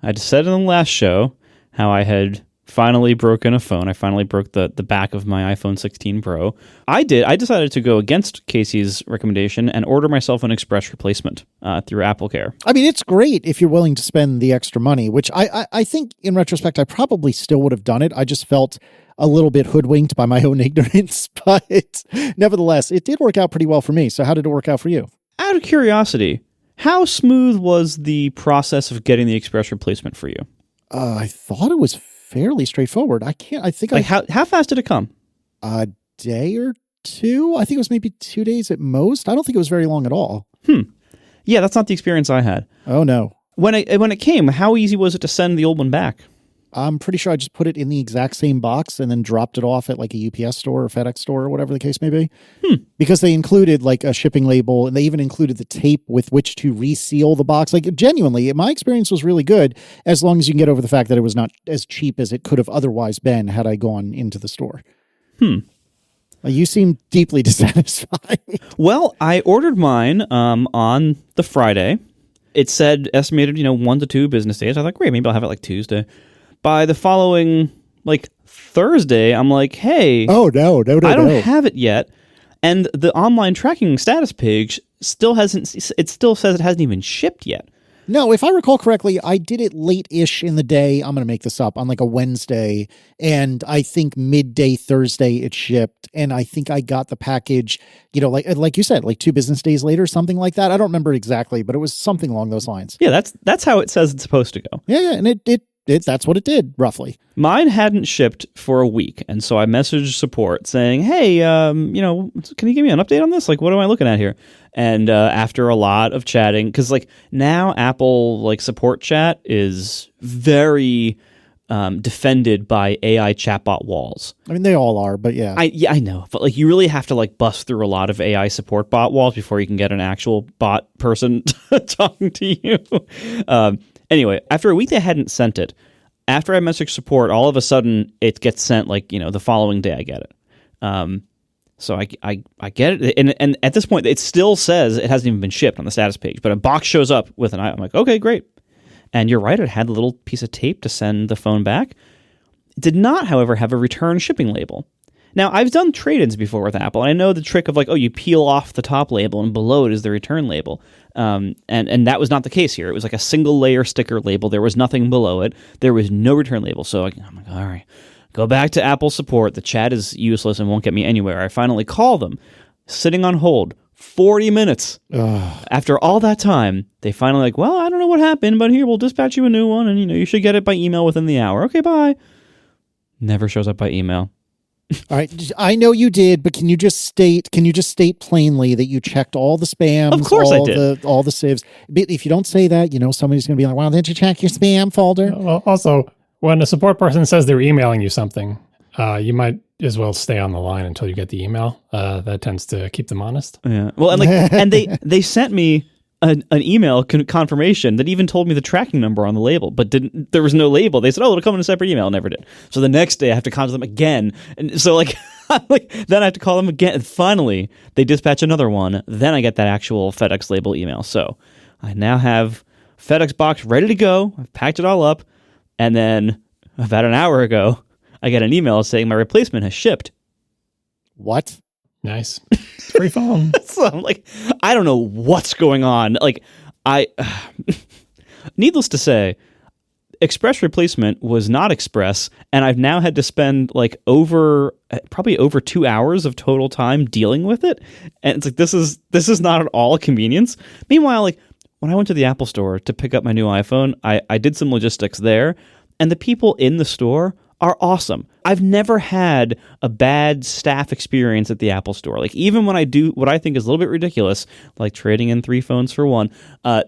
I said in the last show how I had finally broken a phone. I finally broke the back of my iPhone 16 Pro. I decided to go against Casey's recommendation and order myself an express replacement through AppleCare. I mean, it's great if you're willing to spend the extra money, which I think in retrospect, I probably still would have done it. I just felt a little bit hoodwinked by my own ignorance, but nevertheless, it did work out pretty well for me. So how did it work out for you? Out of curiosity, how smooth was the process of getting the express replacement for you? I thought it was fairly straightforward. How fast did it come? A day or two? I think it was maybe 2 days at most. I don't think it was very long at all. Yeah, that's not the experience I had. Oh, no. When it came, how easy was it to send the old one back? I'm pretty sure I just put it in the exact same box and then dropped it off at like a UPS store or FedEx store or whatever the case may be. Because they included like a shipping label, and they even included the tape with which to reseal the box. Like genuinely, my experience was really good as long as you can get over the fact that it was not as cheap as it could have otherwise been had I gone into the store. You seem deeply dissatisfied. Well, I ordered mine on the Friday. It said estimated, 1 to 2 business days. I thought, great, maybe I'll have it like Tuesday. By the following, Thursday, I'm like, hey. Oh, no. I don't have it yet. And the online tracking status page still says it hasn't even shipped yet. No, if I recall correctly, I did it late-ish in the day. I'm going to make this up on like a Wednesday. And I think midday Thursday it shipped. And I think I got the package, like you said, like 2 business days later, something like that. I don't remember exactly, but it was something along those lines. Yeah, that's how it says it's supposed to go. Yeah. And it that's what it did, roughly. Mine hadn't shipped for a week, and so I messaged support saying, hey, can you give me an update on this? Like, what am I looking at here? And after a lot of chatting, because now Apple support chat is very defended by AI chatbot walls. I mean, they all are, but yeah. I know, but you really have to bust through a lot of AI support bot walls before you can get an actual bot person talking to you. Anyway, after a week they hadn't sent it. After I messaged support, all of a sudden it gets sent the following day I get it. So I get it. And at this point, it still says it hasn't even been shipped on the status page, but a box shows up with an item. I'm like, okay, great. And you're right, it had a little piece of tape to send the phone back. It did not, however, have a return shipping label. Now, I've done trade-ins before with Apple, and I know the trick of you peel off the top label and below it is the return label. And that was not the case here. It was like a single layer sticker label. There was nothing below it. There was no return label. So I'm like, all right, go back to Apple support. The chat is useless and won't get me anywhere. I finally call them, sitting on hold, 40 minutes. After all that time, they finally well, I don't know what happened, but here, we'll dispatch you a new one, and you should get it by email within the hour. Okay, bye. Never shows up by email. All right, I know you did, but can you just state plainly that you checked all the spams? Of course I did. All the sieves. If you don't say that, somebody's going to be like, "Well, didn't you check your spam folder?" Well, also, when a support person says they're emailing you something, you might as well stay on the line until you get the email. That tends to keep them honest. Yeah. Well, and they sent me an email confirmation that even told me the tracking number on the label, but there was no label. They said, oh, it'll come in a separate email. Never did. So the next day I have to contact them again. And so then I have to call them again. And finally they dispatch another one. Then I get that actual FedEx label email. So I now have FedEx box ready to go. I've packed it all up. And then about an hour ago, I get an email saying my replacement has shipped. What? Nice. Free phone. So I'm like, I don't know what's going on. Needless to say, Express replacement was not Express, and I've now had to spend probably over 2 hours of total time dealing with it. And it's this is not at all a convenience. Meanwhile, when I went to the Apple store to pick up my new iPhone, I did some logistics there, and the people in the store are awesome. I've never had a bad staff experience at the Apple store. Even when I do what I think is a little bit ridiculous, like trading in 3 phones for 1,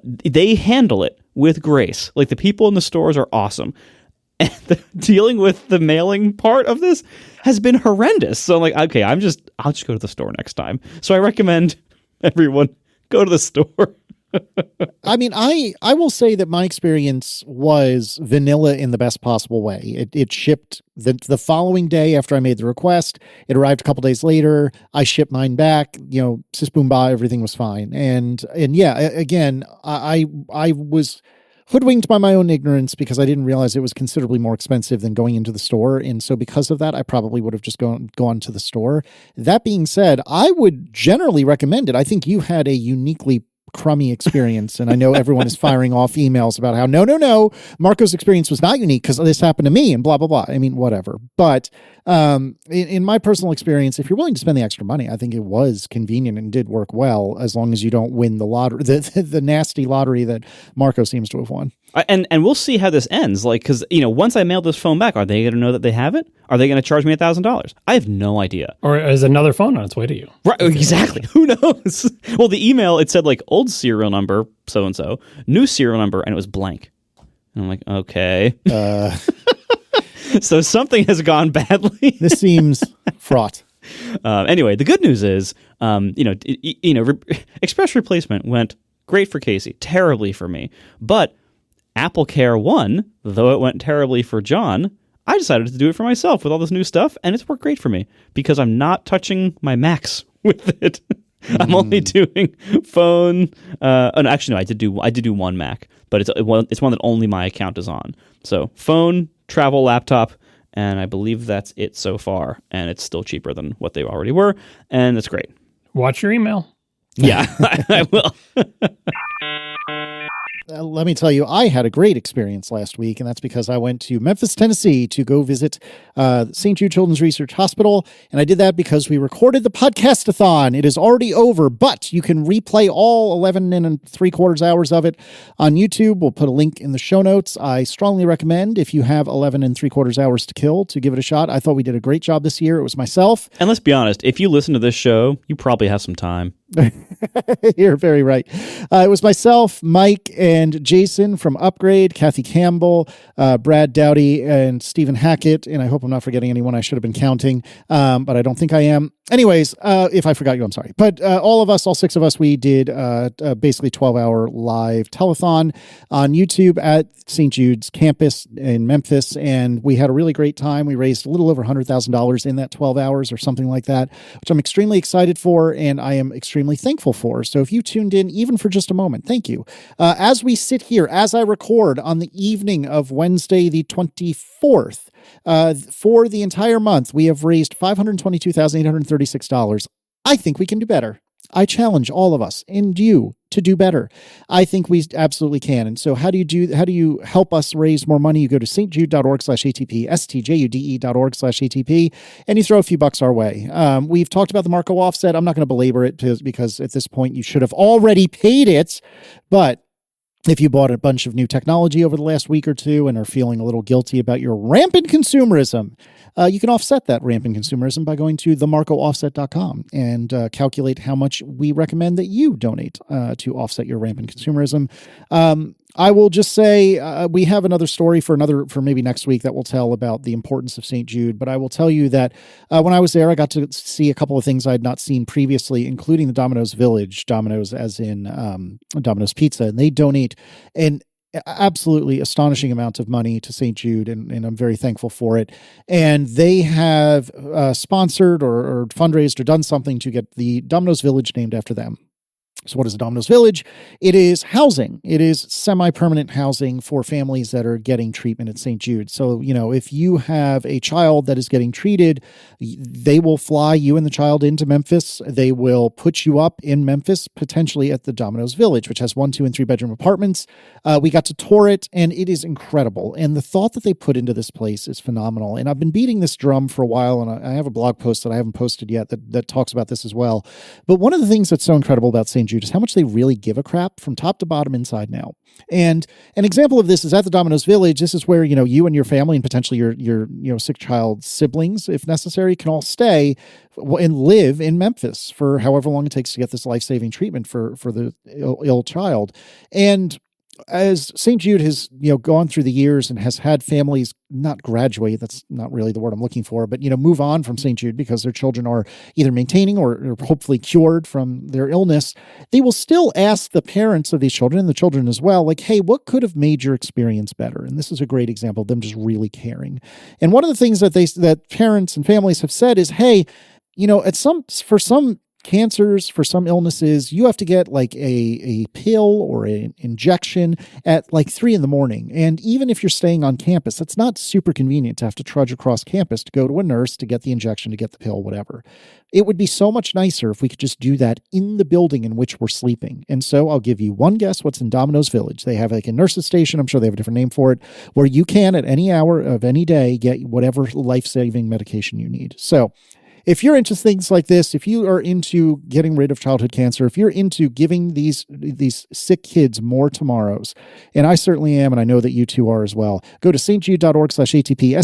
they handle it with grace. The people in the stores are awesome. And dealing with the mailing part of this has been horrendous. So I'm like, okay, I'll just go to the store next time. So I recommend everyone go to the store. I mean, I will say that my experience was vanilla in the best possible way. It shipped the following day after I made the request. It arrived a couple days later. I shipped mine back. Sis boom ba, everything was fine. And yeah, again, I was hoodwinked by my own ignorance because I didn't realize it was considerably more expensive than going into the store. And so because of that, I probably would have just gone to the store. That being said, I would generally recommend it. I think you had a uniquely crummy experience, and I know everyone is firing off emails about how no, Marco's experience was not unique because this happened to me and blah blah blah. I mean, whatever. But in my personal experience, if you're willing to spend the extra money, I think it was convenient and did work well, as long as you don't win the lottery, the nasty lottery that Marco seems to have won. And we'll see how this ends. Like, because once I mail this phone back, are they going to know that they have it? Are they going to charge me $1,000? I have no idea. Or is another phone on its way to you? Right, exactly. Who knows? Well, the email, it said like old serial number, so and so, new serial number, and it was blank. And I'm like, okay. So something has gone badly. This seems fraught. Anyway, the good news is, Express replacement went great for Casey, terribly for me, but Apple Care won, though it went terribly for John. I decided to do it for myself with all this new stuff, and it's worked great for me because I'm not touching my Macs with it. I'm only doing phone. And actually, no, I did do one Mac, but it's one that only my account is on. So phone, travel, laptop, and I believe that's it so far. And it's still cheaper than what they already were, and it's great. Watch your email. Yeah, I will. Let me tell you, I had a great experience last week, and that's because I went to Memphis, Tennessee to go visit St. Jude Children's Research Hospital, and I did that because we recorded the podcast-a-thon. It is already over, but you can replay all 11 and 3/4 hours of it on YouTube. We'll put a link in the show notes. I strongly recommend, if you have 11 and 3/4 hours to kill, to give it a shot. I thought we did a great job this year. It was myself. And let's be honest, if you listen to this show, you probably have some time. You're very right. It was myself, Mike, and Jason from Upgrade, Kathy Campbell, Brad Dowdy, and Stephen Hackett. And I hope I'm not forgetting anyone. I should have been counting, but I don't think I am. Anyways, if I forgot you, I'm sorry. But all 6 of us, we did basically 12-hour live telethon on YouTube at St. Jude's campus in Memphis. And we had a really great time. We raised a little over $100,000 in that 12 hours or something like that, which I'm extremely excited for. And I am extremely thankful for. So if you tuned in even for just a moment, thank you. As we sit here, as I record on the evening of Wednesday, the 24th, for the entire month, we have raised $522,836. I think we can do better. I challenge all of us and you to do better. I think we absolutely can. And so how do you help us raise more money? You go to stjude.org/ATP, stjude.org/ATP, and you throw a few bucks our way. We've talked about the Marco offset. I'm not going to belabor it because at this point you should have already paid it, but if you bought a bunch of new technology over the last week or two and are feeling a little guilty about your rampant consumerism, you can offset that rampant consumerism by going to themarcooffset.com and calculate how much we recommend that you donate to offset your rampant consumerism. I will just say we have another story for maybe next week that will tell about the importance of St. Jude. But I will tell you that when I was there, I got to see a couple of things I had not seen previously, including the Domino's Village, Domino's as in Domino's Pizza. And they donate an absolutely astonishing amount of money to St. Jude, and I'm very thankful for it. And they have sponsored or fundraised or done something to get the Domino's Village named after them. So what is a Domino's Village? It is housing. It is semi-permanent housing for families that are getting treatment at St. Jude. So, if you have a child that is getting treated, they will fly you and the child into Memphis. They will put you up in Memphis, potentially at the Domino's Village, which has 1, 2, and 3 bedroom apartments. We got to tour it, and it is incredible. And the thought that they put into this place is phenomenal. And I've been beating this drum for a while, and I have a blog post that I haven't posted yet that talks about this as well. But one of the things that's so incredible about St. Jude is how much they really give a crap from top to bottom inside and out. And an example of this is at the Domino's Village. This is where, you and your family and potentially your sick child's siblings, if necessary, can all stay and live in Memphis for however long it takes to get this life-saving treatment for the ill child. And as St. Jude has, gone through the years and has had families not graduate, that's not really the word I'm looking for, but, move on from St. Jude because their children are either maintaining or hopefully cured from their illness, they will still ask the parents of these children and the children as well, like, hey, what could have made your experience better? And this is a great example of them just really caring. And one of the things that parents and families have said is, hey, for some cancers, for some illnesses, you have to get like a pill or an injection at like 3 a.m. And even if you're staying on campus, it's not super convenient to have to trudge across campus to go to a nurse to get the injection, to get the pill, whatever. It would be so much nicer if we could just do that in the building in which we're sleeping. And so I'll give you one guess what's in Domino's Village. They have like a nurse's station, I'm sure they have a different name for it, where you can at any hour of any day get whatever life-saving medication you need. So if you're into things like this, if you are into getting rid of childhood cancer, if you're into giving these sick kids more tomorrows, and I certainly am, and I know that you two are as well, go to stjude.org/ATP,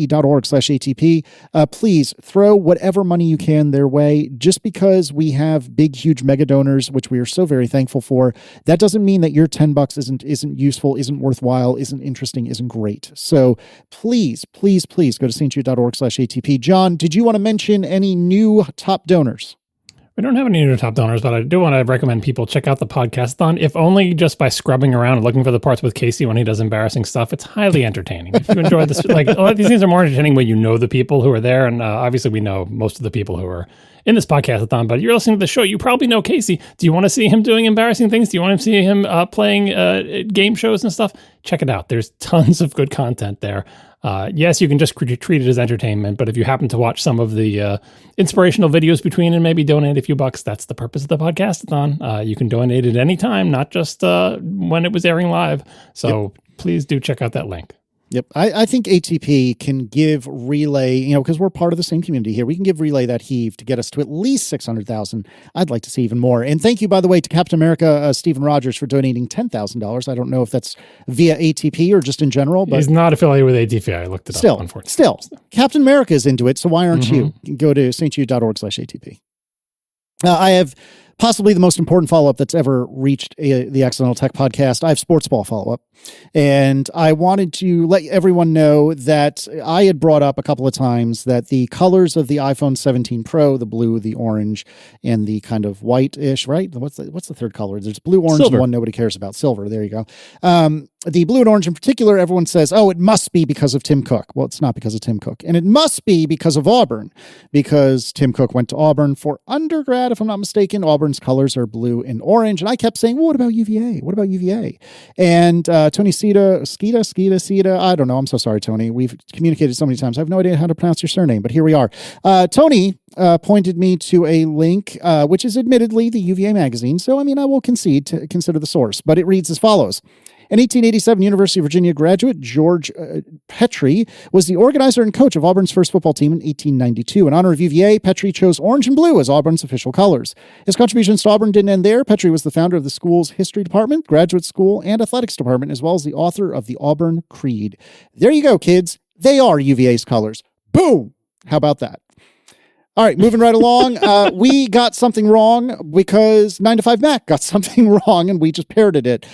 stjude.org/ATP. Please throw whatever money you can their way. Just because we have big, huge mega donors, which we are so very thankful for, that doesn't mean that your $10 isn't useful, isn't worthwhile, isn't interesting, isn't great. So please, please, please go to stjude.org/ATP. John, did you want to mention any new top donors? We don't have any new top donors, but I do want to recommend people check out the podcast-thon, if only just by scrubbing around and looking for the parts with Casey when he does embarrassing stuff. It's highly entertaining. If you enjoy this, like a lot of these things are more entertaining when you know the people who are there, and obviously we know most of the people who are in this podcast-a-thon, but you're listening to the show, you probably know Casey. Do you want to see him doing embarrassing things? Do you want to see him playing game shows and stuff? Check it out. There's tons of good content there. Yes, you can just treat it as entertainment, but if you happen to watch some of the inspirational videos between and maybe donate a few bucks, that's the purpose of the podcast-a-thon. You can donate at any time, not just when it was airing live. So Please do check out that link. Yep. I think ATP can give Relay, because we're part of the same community here. We can give Relay that heave to get us to at least 600,000. I'd like to see even more. And thank you, by the way, to Captain America, Stephen Rogers, for donating $10,000. I don't know if that's via ATP or just in general. But he's not affiliated with ATP. I looked it up, unfortunately. Still, Captain America is into it, so why aren't you? Go to stjude.org/ATP. I have possibly the most important follow-up that's ever reached the Accidental Tech Podcast. I have sports ball follow-up. And I wanted to let everyone know that I had brought up a couple of times that the colors of the iPhone 17 Pro, the blue, the orange, and the kind of white-ish, right? What's the third color? There's blue, orange, and one nobody cares about. Silver. There you go. The blue and orange in particular, everyone says, oh, it must be because of Tim Cook. Well, it's not because of Tim Cook. And it must be because of Auburn, because Tim Cook went to Auburn for undergrad, if I'm not mistaken. Auburn's colors are blue and orange. And I kept saying, well, what about UVA? What about UVA? And Tony Skeeta, I don't know. I'm so sorry, Tony. We've communicated so many times. I have no idea how to pronounce your surname, but here we are. Tony pointed me to a link, which is admittedly the UVA magazine. So, I will concede to consider the source, but it reads as follows. An 1887 University of Virginia graduate, George Petrie, was the organizer and coach of Auburn's first football team in 1892. In honor of UVA, Petrie chose orange and blue as Auburn's official colors. His contributions to Auburn didn't end there. Petrie was the founder of the school's history department, graduate school, and athletics department, as well as the author of the Auburn Creed. There you go, kids. They are UVA's colors. Boom! How about that? All right, moving right along. We got something wrong because 9to5Mac got something wrong, and we just parroted it.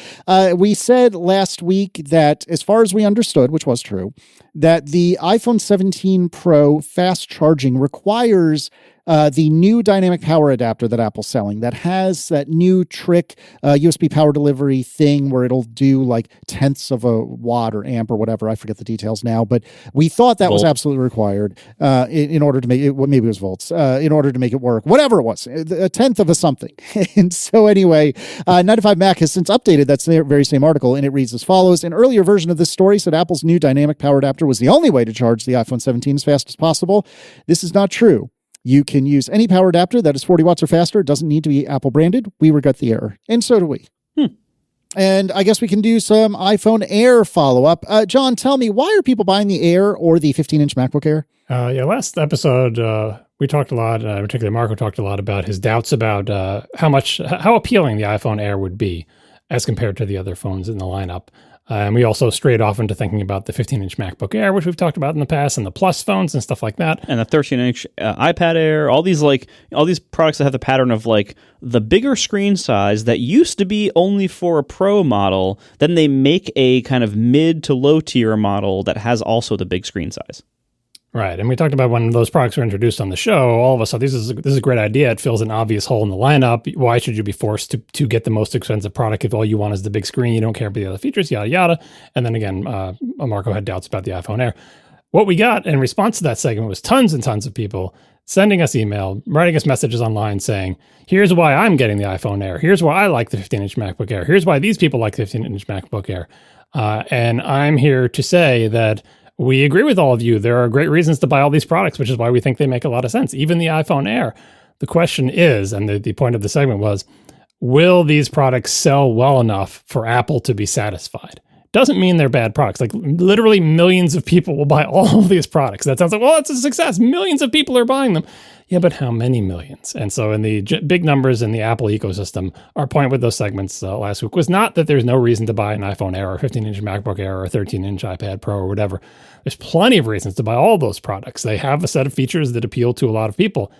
We said last week that, as far as we understood, which was true, that the iPhone 17 Pro fast charging requires the new dynamic power adapter that Apple's selling that has that new trick USB power delivery thing where it'll do like tenths of a watt or amp or whatever. I forget the details now, but we thought that was absolutely required in order to make it, maybe it was volts, in order to make it work, whatever it was, a tenth of a something. And so anyway, 9to5Mac has since updated that very same article, and it reads as follows. An earlier version of this story said Apple's new dynamic power adapter was the only way to charge the iPhone 17 as fast as possible. This is not true. You can use any power adapter that is 40 watts or faster. It doesn't need to be Apple branded. We regret the error. And so do we. And I guess we can do some iPhone Air follow-up. John, tell me, why are people buying the Air or the 15-inch MacBook Air? Last episode, we talked a lot, particularly Marco talked a lot about his doubts about how appealing the iPhone Air would be as compared to the other phones in the lineup. And we also strayed off into thinking about the 15-inch MacBook Air, which we've talked about in the past, and the Plus phones and stuff like that. And the 13-inch iPad Air, all these products that have the pattern of like the bigger screen size that used to be only for a Pro model. Then they make a kind of mid to low tier model that has also the big screen size. Right, and we talked about when those products were introduced on the show, all of us thought this is a great idea. It fills an obvious hole in the lineup. Why should you be forced to get the most expensive product if all you want is the big screen, you don't care about the other features, yada, yada. And then again, Marco had doubts about the iPhone Air. What we got in response to that segment was tons and tons of people sending us email, writing us messages online saying, here's why I'm getting the iPhone Air. Here's why I like the 15-inch MacBook Air. Here's why these people like the 15-inch MacBook Air. And I'm here to say that we agree with all of you. There are great reasons to buy all these products, which is why we think they make a lot of sense. Even the iPhone Air. The question is, and the point of the segment was, will these products sell well enough for Apple to be satisfied? Doesn't mean they're bad products. Like literally millions of people will buy all of these products. That sounds like, well, it's a success. Millions of people are buying them. Yeah, but how many millions? And so in the big numbers in the Apple ecosystem, our point with those segments last week was not that there's no reason to buy an iPhone Air or 15-inch MacBook Air or a 13-inch iPad Pro or whatever. There's plenty of reasons to buy all those products. They have a set of features that appeal to a lot of people.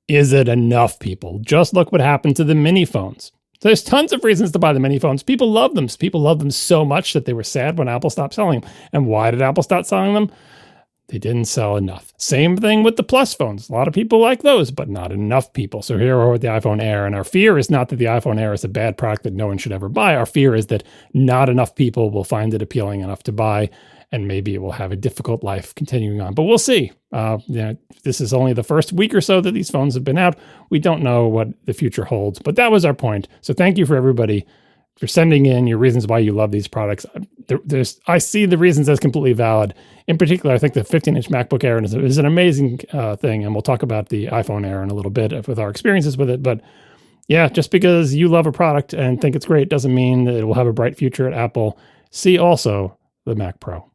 Is it enough people? Just look what happened to the mini phones. There's tons of reasons to buy the mini phones. People love them. People love them so much that they were sad when Apple stopped selling them. And why did Apple stop selling them? They didn't sell enough. Same thing with the Plus phones. A lot of people like those, but not enough people. So here we are with the iPhone Air. And our fear is not that the iPhone Air is a bad product that no one should ever buy. Our fear is that not enough people will find it appealing enough to buy. And maybe it will have a difficult life continuing on. But we'll see. This is only the first week or so that these phones have been out. We don't know what the future holds. But that was our point. So thank you for everybody for sending in your reasons why you love these products. I see the reasons as completely valid. In particular, I think the 15-inch MacBook Air is an amazing thing. And we'll talk about the iPhone Air in a little bit with our experiences with it. But yeah, just because you love a product and think it's great doesn't mean that it will have a bright future at Apple. See also the Mac Pro.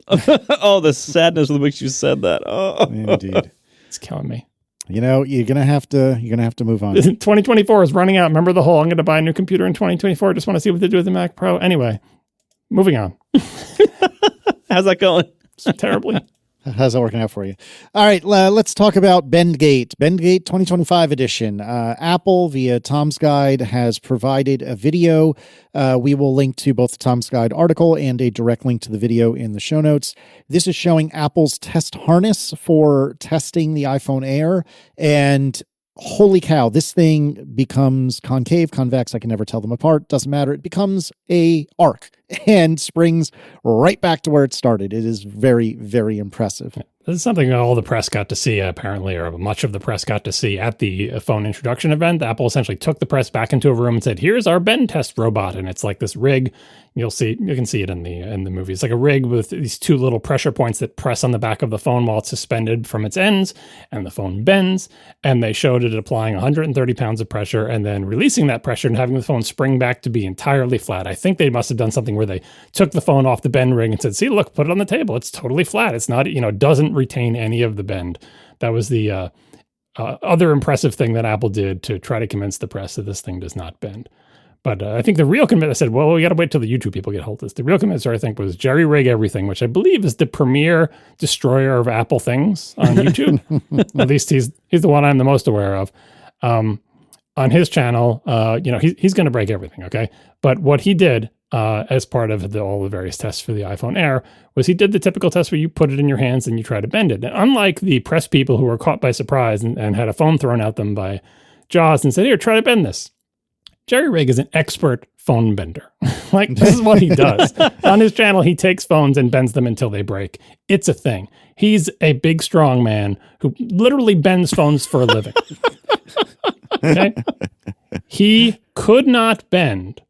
Oh, the sadness with which you said that. Oh, indeed, it's killing me. You know, you're gonna have to move on. 2024 is running out. Remember the whole I'm going to buy a new computer in 2024. Just want to see what they do with the Mac Pro. Anyway, moving on. How's that going? Terribly. How's that working out for you? All right, let's talk about Bendgate 2025 edition. Apple, via Tom's Guide, has provided a video. We will link to both the Tom's Guide article and a direct link to the video in the show notes. This is showing Apple's test harness for testing the iPhone Air. And holy cow, this thing becomes concave, convex. I can never tell them apart. Doesn't matter. It becomes a arc and springs right back to where it started. It is very, very impressive. This is something all the press got to see, apparently, or much of the press got to see at the phone introduction event. Apple essentially took the press back into a room and said, here's our bend test robot. And it's like this rig. You can see it in the movie. It's like a rig with these two little pressure points that press on the back of the phone while it's suspended from its ends, and the phone bends. And they showed it applying 130 pounds of pressure and then releasing that pressure and having the phone spring back to be entirely flat. I think they must have done something where they took the phone off the bend ring and said, see, look, put it on the table. It's totally flat. It's not, doesn't retain any of the bend. That was the other impressive thing that Apple did to try to convince the press that this thing does not bend. But I think the real convincer said, well, we got to wait till the YouTube people get hold of this. The real convincer, I think, was Jerry Rig Everything, which I believe is the premier destroyer of Apple things on YouTube. At least he's the one I'm the most aware of. On his channel, he's going to break everything, okay? But what he did as part of all the various tests for the iPhone Air was he did the typical test where you put it in your hands and you try to bend it. And unlike the press people who were caught by surprise and had a phone thrown at them by Jaws and said, here, try to bend this. Jerry Rig is an expert phone bender. This is what he does. On his channel, he takes phones and bends them until they break. It's a thing. He's a big, strong man who literally bends phones for a living. Okay? He could not bend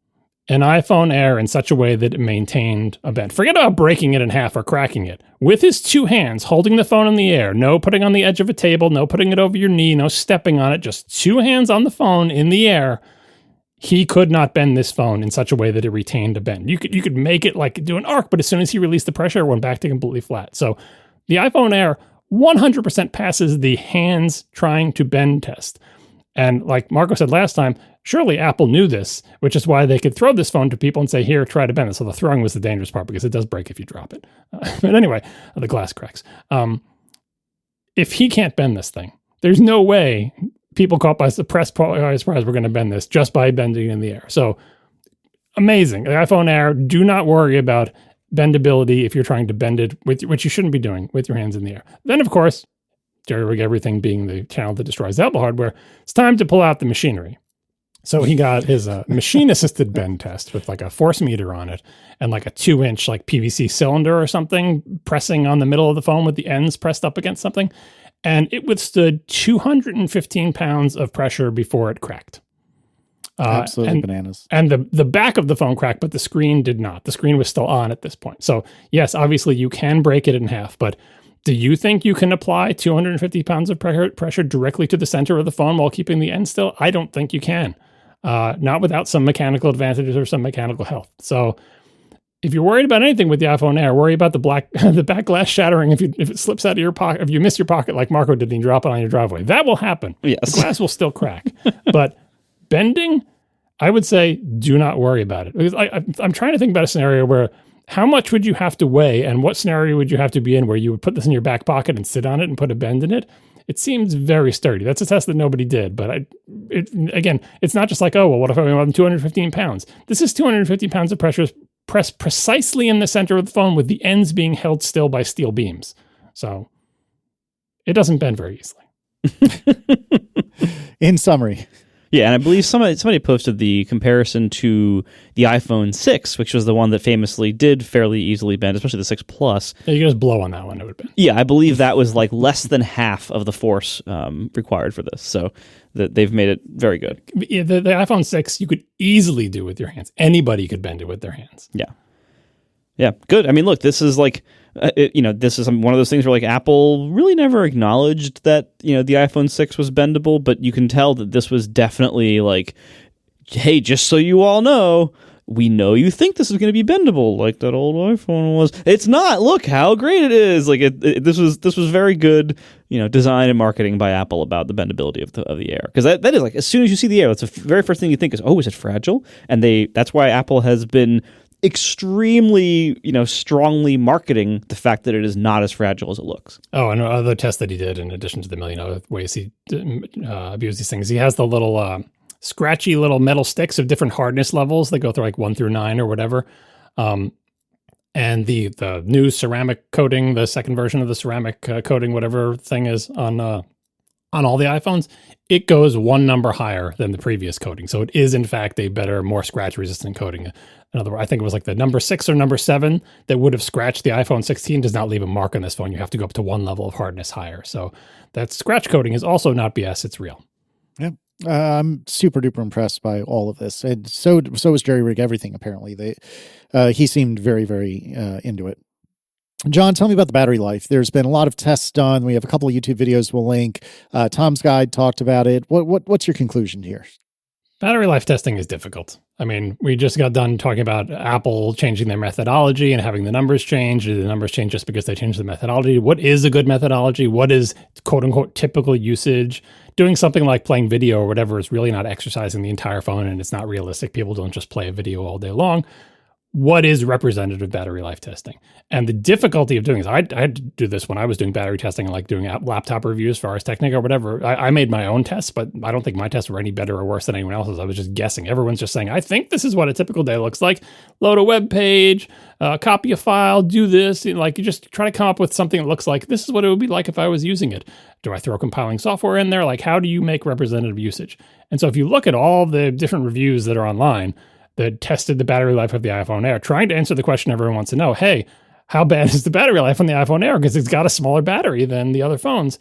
an iPhone Air in such a way that it maintained a bend. Forget about breaking it in half or cracking it. With his two hands, holding the phone in the air, no putting on the edge of a table, no putting it over your knee, no stepping on it, just two hands on the phone in the air, he could not bend this phone in such a way that it retained a bend. You could make it like do an arc, but as soon as he released the pressure, it went back to completely flat. So the iPhone Air 100% passes the hands trying to bend test. And like Marco said last time, surely Apple knew this, which is why they could throw this phone to people and say, here, try to bend it. So the throwing was the dangerous part because it does break if you drop it. But anyway, the glass cracks. If he can't bend this thing, there's no way people caught by surprise we're going to bend this just by bending it in the air. So amazing. The iPhone Air, do not worry about bendability if you're trying to bend it, which you shouldn't be doing with your hands in the air. Then, of course, Jerry Rig Everything being the channel that destroys Apple hardware, it's time to pull out the machinery. So he got his machine-assisted bend test with like a force meter on it and like a 2-inch like PVC cylinder or something pressing on the middle of the phone with the ends pressed up against something. and it withstood 215 pounds of pressure before it cracked. Absolutely bananas. And the back of the phone cracked, but the screen did not. The screen was still on at this point. So yes, obviously you can break it in half, but do you think you can apply 250 pounds of pressure directly to the center of the phone while keeping the end still? I don't think you can. Not without some mechanical advantages or some mechanical health. So if you're worried about anything with the iPhone Air, worry about the back glass shattering if it slips out of your pocket, if you miss your pocket like Marco did and you drop it on your driveway. That will happen. Yes. The glass will still crack. But bending, I would say do not worry about it. Because I'm trying to think about a scenario where how much would you have to weigh and what scenario would you have to be in where you would put this in your back pocket and sit on it and put a bend in it? It seems very sturdy. That's a test that nobody did. But again, it's not just like, oh, well, what if I weigh 215 pounds? This is 250 pounds of pressure pressed precisely in the center of the phone with the ends being held still by steel beams. So it doesn't bend very easily. In summary. Yeah, and I believe somebody posted the comparison to the iPhone 6, which was the one that famously did fairly easily bend, especially the 6 Plus. Yeah, you can just blow on that one, it would bend. Yeah, I believe that was like less than half of the force required for this. So they've made it very good. Yeah, the iPhone 6, you could easily do with your hands. Anybody could bend it with their hands. Yeah. Yeah, good. I mean, look, this is like, this is one of those things where like Apple really never acknowledged that, the iPhone 6 was bendable, but you can tell that this was definitely like, hey, just so you all know, we know you think this is going to be bendable like that old iPhone was. It's not. Look how great it is. Like this was very good, design and marketing by Apple about the bendability of the Air. Because that is like, as soon as you see the Air, that's the very first thing you think is, oh, is it fragile? And that's why Apple has been extremely, strongly marketing the fact that it is not as fragile as it looks. Oh, and another test that he did, in addition to the million other ways he abused these things, he has the little scratchy little metal sticks of different hardness levels that go through like 1 through 9 or whatever. And the new ceramic coating, the second version of the ceramic coating, whatever thing is on all the iPhones, it goes one number higher than the previous coating. So it is, in fact, a better, more scratch-resistant coating. In other words, I think it was like the number 6 or number 7 that would have scratched the iPhone 16 does not leave a mark on this phone. You have to go up to one level of hardness higher. So that scratch coating is also not BS. It's real. Yeah. I'm super duper impressed by all of this. And so was Jerry Rig Everything, apparently. He seemed very, very into it. John, tell me about the battery life. There's been a lot of tests done. We have a couple of YouTube videos we'll link. Tom's Guide talked about it. What's your conclusion here? Battery life testing is difficult. I mean, we just got done talking about Apple changing their methodology and having the numbers change. Do the numbers change just because they changed the methodology? What is a good methodology? What is quote unquote typical usage? Doing something like playing video or whatever is really not exercising the entire phone, and it's not realistic. People don't just play a video all day long. What is representative battery life testing? And the difficulty of doing this, I had to do this when I was doing battery testing and like doing laptop reviews for Ars Technica or whatever. I made my own tests, but I don't think my tests were any better or worse than anyone else's. I was just guessing. Everyone's just saying, I think this is what a typical day looks like. Load a web page, copy a file, do this. Like you just try to come up with something that looks like, this is what it would be like if I was using it. Do I throw compiling software in there? Like, how do you make representative usage? And so if you look at all the different reviews that are online that tested the battery life of the iPhone Air, trying to answer the question everyone wants to know, hey, how bad is the battery life on the iPhone Air? Because it's got a smaller battery than the other phones.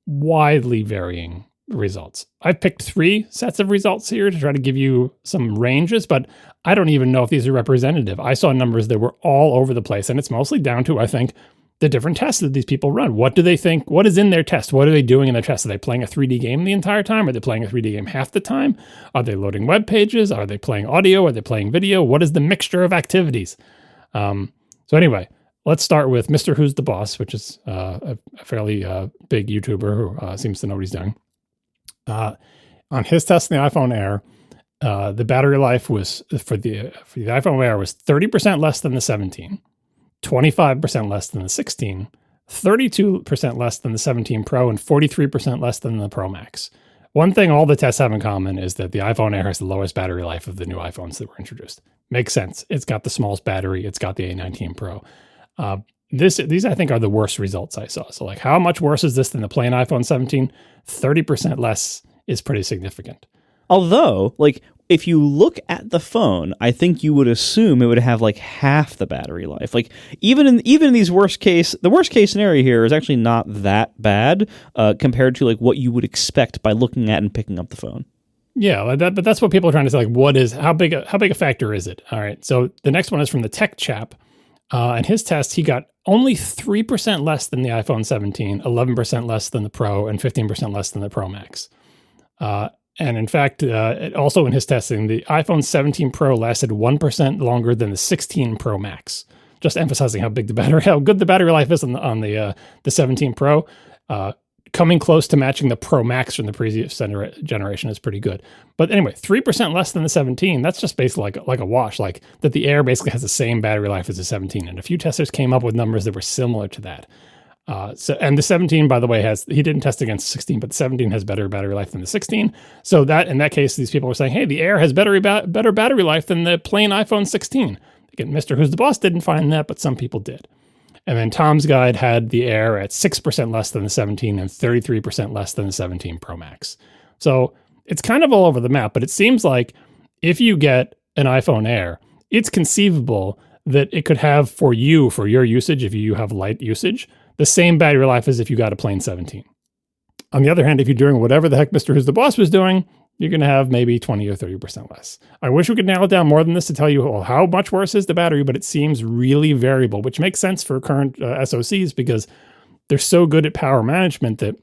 Widely varying results. I've picked 3 sets of results here to try to give you some ranges, but I don't even know if these are representative. I saw numbers that were all over the place, and it's mostly down to, I think, the different tests that these people run. What do they think? What is in their test? What are they doing in their test? Are they playing a 3D game the entire time? Are they playing a 3D game half the time? Are they loading web pages? Are they playing audio? Are they playing video? What is the mixture of activities? So anyway, let's start with Mr. Who's the Boss, which is a fairly big YouTuber who seems to know what he's doing. On his test in the iPhone Air, the battery life was for the iPhone Air was 30% less than the 17. 25% less than the 16, 32% less than the 17 Pro, and 43% less than the Pro Max. One thing all the tests have in common is that the iPhone Air has the lowest battery life of the new iPhones that were introduced. Makes sense. It's got the smallest battery. It's got the A19 Pro. These, I think, are the worst results I saw. So, like, how much worse is this than the plain iPhone 17? 30% less is pretty significant. Although, like, if you look at the phone, I think you would assume it would have like half the battery life. Like even in these the worst case scenario here is actually not that bad compared to like what you would expect by looking at and picking up the phone. Yeah, but that's what people are trying to say. Like, how big a factor is it? All right. So the next one is from the tech chap. In his test, he got only 3% less than the iPhone 17, 11% less than the Pro, and 15% less than the Pro Max. And in fact, also in his testing, the iPhone 17 Pro lasted 1% longer than the 16 Pro Max. Just emphasizing how good the battery life is on the 17 Pro. Coming close to matching the Pro Max from the previous generation is pretty good. But anyway, 3% less than the 17, that's just basically like a wash, like that the Air basically has the same battery life as the 17. And a few testers came up with numbers that were similar to that. And the 17, by the way, he didn't test against 16, but the 17 has better battery life than the 16. So that in that case, these people were saying, hey, the Air has better battery life than the plain iPhone 16. Again, Mr. Who's the Boss didn't find that, but some people did. And then Tom's Guide had the Air at 6% less than the 17 and 33% less than the 17 Pro Max. So it's kind of all over the map, but it seems like if you get an iPhone Air, it's conceivable that it could have for your usage, if you have light usage, the same battery life as if you got a plain 17. On the other hand, if you're doing whatever the heck Mr. Who's the Boss was doing, you're going to have maybe 20 or 30% less. I wish we could nail it down more than this to tell you, well, how much worse is the battery, but it seems really variable, which makes sense for current SoCs because they're so good at power management that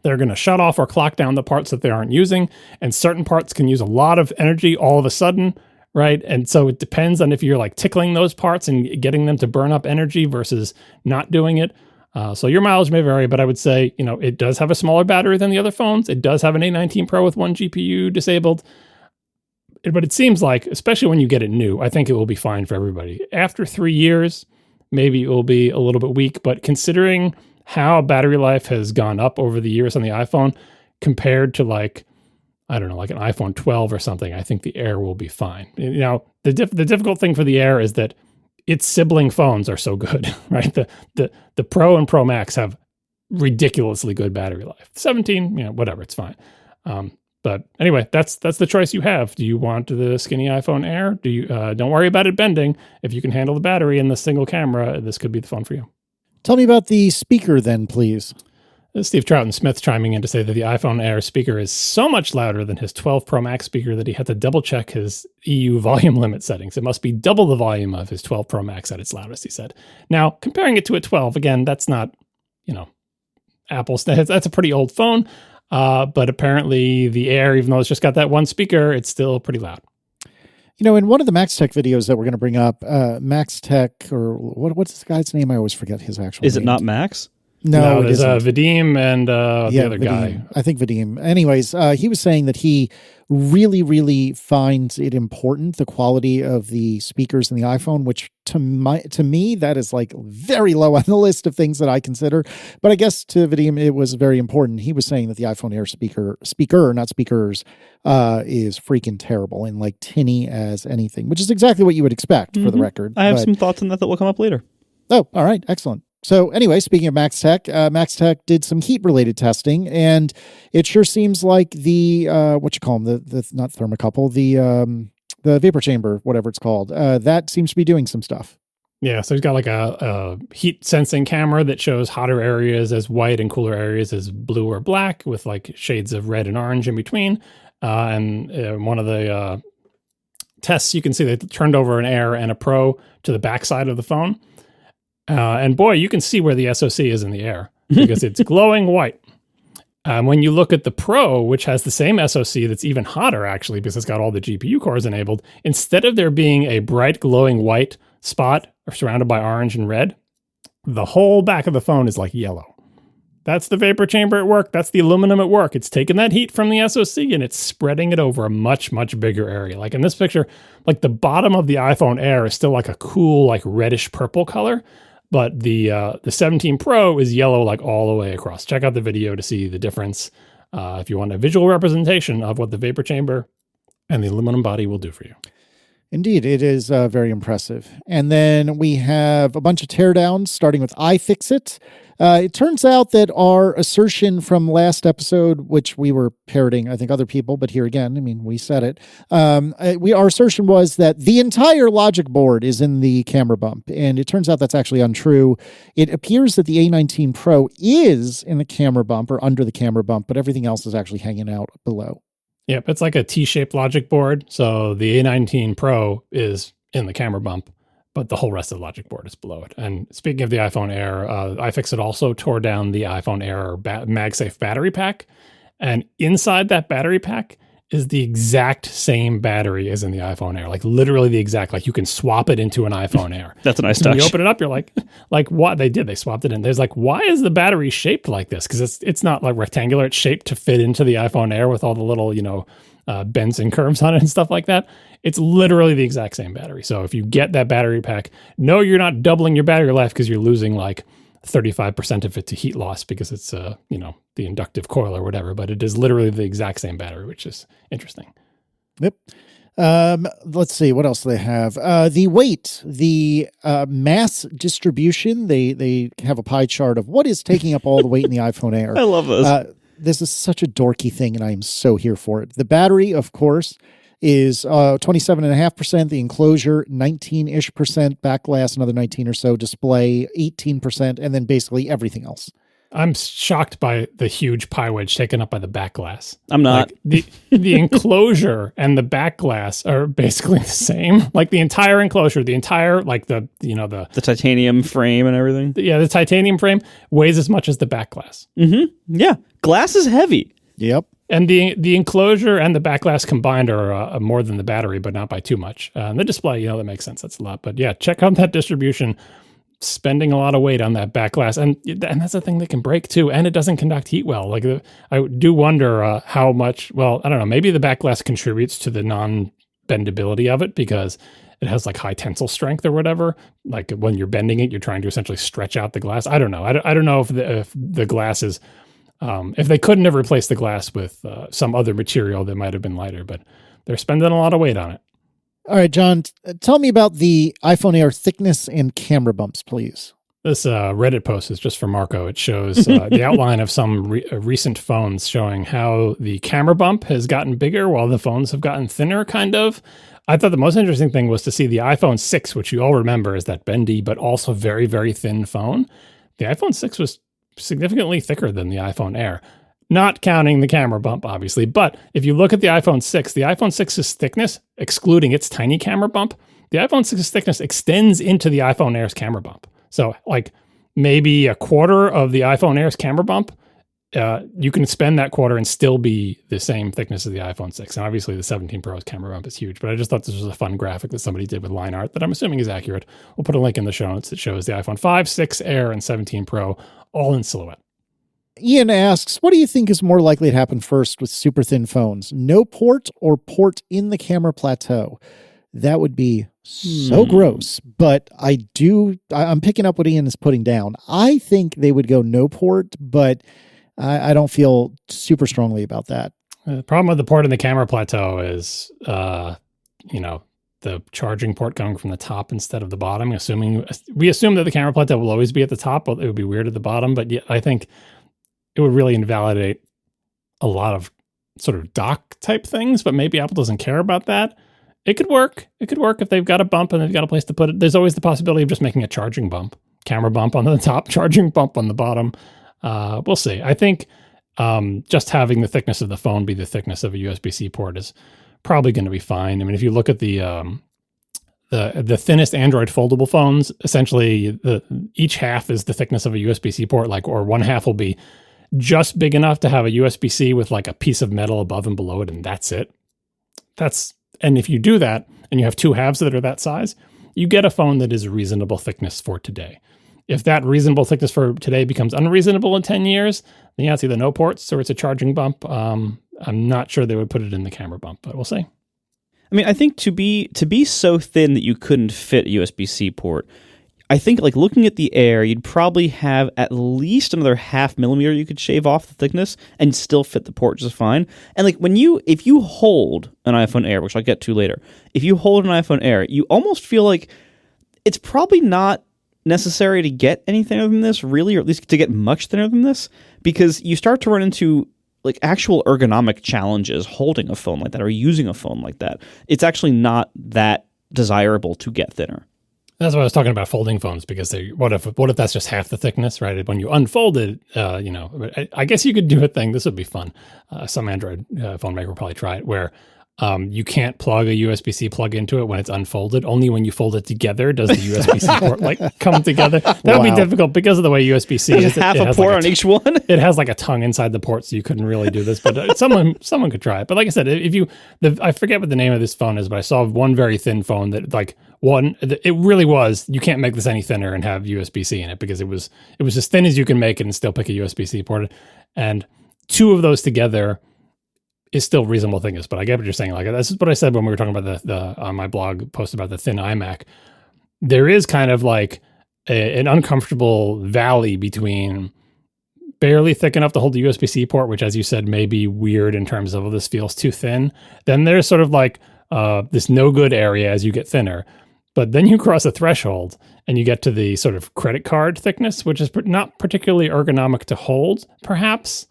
they're going to shut off or clock down the parts that they aren't using, and certain parts can use a lot of energy all of a sudden, right? And so it depends on if you're like tickling those parts and getting them to burn up energy versus not doing it. So your mileage may vary, but I would say, it does have a smaller battery than the other phones. It does have an A19 Pro with one GPU disabled. But it seems like, especially when you get it new, I think it will be fine for everybody. After 3 years, maybe it will be a little bit weak. But considering how battery life has gone up over the years on the iPhone compared to like an iPhone 12 or something, I think the Air will be fine. The difficult thing for the Air is that its sibling phones are so good, right? The Pro and Pro Max have ridiculously good battery life. 17, whatever, it's fine. But anyway, that's the choice you have. Do you want the skinny iPhone Air? Do you don't worry about it bending. If you can handle the battery and the single camera, this could be the phone for you. Tell me about the speaker then, please. This is Steve Troughton-Smith chiming in to say that the iPhone Air speaker is so much louder than his 12 Pro Max speaker that he had to double check his EU volume limit settings. It must be double the volume of his 12 Pro Max at its loudest, he said. Now, comparing it to a 12, again, that's not, Apple's. That's a pretty old phone, but apparently the Air, even though it's just got that one speaker, it's still pretty loud. In one of the Max Tech videos that we're going to bring up, Max Tech, or what's this guy's name? I always forget his actual name. Is it not Max? No, there's Vadim and the other Vadim. guy. I think Vadim. Anyways, he was saying that he really, really finds it important, the quality of the speakers in the iPhone, which to me, that is like very low on the list of things that I consider. But I guess to Vadim, it was very important. He was saying that the iPhone Air speaker, not speakers, is freaking terrible and like tinny as anything, which is exactly what you would expect for the record. I have some thoughts on that will come up later. Oh, all right. Excellent. So anyway, speaking of Max Tech did some heat-related testing, and it sure seems like the the not thermocouple, the vapor chamber, whatever it's called, that seems to be doing some stuff. Yeah, so he's got like a heat sensing camera that shows hotter areas as white and cooler areas as blue or black, with like shades of red and orange in between. And one of the tests, you can see they turned over an Air and a Pro to the backside of the phone. And boy, you can see where the SoC is in the Air because it's glowing white. When you look at the Pro, which has the same SoC that's even hotter actually because it's got all the GPU cores enabled, instead of there being a bright glowing white spot surrounded by orange and red, the whole back of the phone is like yellow. That's the vapor chamber at work. That's the aluminum at work. It's taking that heat from the SoC and it's spreading it over a much, much bigger area. Like in this picture, like the bottom of the iPhone Air is still like a cool, like reddish purple color. But the 17 Pro is yellow like all the way across. Check out the video to see the difference if you want a visual representation of what the vapor chamber and the aluminum body will do for you. Indeed, it is very impressive. And then we have a bunch of teardowns, starting with iFixit. It turns out that our assertion from last episode, which we were parroting, I think, other people, but here again, I mean, we said it. Our assertion was that the entire logic board is in the camera bump, and it turns out that's actually untrue. It appears that the A19 Pro is in the camera bump or under the camera bump, but everything else is actually hanging out below. Yep, it's like a T-shaped logic board. So the A19 Pro is in the camera bump, but the whole rest of the logic board is below it. And speaking of the iPhone Air, iFixit also tore down the iPhone Air MagSafe battery pack. And inside that battery pack is the exact same battery as in the iPhone Air. Like literally the exact, like you can swap it into an iPhone Air. That's a nice touch. When you open it up, you're like what? They did, they swapped it in. There's like, why is the battery shaped like this? Because it's not like rectangular, it's shaped to fit into the iPhone Air with all the little, bends and curves on it and stuff like that. It's literally the exact same battery. So if you get that battery pack, no, you're not doubling your battery life because you're losing like 35% of it to heat loss because it's, the inductive coil or whatever, but it is literally the exact same battery, which is interesting. Yep. Let's see, what else do they have? The weight, the mass distribution, they have a pie chart of what is taking up all the weight in the iPhone Air. I love this. This is such a dorky thing, and I am so here for it. The battery, of course, is 27.5%. The enclosure, 19-ish%. Back glass, another 19 or so. Display, 18%. And then basically everything else. I'm shocked by the huge pie wedge taken up by the back glass. I'm not. Like the enclosure and the back glass are basically the same. Like the entire enclosure, the entire the titanium frame and everything. The titanium frame weighs as much as the back glass. Mm-hmm. Yeah, glass is heavy. Yep. And the enclosure and the back glass combined are more than the battery, but not by too much. And the display, that makes sense. That's a lot. But yeah, check out that distribution. Spending a lot of weight on that back glass, and that's a thing that can break too, and it doesn't conduct heat well. Like I do wonder how much. Well, I don't know. Maybe the back glass contributes to the non-bendability of it because it has like high tensile strength or whatever. Like when you're bending it, you're trying to essentially stretch out the glass. I don't know. I don't know if the glass is if they couldn't have replaced the glass with some other material that might have been lighter, but they're spending a lot of weight on it. All right, John, tell me about the iPhone Air thickness and camera bumps, please. This Reddit post is just for Marco. It shows the outline of some recent phones showing how the camera bump has gotten bigger while the phones have gotten thinner, kind of. I thought the most interesting thing was to see the iPhone 6, which you all remember is that bendy but also very, very thin phone. The iPhone 6 was significantly thicker than the iPhone Air. Not counting the camera bump, obviously. But if you look at the iPhone 6, the iPhone 6's thickness, excluding its tiny camera bump, the iPhone 6's thickness extends into the iPhone Air's camera bump. So like maybe a quarter of the iPhone Air's camera bump, you can spend that quarter and still be the same thickness as the iPhone 6. And obviously the 17 Pro's camera bump is huge. But I just thought this was a fun graphic that somebody did with line art that I'm assuming is accurate. We'll put a link in the show notes that shows the iPhone 5, 6, Air, and 17 Pro all in silhouette. Ian asks, what do you think is more likely to happen first with super thin phones? No port or port in the camera plateau? That would be so gross, but I'm picking up what Ian is putting down. I think they would go no port, but I don't feel super strongly about that. The problem with the port in the camera plateau is, the charging port coming from the top instead of the bottom. We assume that the camera plateau will always be at the top, but it would be weird at the bottom. But yeah, I think it would really invalidate a lot of sort of dock type things, but maybe Apple doesn't care about that. It could work. It could work if they've got a bump and they've got a place to put it. There's always the possibility of just making a charging bump, camera bump on the top, charging bump on the bottom. We'll see. I think just having the thickness of the phone be the thickness of a USB-C port is probably going to be fine. I mean, if you look at the thinnest Android foldable phones, essentially each half is the thickness of a USB-C port, or one half will be just big enough to have a USB-C with like a piece of metal above and below it, and that's it. And if you do that, and you have two halves that are that size, you get a phone that is a reasonable thickness for today. If that reasonable thickness for today becomes unreasonable in 10 years, then yeah, it's either no ports or it's a charging bump. I'm not sure they would put it in the camera bump, but we'll see. I mean, I think to be so thin that you couldn't fit a USB-C port, I think like looking at the Air, you'd probably have at least another 0.5 millimeter you could shave off the thickness and still fit the port just fine. And like if you hold an iPhone Air, which I'll get to later, if you hold an iPhone Air, you almost feel like it's probably not necessary to get any thinner than this, really, or at least to get much thinner than this, because you start to run into like actual ergonomic challenges holding a phone like that or using a phone like that. It's actually not that desirable to get thinner. That's why I was talking about folding phones, because what if that's just half the thickness, right? When you unfold it, I guess you could do a thing. This would be fun. Some Android phone maker will probably try it, where you can't plug a USB-C plug into it when it's unfolded. Only when you fold it together does the USB-C port like come together. That would be difficult because of the way USB-C is. Half a port on each one. It has like a tongue inside the port, so you couldn't really do this. But someone could try it. But like I said, I forget what the name of this phone is, but I saw one very thin phone that it really was. You can't make this any thinner and have USB-C in it, because it was as thin as you can make it and still pick a USB-C port. And two of those together is still reasonable thickness, but I get what you're saying. Like, this is what I said when we were talking about the on my blog post about the thin iMac. There is kind of like an uncomfortable valley between barely thick enough to hold the USB-C port, which, as you said, may be weird in terms of, oh, this feels too thin. Then there's sort of like this no good area as you get thinner. But then you cross a threshold and you get to the sort of credit card thickness, which is not particularly ergonomic to hold, perhaps.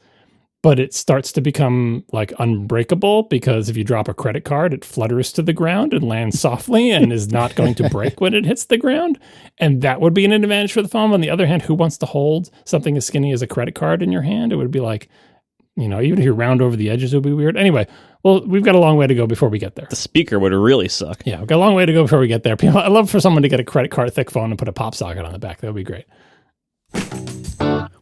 But it starts to become like unbreakable, because if you drop a credit card, it flutters to the ground and lands softly and is not going to break when it hits the ground. And that would be an advantage for the phone. On the other hand, who wants to hold something as skinny as a credit card in your hand? It would be like, even if you round over the edges, it would be weird. Anyway, well, we've got a long way to go before we get there. The speaker would really suck. Yeah, we've got a long way to go before we get there. I'd love for someone to get a credit card thick phone and put a pop socket on the back. That would be great.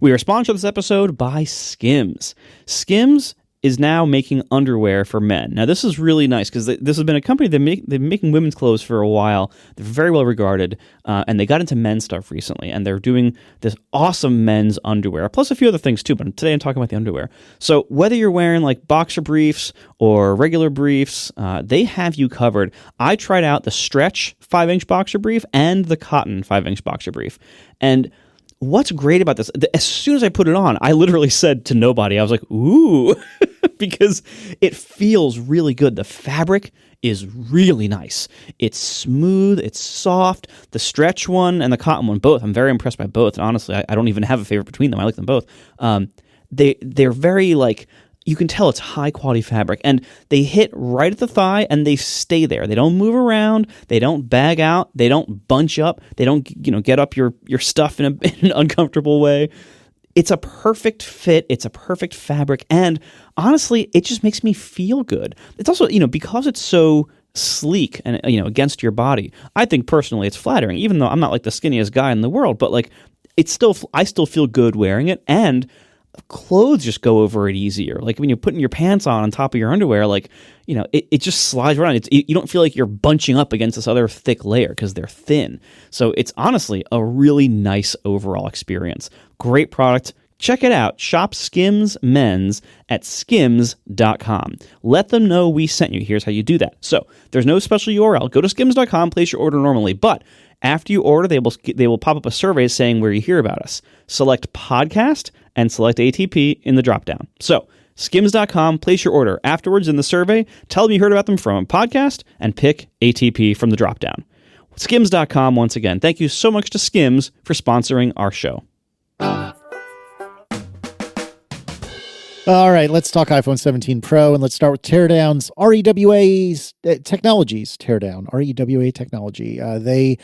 We are sponsored this episode by SKIMS. SKIMS is now making underwear for men. Now, this is really nice, because this has been a company they've been making women's clothes for a while. They're very well regarded, and they got into men's stuff recently, and they're doing this awesome men's underwear, plus a few other things too, but today I'm talking about the underwear. So whether you're wearing like boxer briefs or regular briefs, they have you covered. I tried out the stretch 5-inch boxer brief and the cotton 5-inch boxer brief, and what's great about this, as soon as I put it on, I literally said to nobody, I was like, ooh, because it feels really good. The fabric is really nice. It's smooth, it's soft. The stretch one and the cotton one, both, I'm very impressed by both. And honestly, I don't even have a favorite between them. I like them both. They're very like, you can tell it's high quality fabric, and they hit right at the thigh and they stay there. They don't move around. They don't bag out. They don't bunch up. They don't, get up your stuff in an uncomfortable way. It's a perfect fit. It's a perfect fabric. And honestly, it just makes me feel good. It's also, because it's so sleek and, against your body, I think personally it's flattering, even though I'm not like the skinniest guy in the world, but like I still feel good wearing it. And clothes just go over it easier. Like when you're putting your pants on top of your underwear, like, it just slides around. You don't feel like you're bunching up against this other thick layer because they're thin. So it's honestly a really nice overall experience. Great product. Check it out. Shop SKIMS Men's at skims.com. Let them know we sent you. Here's how you do that. So there's no special URL. Go to skims.com, place your order normally, but after you order, they will pop up a survey saying where you hear about us. Select podcast and select ATP in the dropdown. So skims.com, place your order. Afterwards in the survey, tell them you heard about them from a podcast and pick ATP from the dropdown. Skims.com, once again, thank you so much to Skims for sponsoring our show. All right, let's talk iPhone 17 Pro, and let's start with Teardown's REWA's Technologies. Teardown, REWA Technology. They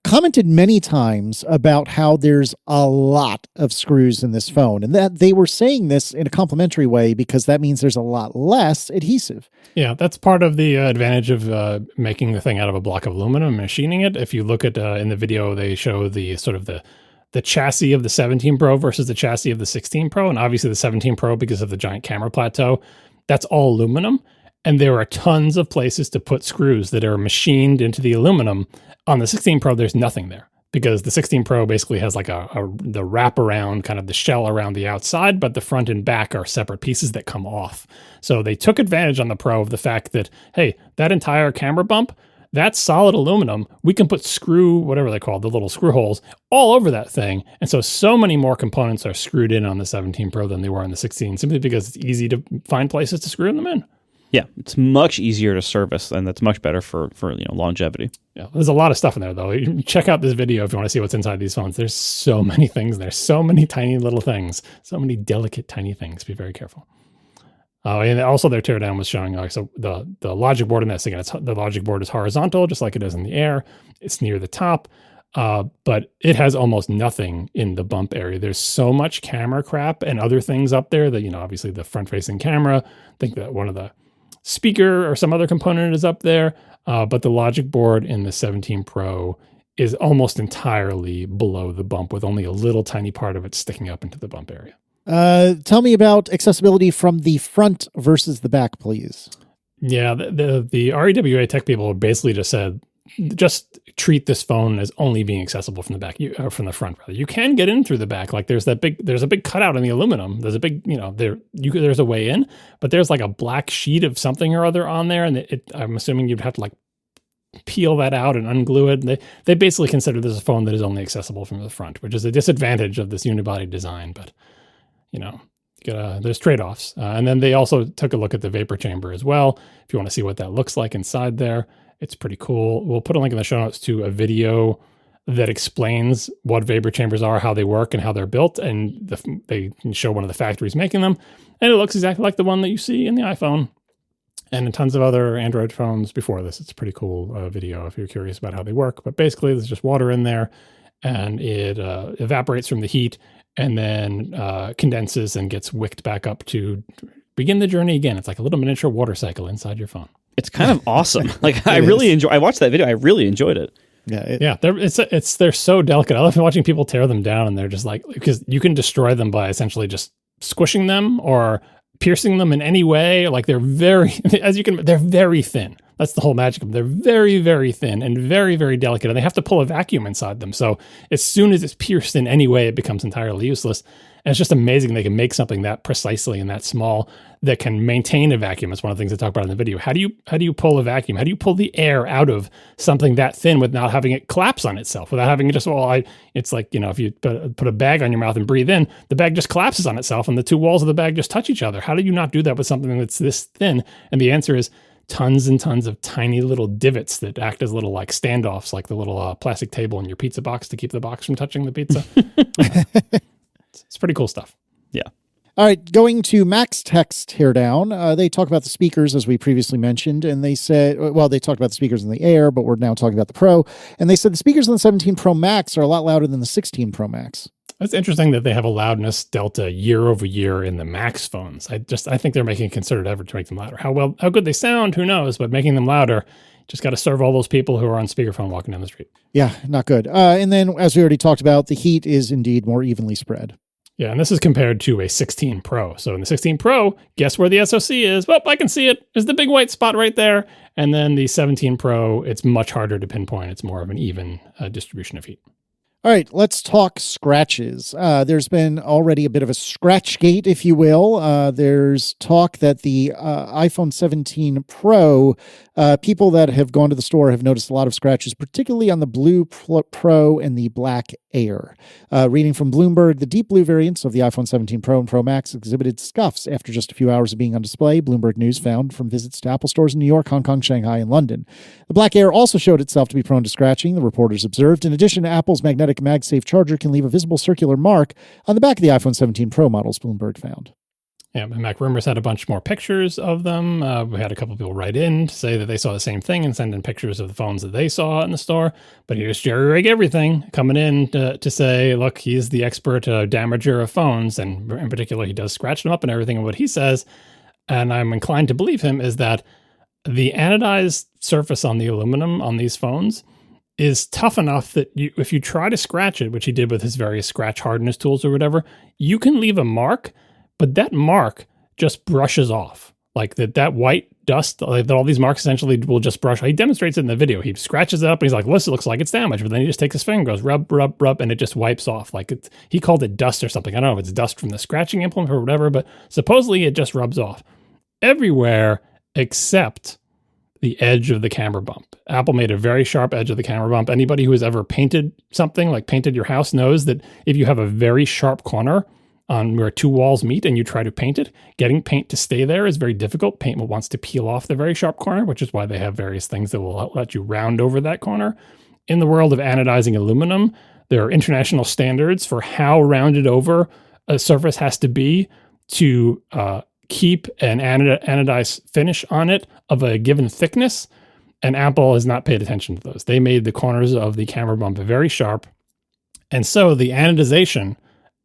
commented many times about how there's a lot of screws in this phone, and that they were saying this in a complimentary way because that means there's a lot less adhesive. Yeah, that's part of the advantage of making the thing out of a block of aluminum and machining it. If you look at in the video, they show the sort of the chassis of the 17 Pro versus the chassis of the 16 Pro. And obviously the 17 Pro, because of the giant camera plateau, that's all aluminum. And there are tons of places to put screws that are machined into the aluminum. On the 16 Pro, there's nothing there, because the 16 Pro basically has like the wraparound, kind of the shell around the outside, but the front and back are separate pieces that come off. So they took advantage on the Pro of the fact that, hey, that entire camera bump, That's solid aluminum. We can put whatever they call it, the little screw holes, all over that thing. And so many more components are screwed in on the 17 Pro than they were on the 16, simply because it's easy to find places to screw them in. Yeah, it's much easier to service, and that's much better for longevity. Yeah, there's a lot of stuff in there, though. You check out this video if you want to see what's inside these phones. There's so many things. There's so many tiny little things, so many delicate tiny things. Be very careful. And also their teardown was showing, so the logic board in this, again, the logic board is horizontal, just like it is in the Air. It's near the top, but it has almost nothing in the bump area. There's so much camera crap and other things up there that, obviously the front-facing camera, I think that one of the speaker or some other component is up there, but the logic board in the 17 Pro is almost entirely below the bump, with only a little tiny part of it sticking up into the bump area. Tell me about accessibility from the front versus the back, please. Yeah, the REWA tech people basically just said, just treat this phone as only being accessible from the back, or from the front rather. You can get in through the back. Like there's a big cutout in the aluminum. There's a big, there's a way in, but there's like a black sheet of something or other on there, and I'm assuming you'd have to like peel that out and unglue it. They basically consider this a phone that is only accessible from the front, which is a disadvantage of this unibody design, but there's trade-offs. And then they also took a look at the vapor chamber as well. If you want to see what that looks like inside there, it's pretty cool. We'll put a link in the show notes to a video that explains what vapor chambers are, how they work, and how they're built. And they can show one of the factories making them. And it looks exactly like the one that you see in the iPhone and in tons of other Android phones before this. It's a pretty cool video if you're curious about how they work. But basically, there's just water in there, and it evaporates from the heat, and then condenses and gets wicked back up to begin the journey again. It's like a little miniature water cycle inside your phone. It's kind of awesome. Like I watched that video. I really enjoyed it. Yeah. They're so delicate. I love watching people tear them down, and they're just like, because you can destroy them by essentially just squishing them or piercing them in any way. Like they're very thin. That's the whole magic of them. They're very, very thin and very, very delicate, and they have to pull a vacuum inside them. So as soon as it's pierced in any way, it becomes entirely useless. And it's just amazing they can make something that precisely and that small that can maintain a vacuum. It's one of the things I talk about in the video. How do you pull a vacuum? How do you pull the air out of something that thin without having it collapse on itself? Without having it just, it's like, if you put a bag on your mouth and breathe in, the bag just collapses on itself and the two walls of the bag just touch each other. How do you not do that with something that's this thin? And the answer is tons and tons of tiny little divots that act as little like standoffs, like the little plastic table in your pizza box to keep the box from touching the pizza. It's pretty cool stuff. Yeah. All right, going to Max Text teardown. They talk about the speakers, as we previously mentioned, and they said, they talked about the speakers in the Air, but we're now talking about the Pro, and they said the speakers on the 17 Pro Max are a lot louder than the 16 Pro Max. It's interesting that they have a loudness delta year over year in the Max phones. I think they're making a concerted effort to make them louder. How good they sound, who knows, but making them louder, just got to serve all those people who are on speakerphone walking down the street. Yeah, not good. And then, as we already talked about, the heat is indeed more evenly spread. Yeah, and this is compared to a 16 Pro. So in the 16 Pro, guess where the SoC is? Well, I can see it. There's the big white spot right there. And then the 17 Pro, it's much harder to pinpoint. It's more of an even distribution of heat. All right, let's talk scratches. There's been already a bit of a scratch gate, if you will. There's talk that the iPhone 17 Pro, people that have gone to the store have noticed a lot of scratches, particularly on the Blue Pro and the Black Air. Reading from Bloomberg, the deep blue variants of the iPhone 17 Pro and Pro Max exhibited scuffs after just a few hours of being on display, Bloomberg News found from visits to Apple stores in New York, Hong Kong, Shanghai, and London. The Black Air also showed itself to be prone to scratching, the reporters observed. In addition, Apple's magnetic MagSafe charger can leave a visible circular mark on the back of the iPhone 17 Pro models, Bloomberg found. Yeah, Mac Rumors had a bunch more pictures of them. We had a couple people write in to say that they saw the same thing and send in pictures of the phones that they saw in the store. But he just jerry-rig everything, coming in to say, look, he's the expert damager of phones. And in particular, he does scratch them up and everything. And what he says, and I'm inclined to believe him, is that the anodized surface on the aluminum on these phones is tough enough that if you try to scratch it, which he did with his various scratch hardness tools or whatever, you can leave a mark, but that mark just brushes off. Like that white dust, like that all these marks essentially will just brush. He demonstrates it in the video. He scratches it up and he's like, listen, it looks like it's damaged. But then he just takes his finger, goes rub, rub, rub, and it just wipes off. Like he called it dust or something. I don't know if it's dust from the scratching implement or whatever, but supposedly it just rubs off everywhere except the edge of the camera bump. Apple made a very sharp edge of the camera bump. Anybody who has ever painted something, like painted your house, knows that if you have a very sharp corner on where two walls meet and you try to paint it, getting paint to stay there is very difficult. Paint wants to peel off the very sharp corner, which is why they have various things that will let you round over that corner. In the world of anodizing aluminum, there are international standards for how rounded over a surface has to be to keep an anodized finish on it of a given thickness, and Apple has not paid attention to those. They made the corners of the camera bump very sharp, and so the anodization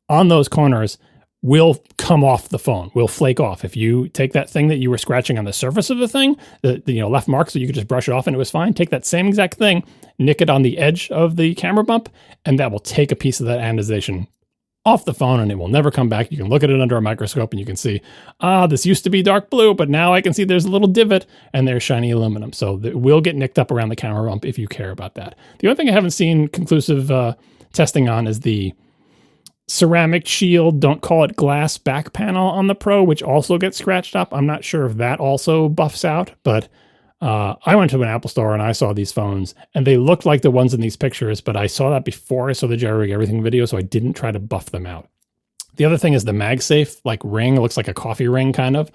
on those corners will come off the phone, will flake off. If you take that thing that you were scratching on the surface of the thing, the left mark, so you could just brush it off and it was fine, take that same exact thing, nick it on the edge of the camera bump, and that will take a piece of that anodization off the phone and it will never come back. You can look at it under a microscope and you can see, this used to be dark blue, but now I can see there's a little divot and there's shiny aluminum. So it will get nicked up around the camera bump if you care about that. The only thing I haven't seen conclusive testing on is the ceramic shield, don't call it glass back panel on the Pro, which also gets scratched up. I'm not sure if that also buffs out, but I went to an Apple store and I saw these phones and they looked like the ones in these pictures, but I saw that before I saw the Jerry Everything video, so I didn't try to buff them out. The other thing is the MagSafe ring. It looks like a coffee ring kind of.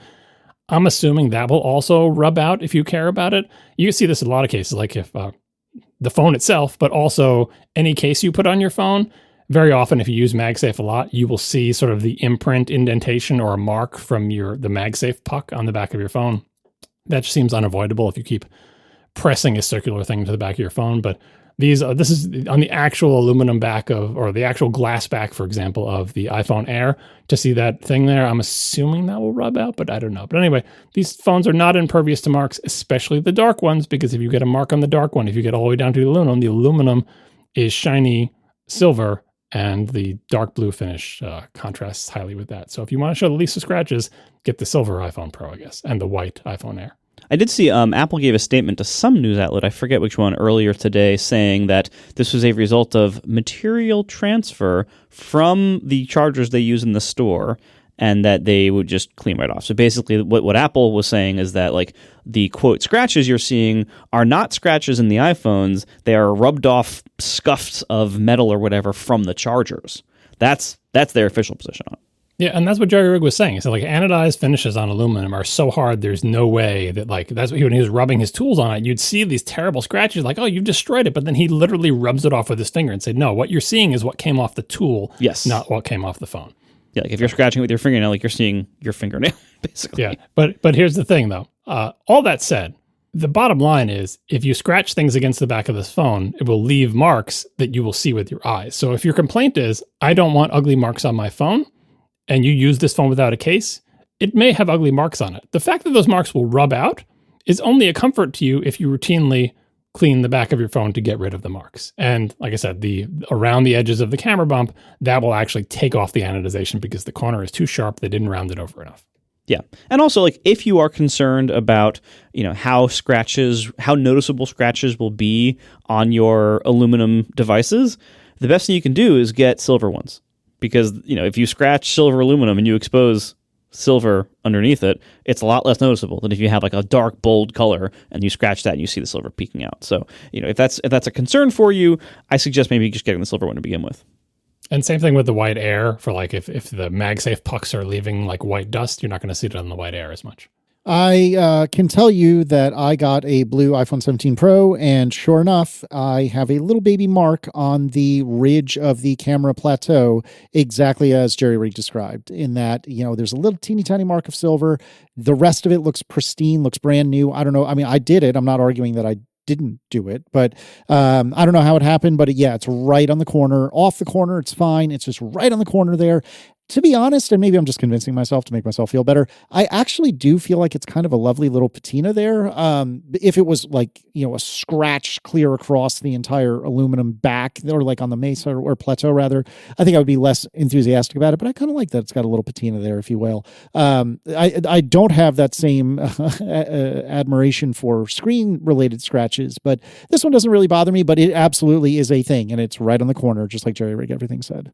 I'm assuming that will also rub out if you care about it. You can see this in a lot of cases, like if the phone itself, but also any case you put on your phone. Very often, if you use MagSafe a lot, you will see sort of the imprint indentation or a mark from the MagSafe puck on the back of your phone. That just seems unavoidable if you keep pressing a circular thing to the back of your phone. But this is on the actual aluminum back or the actual glass back, for example, of the iPhone Air. To see that thing there, I'm assuming that will rub out, but I don't know. But anyway, these phones are not impervious to marks, especially the dark ones, because if you get a mark on the dark one, if you get all the way down to the aluminum is shiny silver, and the dark blue finish contrasts highly with that. So if you want to show the least of scratches, get the silver iPhone Pro, I guess, and the white iPhone Air. I did see Apple gave a statement to some news outlet, I forget which one, earlier today, saying that this was a result of material transfer from the chargers they use in the store and that they would just clean right off. So basically what Apple was saying is that the quote scratches you're seeing are not scratches in the iPhones. They are rubbed off scuffs of metal or whatever from the chargers. That's their official position on it. Yeah, and that's what Jerry Rig was saying. So anodized finishes on aluminum are so hard, there's no way that that's what when he was rubbing his tools on it, you'd see these terrible scratches oh, you've destroyed it. But then he literally rubs it off with his finger and said, no, what you're seeing is what came off the tool, yes, not what came off the phone. Yeah, if you're scratching with your fingernail, you're seeing your fingernail, basically. Yeah, but here's the thing, though. All that said, the bottom line is if you scratch things against the back of this phone, it will leave marks that you will see with your eyes. So if your complaint is, I don't want ugly marks on my phone, and you use this phone without a case, it may have ugly marks on it. The fact that those marks will rub out is only a comfort to you if you routinely clean the back of your phone to get rid of the marks. And like I said, around the edges of the camera bump, that will actually take off the anodization because the corner is too sharp. They didn't round it over enough. Yeah. And also, if you are concerned about, how noticeable scratches will be on your aluminum devices, the best thing you can do is get silver ones. Because, if you scratch silver aluminum and you expose silver underneath it, it's a lot less noticeable than if you have a dark, bold color and you scratch that and you see the silver peeking out. So, if that's a concern for you, I suggest maybe just getting the silver one to begin with. And same thing with the white Air for if the MagSafe pucks are leaving white dust, you're not going to see it on the white Air as much. I can tell you that I got a blue iPhone 17 Pro, and sure enough, I have a little baby mark on the ridge of the camera plateau, exactly as Jerry Rig described, in that, there's a little teeny tiny mark of silver. The rest of it looks pristine, looks brand new. I don't know. I mean, I did it. I'm not arguing that I didn't do it, but I don't know how it happened, but it's right on the corner. Off the corner, it's fine. It's just right on the corner there. To be honest, and maybe I'm just convincing myself to make myself feel better, I actually do feel like it's kind of a lovely little patina there. If it was a scratch clear across the entire aluminum back, or on the Mesa or Plateau rather, I think I would be less enthusiastic about it, but I kind of like that it's got a little patina there, if you will. I don't have that same admiration for screen-related scratches, but this one doesn't really bother me, but it absolutely is a thing, and it's right on the corner, just like Jerry Rig Everything said.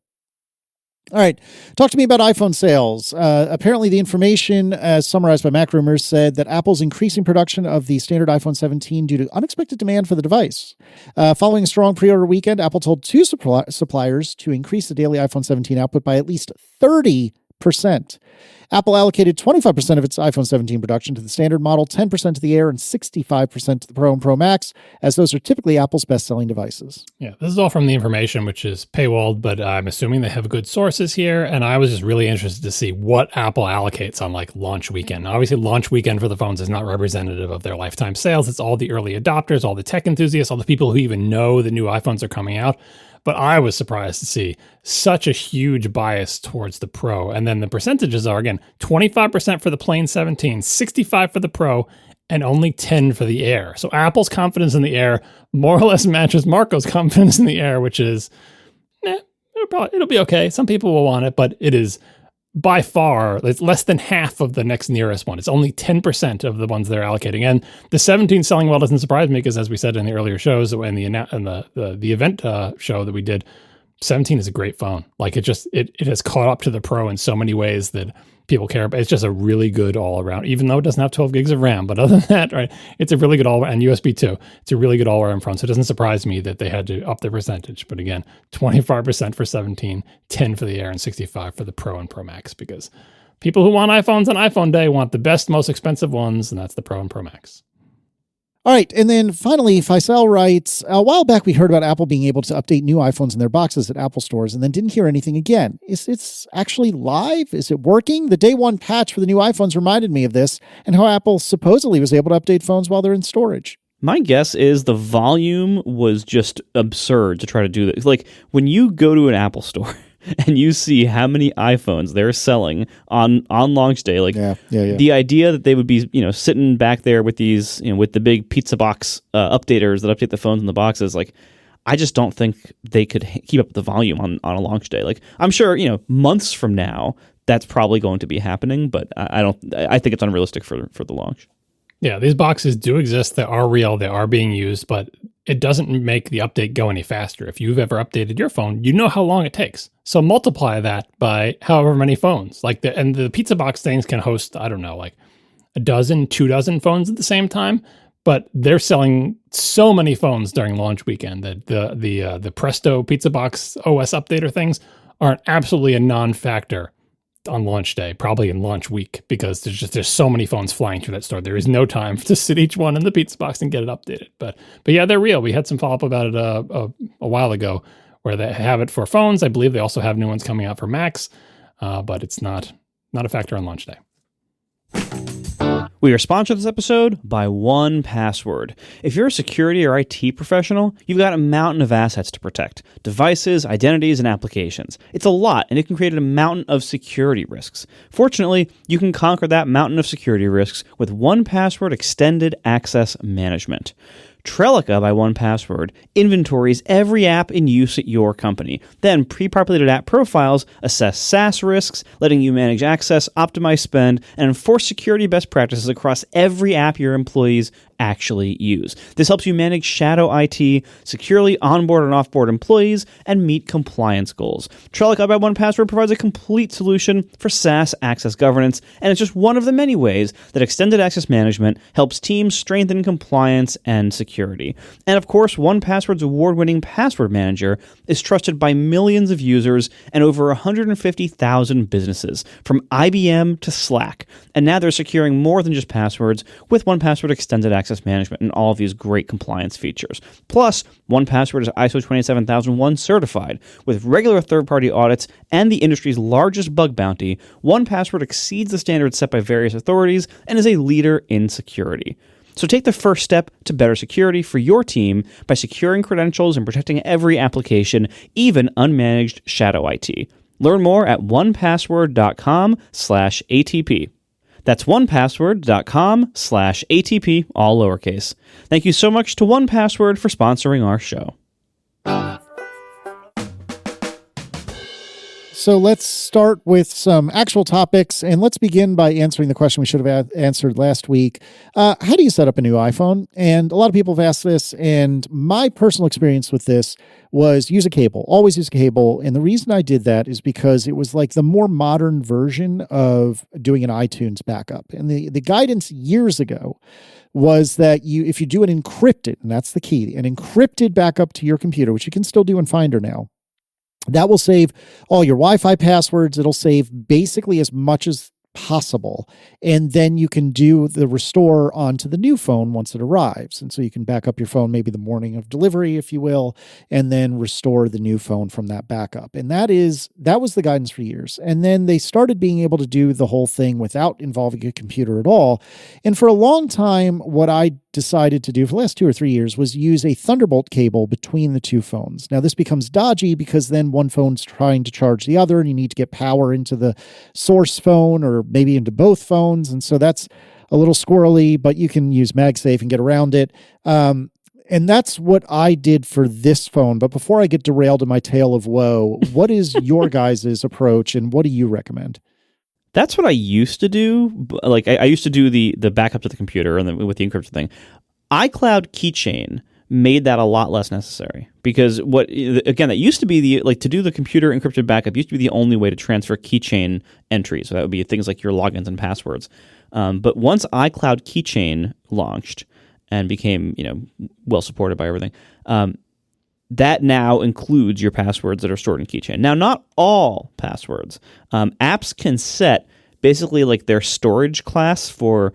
All right. Talk to me about iPhone sales. Apparently, the information, as summarized by Mac Rumors, said that Apple's increasing production of the standard iPhone 17 due to unexpected demand for the device. Following a strong pre-order weekend, Apple told two suppliers to increase the daily iPhone 17 output by at least 30%. Apple allocated 25% of its iPhone 17 production to the standard model, 10% to the Air, and 65% to the Pro and Pro Max, as those are typically Apple's best-selling devices. Yeah, this is all from the information, which is paywalled, but I'm assuming they have good sources here, and I was just really interested to see what Apple allocates on like launch weekend. Now, obviously, launch weekend for the phones is not representative of their lifetime sales. It's all the early adopters, all the tech enthusiasts, all the people who even know the new iPhones are coming out. But I was surprised to see such a huge bias towards the Pro. And then the percentages are, again, 25% for the plain 17, 65% for the Pro, and only 10% for the Air. So Apple's confidence in the Air more or less matches Marco's confidence in the Air, which is, it'll be okay. Some people will want it, but it is by far, it's less than half of the next nearest one. It's only 10% of the ones they're allocating. And the 17 selling well doesn't surprise me because, as we said in the earlier shows and the event show that we did, 17 is a great phone. Like it has caught up to the Pro in so many ways that people care about. It's just a really good all around, even though it doesn't have 12 gigs of RAM. But other than that, right, it's a really good all and USB 2. It's a really good all around phone. So it doesn't surprise me that they had to up the percentage. But again, 25% for 17, 10 for the Air, and 65 for the Pro and Pro Max, because people who want iPhones on iPhone Day want the best, most expensive ones, and that's the Pro and Pro Max. All right, and then finally, Faisal writes, a while back we heard about Apple being able to update new iPhones in their boxes at Apple stores and then didn't hear anything again. Is it actually live? Is it working? The day one patch for the new iPhones reminded me of this and how Apple supposedly was able to update phones while they're in storage. My guess is the volume was just absurd to try to do this. Like, when you go to an Apple store and you see how many iPhones they're selling on launch day, like the idea that they would be, sitting back there with these, with the big pizza box updaters that update the phones in the boxes, like, I just don't think they could keep up with the volume on a launch day. Like, I'm sure, months from now, that's probably going to be happening, but I think it's unrealistic for the launch. Yeah, these boxes do exist. They are real. They are being used, but it doesn't make the update go any faster. If you've ever updated your phone, you know how long it takes. So multiply that by however many phones. And the pizza box things can host, I don't know, like a dozen, 24 phones at the same time. But they're selling so many phones during launch weekend that the Presto pizza box OS updater things are absolutely a non-factor on launch day, probably in launch week, because there's so many phones flying through that store. There is no time to sit each one in the pizza box and get it updated. But yeah, they're real. We had some follow up about it a while ago where they have it for phones. I believe they also have new ones coming out for Macs, but it's not a factor on launch day. We are sponsored this episode by 1Password. If you're a security or IT professional, you've got a mountain of assets to protect. Devices, identities, and applications. It's a lot, and it can create a mountain of security risks. Fortunately, you can conquer that mountain of security risks with 1Password Extended Access Management. Trellica by 1Password inventories every app in use at your company. Then pre-populated app profiles assess SaaS risks, letting you manage access, optimize spend, and enforce security best practices across every app your employees actually use. This helps you manage shadow IT, securely onboard and offboard employees, and meet compliance goals. Trellica by 1Password provides a complete solution for SaaS access governance, and it's just one of the many ways that extended access management helps teams strengthen compliance and security. And of course, 1Password's award-winning password manager is trusted by millions of users and over 150,000 businesses, from IBM to Slack. And now they're securing more than just passwords with 1Password Extended Access Management and all of these great compliance features. Plus, 1Password is ISO 27001 certified. With regular third-party audits and the industry's largest bug bounty, 1Password exceeds the standards set by various authorities and is a leader in security. So take the first step to better security for your team by securing credentials and protecting every application, even unmanaged shadow IT. Learn more at 1password.com/ATP. That's 1password.com/ATP, all lowercase. Thank you so much to 1Password for sponsoring our show. So let's start with some actual topics, and let's begin by answering the question we should have answered last week. How do you set up a new iPhone? And a lot of people have asked this, and my personal experience with this was use a cable. Always use a cable. And the reason I did that is because it was like the more modern version of doing an iTunes backup. And the guidance years ago was that if you do an encrypted, and that's the key, an encrypted backup to your computer, which you can still do in Finder now, that will save all your Wi-Fi passwords. It'll save basically as much as possible. And then you can do the restore onto the new phone once it arrives. And so you can back up your phone maybe the morning of delivery, if you will, and then restore the new phone from that backup. And that was the guidance for years. And then they started being able to do the whole thing without involving a computer at all. And for a long time, what I decided to do for the last 2 or 3 years was use a Thunderbolt cable between the two phones. Now, this becomes dodgy because then one phone's trying to charge the other and you need to get power into the source phone or maybe into both phones. And so that's a little squirrely, but you can use MagSafe and get around it. And that's what I did for this phone. But before I get derailed in my tale of woe, what is your guys' approach and what do you recommend? That's what I used to do. Like I used to do the backup to the computer and then with the encryption thing. iCloud Keychain made that a lot less necessary because that used to be to do the computer encrypted backup used to be the only way to transfer keychain entries. So that would be things like your logins and passwords. But once iCloud Keychain launched and became well supported by everything, that now includes your passwords that are stored in Keychain. Now, not all passwords. Apps can set basically like their storage class for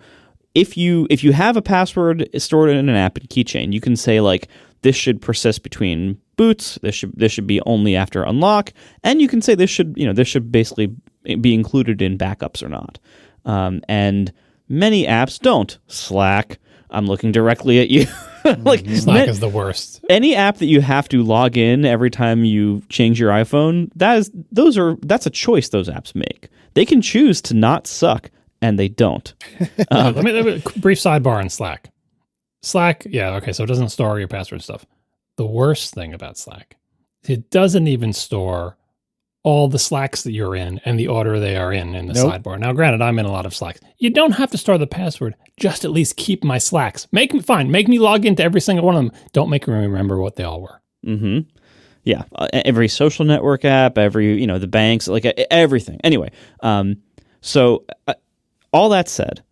if you have a password stored in an app in Keychain, you can say like this should persist between boots. This should be only after unlock, and you can say this should basically be included in backups or not. And many apps don't. Slack. I'm looking directly at you. Slack is the worst. Any app that you have to log in every time you change your iPhone, that's a choice those apps make. They can choose to not suck, and they don't. Let me brief sidebar on Slack. Slack, yeah, okay, so it doesn't store your password stuff. The worst thing about Slack, it doesn't even store all the Slacks that you're in and the order they are in the sidebar. Now, granted, I'm in a lot of Slacks. You don't have to store the password. Just at least keep my Slacks. Make me log into every single one of them. Don't make me remember what they all were. Mm-hmm. Yeah. Every social network app, every, the banks, like everything. Anyway, so all that said,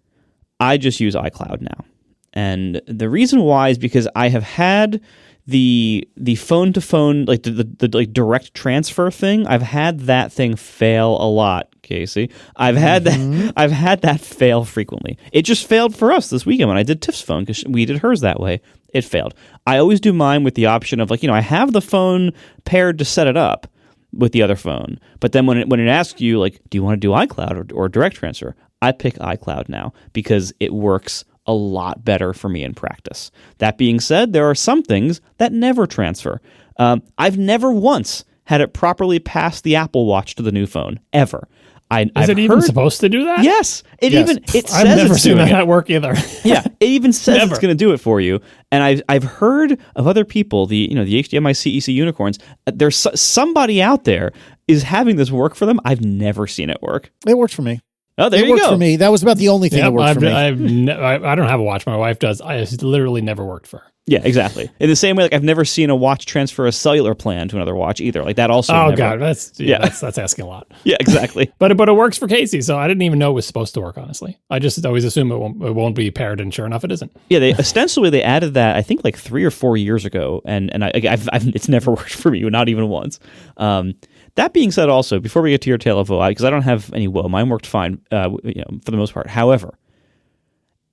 I just use iCloud now. And the reason why is because I have had the phone to phone, like the like direct transfer thing, I've had that thing fail a lot, Casey. I've had that fail frequently. It just failed for us this weekend when I did Tiff's phone because we did hers that way. It failed. I always do mine with the option of I have the phone paired to set it up with the other phone, but then when it asks you do you want to do iCloud or direct transfer, I pick iCloud now because it works a lot better for me in practice. That being said, there are some things that never transfer. I've never once had it properly pass the Apple Watch to the new phone, ever. Is it even supposed to do that? Yes. It says I've never seen that at work either. Yeah, it even says it's going to do it for you. And I've heard of other people, the HDMI CEC unicorns. There's somebody out there is having this work for them. I've never seen it work. It worked for me. Oh, there you go. It worked for me. That was about the only thing that worked for me. I don't have a watch. My wife does. It's literally never worked for her. Yeah, exactly. In the same way, I've never seen a watch transfer a cellular plan to another watch either. That also. Oh never. God, that's asking a lot. Yeah, exactly. but it works for Casey, so I didn't even know it was supposed to work. Honestly, I just always assume it won't be paired, and sure enough, it isn't. Yeah, they added that I think 3 or 4 years ago, and it's never worked for me, not even once. That being said, also before we get to your tale of woe, because I don't have any woe, mine worked fine, for the most part. However,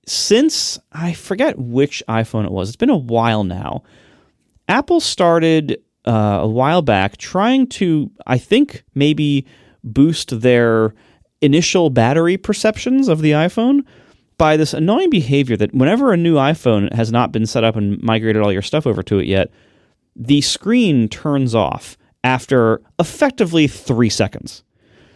since I forget which iPhone it was, it's been a while now. Apple started a while back trying to, I think, maybe boost their initial battery perceptions of the iPhone by this annoying behavior that whenever a new iPhone has not been set up and migrated all your stuff over to it yet, the screen turns off after effectively 3 seconds.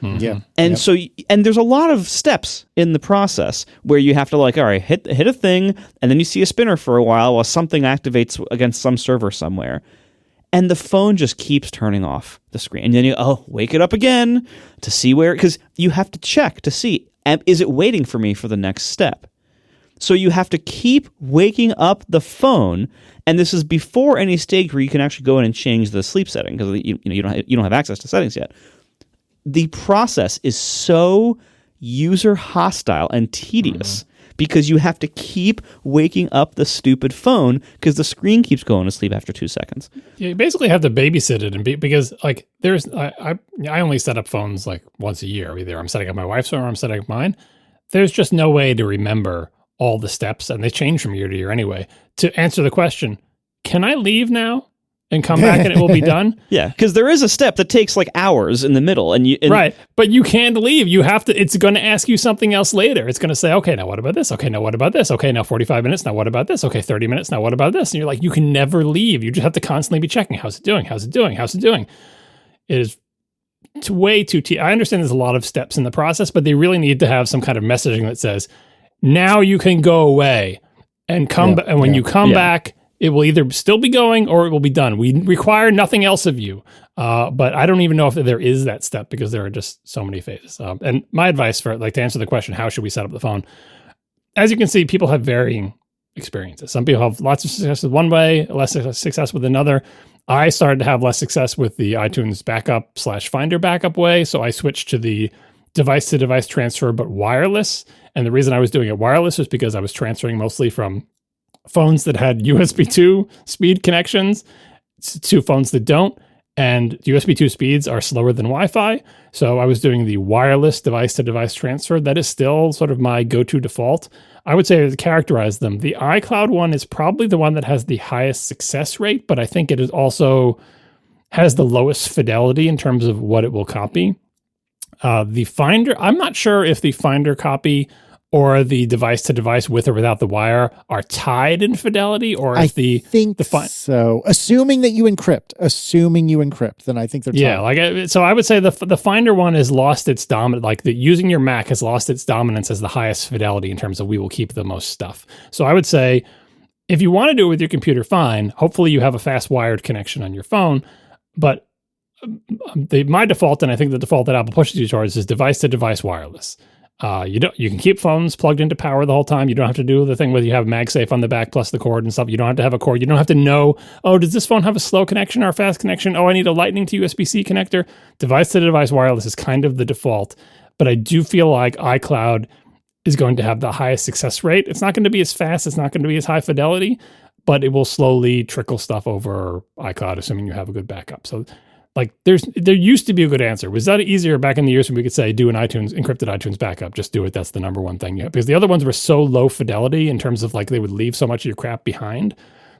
Mm-hmm. Yeah. And so there's a lot of steps in the process where you have to all right, hit a thing, and then you see a spinner for a while something activates against some server somewhere. And the phone just keeps turning off the screen. And then you, wake it up again to see where, because you have to check to see, is it waiting for me for the next step? So you have to keep waking up the phone, and this is before any stage where you can actually go in and change the sleep setting, because you don't have access to settings yet. The process is so user hostile and tedious because you have to keep waking up the stupid phone because the screen keeps going to sleep after 2 seconds. Yeah, you basically have to babysit it, and because like I only set up phones like once a year. Either I'm setting up my wife's phone or I'm setting up mine. There's just no way to remember all the steps, and they change from year to year anyway. To answer the question, can I leave now and come back and it will be done? Yeah, because there is a step that takes like hours in the middle, right. But you can't leave. You have to. It's going to ask you something else later. It's going to say, okay, now what about this? Okay, now what about this? Okay, now 45 minutes. Now what about this? Okay, 30 minutes. Now what about this? And you're like, you can never leave. You just have to constantly be checking. How's it doing? How's it doing? How's it doing? It is way too. I understand there's a lot of steps in the process, but they really need to have some kind of messaging that says, now you can go away and come. And when you come back, it will either still be going or it will be done. We require nothing else of you. But I don't even know if there is that step because there are just so many phases. And my advice to answer the question, how should we set up the phone? As you can see, people have varying experiences. Some people have lots of success with one way, less success with another. I started to have less success with the iTunes backup / Finder backup way. So I switched to the device to device transfer, but wireless. And the reason I was doing it wireless was because I was transferring mostly from phones that had USB 2 speed connections to phones that don't. And USB 2 speeds are slower than Wi-Fi. So I was doing the wireless device to device transfer. That is still sort of my go-to default. I would say to characterize them, the iCloud one is probably the one that has the highest success rate, but I think it is also has the lowest fidelity in terms of what it will copy. The Finder, I'm not sure if the Finder copy or the device to device with or without the wire are tied in fidelity, or if I think so. Assuming you encrypt, then I think they're tied. Yeah, so I would say the Finder one has lost its dominant, like using your Mac has lost its dominance as the highest fidelity in terms of we will keep the most stuff. So I would say if you want to do it with your computer, fine. Hopefully you have a fast wired connection on your phone, but my default, and I think the default that Apple pushes you towards, is device to device wireless. You can keep phones plugged into power the whole time. You don't have to do the thing where you have MagSafe on the back plus the cord and stuff. You don't have to have a cord. You don't have to know, does this phone have a slow connection or a fast connection? I need a Lightning to USB-C connector. Device to device wireless is kind of the default, but I do feel like iCloud is going to have the highest success rate. It's not going to be as fast. It's not going to be as high fidelity, but it will slowly trickle stuff over iCloud, assuming you have a good backup. So like there used to be a good answer. Was that easier back in the years when we could say, do an encrypted iTunes backup, just do it. That's the number one thing. Because the other ones were so low fidelity in terms of like they would leave so much of your crap behind,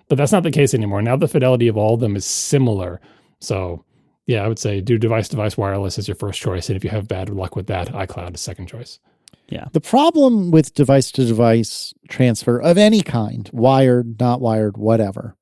but that's not the case anymore. Now the fidelity of all of them is similar. So yeah, I would say do device-to-device wireless as your first choice. And if you have bad luck with that, iCloud is second choice. Yeah. The problem with device-to-device transfer of any kind, wired, not wired, whatever,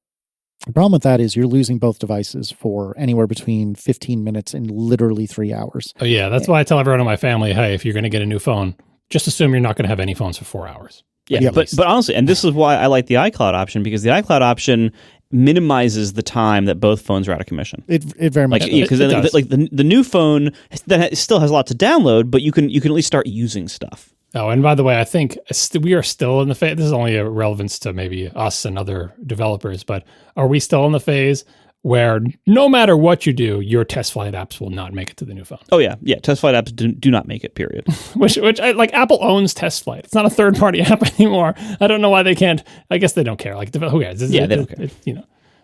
the problem with that is you're losing both devices for anywhere between 15 minutes and literally 3 hours. Oh, yeah. That's why I tell everyone in my family, hey, if you're going to get a new phone, just assume you're not going to have any phones for 4 hours. Yeah, but honestly, and this is why I like the iCloud option, because the iCloud option minimizes the time that both phones are out of commission. It very much does. Because the new phone that still has a lot to download, but you can at least start using stuff. Oh, and by the way, I think we are still in the phase. This is only a relevance to maybe us and other developers, but are we still in the phase where no matter what you do, your test flight apps will not make it to the new phone? Oh, yeah. Yeah. Test flight apps do not make it, period. which Apple owns test flight. It's not a third-party app anymore. I don't know why they can't. I guess they don't care. Like, who cares? They don't care.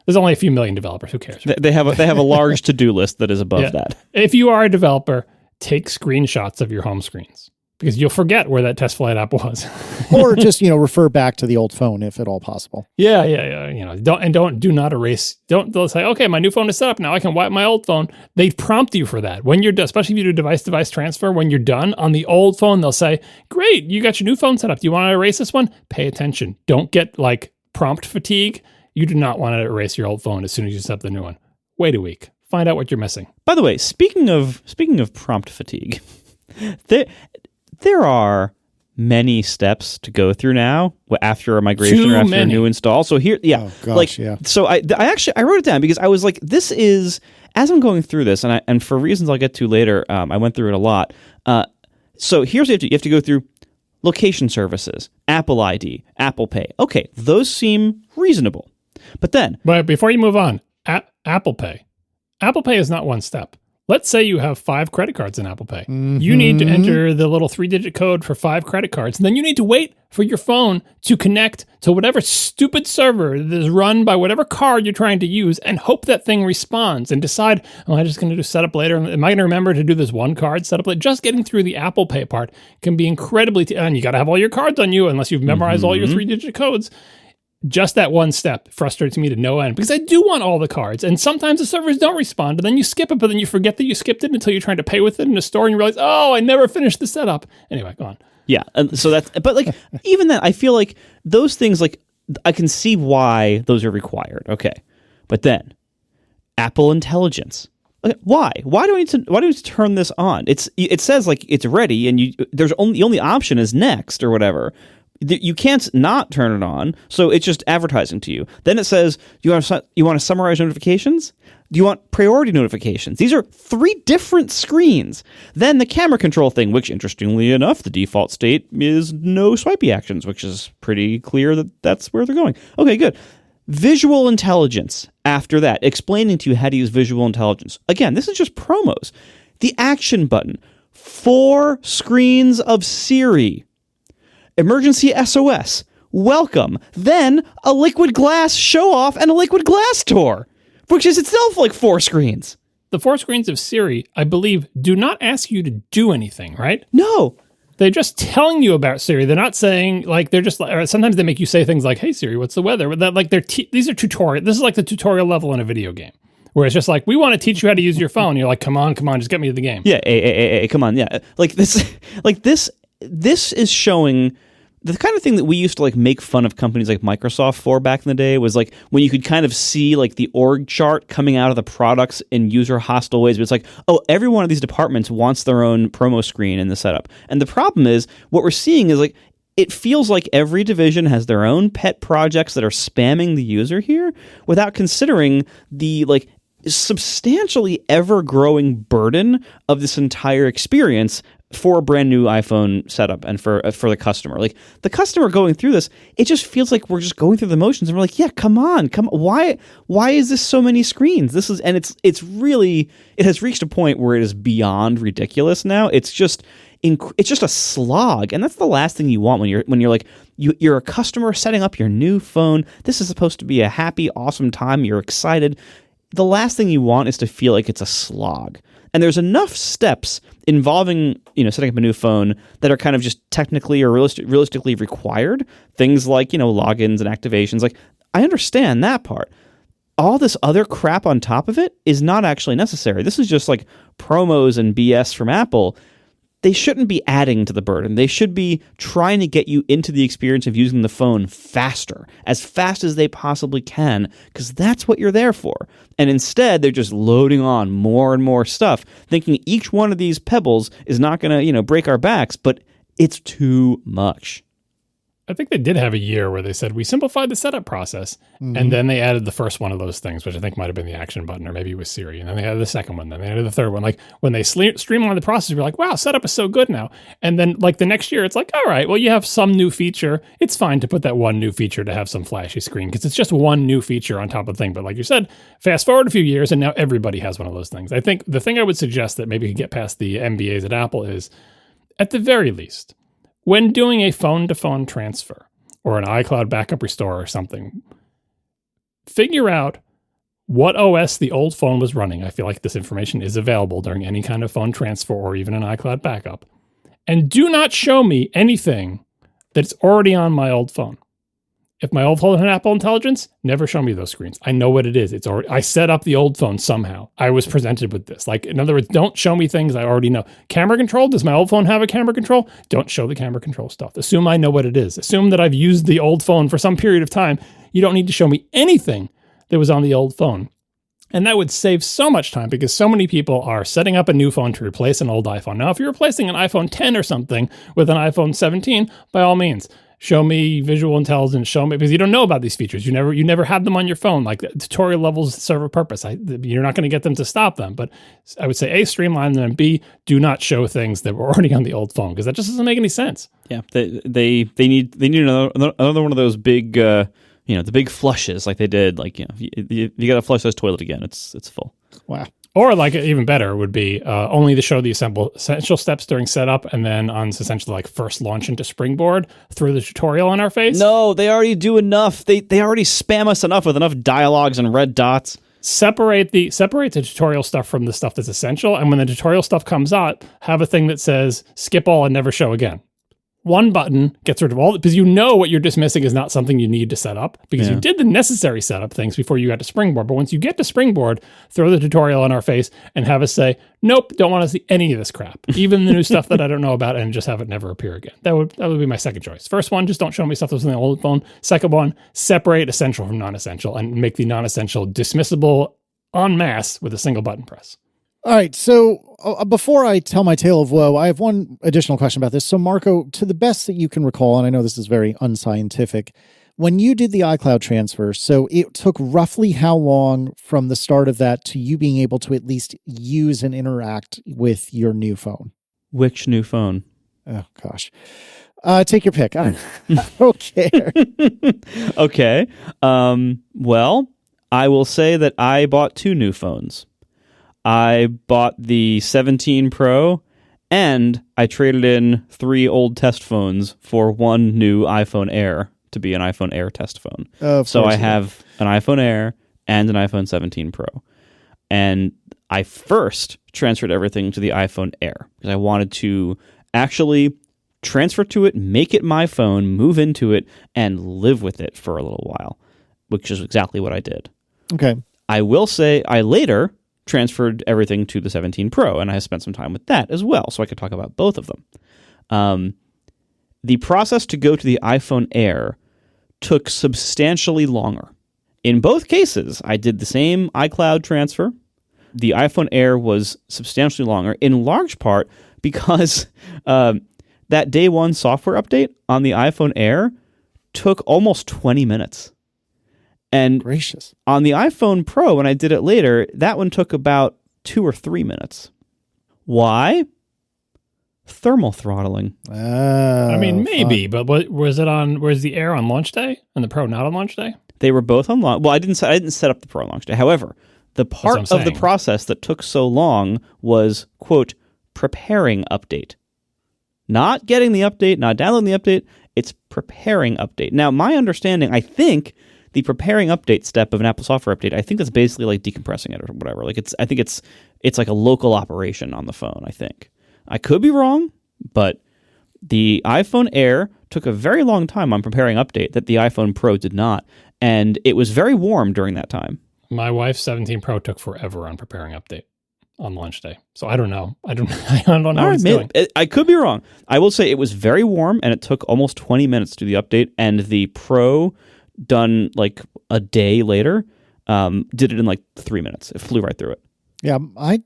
There's only a few million developers. Who cares? Right? They have a large to-do list that is above that. If you are a developer, take screenshots of your home screens, because you'll forget where that test flight app was. Or just, refer back to the old phone if at all possible. Yeah. Do not erase. They'll say, okay, my new phone is set up. Now I can wipe my old phone. They prompt you for that. When you're done, especially if you do device-to-device transfer, when you're done on the old phone, they'll say, great, you got your new phone set up. Do you want to erase this one? Pay attention. Don't get prompt fatigue. You do not want to erase your old phone as soon as you set up the new one. Wait a week. Find out what you're missing. By the way, speaking of prompt fatigue, there are many steps to go through now after a migration or after a new install. So here, Oh, gosh, yeah. So I wrote it down because I was like, this is, as I'm going through this, and for reasons I'll get to later, I went through it a lot. So here's what you have to go through: location services, Apple ID, Apple Pay. Okay, those seem reasonable. But then, but before you move on, Apple Pay is not one step. Let's say you have 5 credit cards in Apple Pay. Mm-hmm. You need to enter the little 3-digit code for 5 credit cards. And then you need to wait for your phone to connect to whatever stupid server that is run by whatever card you're trying to use and hope that thing responds and decide, am I just going to do setup later? Am I going to remember to do this one card setup later? Just getting through the Apple Pay part can be incredibly, and you got to have all your cards on you unless you've memorized all your 3-digit codes. Just that one step frustrates me to no end because I do want all the cards. And sometimes the servers don't respond, and then you skip it, but then you forget that you skipped it until you're trying to pay with it in a store and you realize, oh, I never finished the setup. Anyway, go on. Yeah. And so but like, even then, I feel like those things, like, I can see why those are required. Okay. But then, Apple Intelligence. Okay, why? Why do I need to turn this on? It says like it's ready, and the only option is next or whatever. You can't not turn it on, so it's just advertising to you. Then it says, you want to summarize notifications? Do you want priority notifications? These are 3 different screens. Then the camera control thing, which interestingly enough, the default state is no swipey actions, which is pretty clear that that's where they're going. Okay, good. Visual intelligence after that, explaining to you how to use visual intelligence. Again, this is just promos. The action button, 4 screens of Siri. Emergency SOS, welcome, then a liquid glass show off and a liquid glass tour, which is itself like 4 screens. The 4 screens of Siri, I believe, do not ask you to do anything, right? No. They're just telling you about Siri. They're not saying, like, they're just, or sometimes they make you say things like, hey Siri, what's the weather? That, like, these are tutorial. This is like the tutorial level in a video game. Where it's just like, we want to teach you how to use your phone. You're like, come on, just get me to the game. Yeah, come on, yeah. Like this is showing the kind of thing that we used to like make fun of companies like Microsoft for back in the day, was like when you could kind of see like the org chart coming out of the products in user hostile ways. But it's like, oh, every one of these departments wants their own promo screen in the setup. And the problem is what we're seeing is like, it feels like every division has their own pet projects that are spamming the user here without considering the like substantially ever-growing burden of this entire experience for a brand new iPhone setup and for the customer. Like the customer going through this, it just feels like we're just going through the motions and we're like, yeah, come on. Why is this so many screens? It's really, it has reached a point where it is beyond ridiculous now. It's just a slog, and that's the last thing you want when you're like you're a customer setting up your new phone. This is supposed to be a happy, awesome time. You're excited. The last thing you want is to feel like it's a slog. And there's enough steps involving, setting up a new phone that are kind of just technically or realistically required. Things like, logins and activations. Like, I understand that part. All this other crap on top of it is not actually necessary. This is just like promos and BS from Apple. They shouldn't be adding to the burden. They should be trying to get you into the experience of using the phone faster, as fast as they possibly can, because that's what you're there for. And instead, they're just loading on more and more stuff, thinking each one of these pebbles is not going to, break our backs, but it's too much. I think they did have a year where they said, we simplified the setup process, and then they added the first one of those things, which I think might have been the action button, or maybe it was Siri, and then they added the second one, then they added the third one. Like, when they streamlined the process, we're like, wow, setup is so good now. And then, like, the next year, it's like, all right, well, you have some new feature. It's fine to put that one new feature to have some flashy screen, because it's just one new feature on top of the thing. But like you said, fast forward a few years, and now everybody has one of those things. I think the thing I would suggest that maybe could get past the MBAs at Apple is, at the very least, when doing a phone-to-phone transfer, or an iCloud backup restore or something, figure out what OS the old phone was running. I feel like this information is available during any kind of phone transfer or even an iCloud backup. And do not show me anything that's already on my old phone. If my old phone had Apple Intelligence, never show me those screens. I know what it is. I set up the old phone somehow. I was presented with this. Like, in other words, don't show me things I already know. Camera control, does my old phone have a camera control? Don't show the camera control stuff. Assume I know what it is. Assume that I've used the old phone for some period of time. You don't need to show me anything that was on the old phone. And that would save so much time because so many people are setting up a new phone to replace an old iPhone. Now, if you're replacing an iPhone 10 or something with an iPhone 17, by all means, show me visual intelligence, show me, because you don't know about these features. You never had them on your phone. Like, the tutorial levels serve a purpose. You're not going to get them to stop them. But I would say A, streamline them, and B, do not show things that were already on the old phone, because that just doesn't make any sense. Yeah, they need another one of those big the big flushes like they did. Like, you got to flush this toilet again. It's full. Wow. Or like even better would be only to show the essential steps during setup, and then on essentially like first launch into Springboard through the tutorial on our face. No, they already do enough. They already spam us enough with enough dialogues and red dots. Separate the tutorial stuff from the stuff that's essential, and when the tutorial stuff comes out, have a thing that says skip all and never show again. One button gets rid of all, because what you're dismissing is not something you need to set up, because you did the necessary setup things before you got to Springboard. But once you get to Springboard, throw the tutorial in our face and have us say, nope, don't want to see any of this crap, even the new stuff that I don't know about, and just have it never appear again. That would be my second choice. First one, just don't show me stuff that's on the old phone. Second one, separate essential from non-essential and make the non-essential dismissible en masse with a single button press. All right, so before I tell my tale of woe, I have one additional question about this. So, Marco, to the best that you can recall, and I know this is very unscientific, when you did the iCloud transfer, so it took roughly how long from the start of that to you being able to at least use and interact with your new phone? Which new phone? Oh, gosh. Take your pick. I don't care. Okay. Well, I will say that I bought 2 new phones. I bought the 17 Pro, and I traded in 3 old test phones for 1 new iPhone Air to be an iPhone Air test phone. So I have an iPhone Air and an iPhone 17 Pro. And I first transferred everything to the iPhone Air because I wanted to actually transfer to it, make it my phone, move into it, and live with it for a little while, which is exactly what I did. Okay. I will say I later transferred everything to the 17 Pro, and I spent some time with that as well, so I could talk about both of them. The process to go to the iPhone Air took substantially longer. In both cases, I did the same iCloud transfer. The iPhone Air was substantially longer, in large part because that day one software update on the iPhone Air took almost 20 minutes. And gracious. On the iPhone Pro, when I did it later, that one took about 2 or 3 minutes. Why? Thermal throttling. I mean, maybe, but was the Air on launch day and the Pro not on launch day? They were both on launch. Well, I didn't set up the Pro on launch day. However, the part of the process that took so long was, quote, preparing update. Not getting the update, not downloading the update. It's preparing update. Now, my understanding, I think, the preparing update step of an Apple software update, I think that's basically like decompressing it or whatever. Like I think it's like a local operation on the phone, I think. I could be wrong, but the iPhone Air took a very long time on preparing update that the iPhone Pro did not, and it was very warm during that time. My wife's 17 Pro took forever on preparing update on launch day. So I don't know. I don't know how it's doing. I could be wrong. I will say it was very warm, and it took almost 20 minutes to do the update, and the Pro, done like a day later, did it in like 3 minutes. It flew right through it. Yeah, I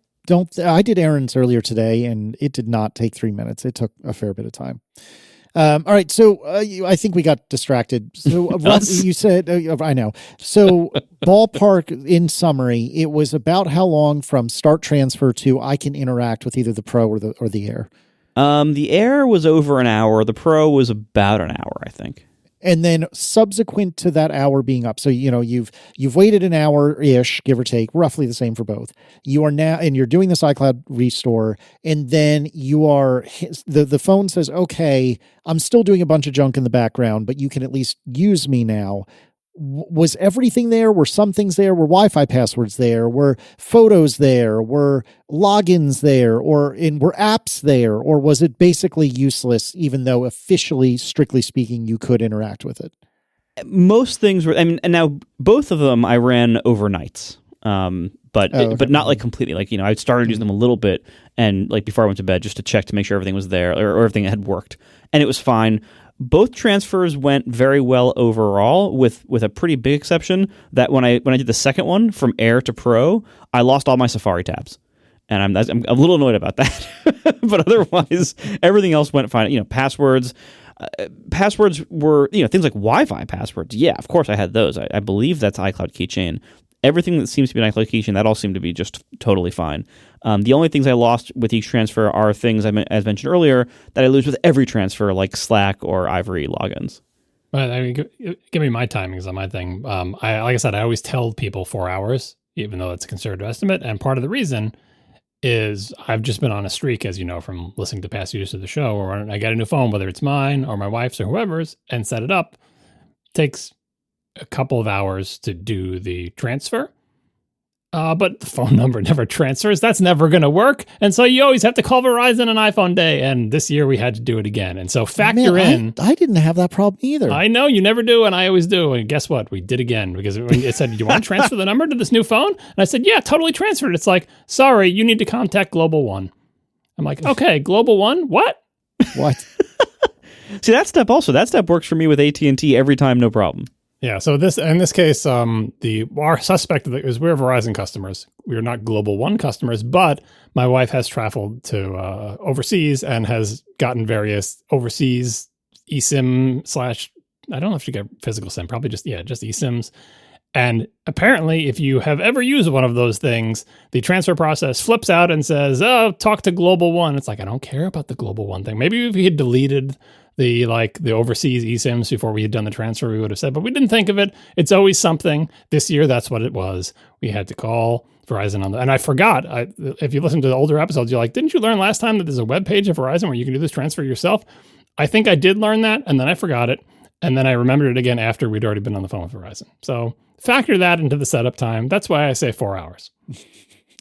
did errands earlier today, and it did not take 3 minutes. It took a fair bit of time. All right, so I think we got distracted. So you said, I know. So ballpark, in summary, it was about how long from start transfer to I can interact with either the Pro or the Air? The Air was over an hour. The Pro was about an hour, I think. And then subsequent to that hour being up, so you've waited an hour-ish, give or take, roughly the same for both. You are now, and you're doing this iCloud restore, and then you are the phone says, "Okay, I'm still doing a bunch of junk in the background, but you can at least use me now." Was everything there? Were some things there? Were Wi-Fi passwords there? Were photos there? Were logins there? Or were apps there? Or was it basically useless, even though officially, strictly speaking, you could interact with it? Most things were, and now both of them I ran overnights, but not like completely. Like, I started using them a little bit, and like before I went to bed, just to check to make sure everything was there or everything had worked, and it was fine. Both transfers went very well overall, with a pretty big exception that when I did the second one from Air to Pro, I lost all my Safari tabs, and I'm a little annoyed about that. But otherwise, everything else went fine. Passwords were things like Wi-Fi passwords. Yeah, of course I had those. I believe that's iCloud Keychain. Everything that seems to be an iCloud Keychain, that all seemed to be just totally fine. The only things I lost with each transfer are things, as mentioned earlier, that I lose with every transfer, like Slack or Ivory logins. But I mean, give me my timings on my thing. Like I said, I always tell people 4 hours, even though it's a conservative estimate. And part of the reason is I've just been on a streak, as you know, from listening to past use of the show, or I get a new phone, whether it's mine or my wife's or whoever's, and set it up. Takes a couple of hours to do the transfer. But the phone number never transfers. That's never going to work. And so you always have to call Verizon on iPhone Day. And this year we had to do it again. And so factor in. I didn't have that problem either. I know you never do. And I always do. And guess what? We did again because when it said, do you want to transfer the number to this new phone? And I said, yeah, totally transferred. It's like, sorry, you need to contact Global One. I'm like, okay, Global One? What? What? See, that step works for me with AT&T every time, no problem. Yeah, so in this case, our suspect is we're Verizon customers. We are not Global One customers, but my wife has traveled to overseas and has gotten various overseas eSIM / I don't know if she got physical SIM, probably just eSIMs. And apparently, if you have ever used one of those things, the transfer process flips out and says, "Oh, talk to Global One." It's like, I don't care about the Global One thing. Maybe if we had deleted the overseas eSIMs before we had done the transfer, we would have said, but we didn't think of it. It's always something. This year, that's what it was. We had to call Verizon and I forgot. If you listen to the older episodes, you're like, didn't you learn last time that there's a web page of Verizon where you can do this transfer yourself? I think I did learn that, and then I forgot it. And then I remembered it again after we'd already been on the phone with Verizon. So factor that into the setup time. That's why I say 4 hours.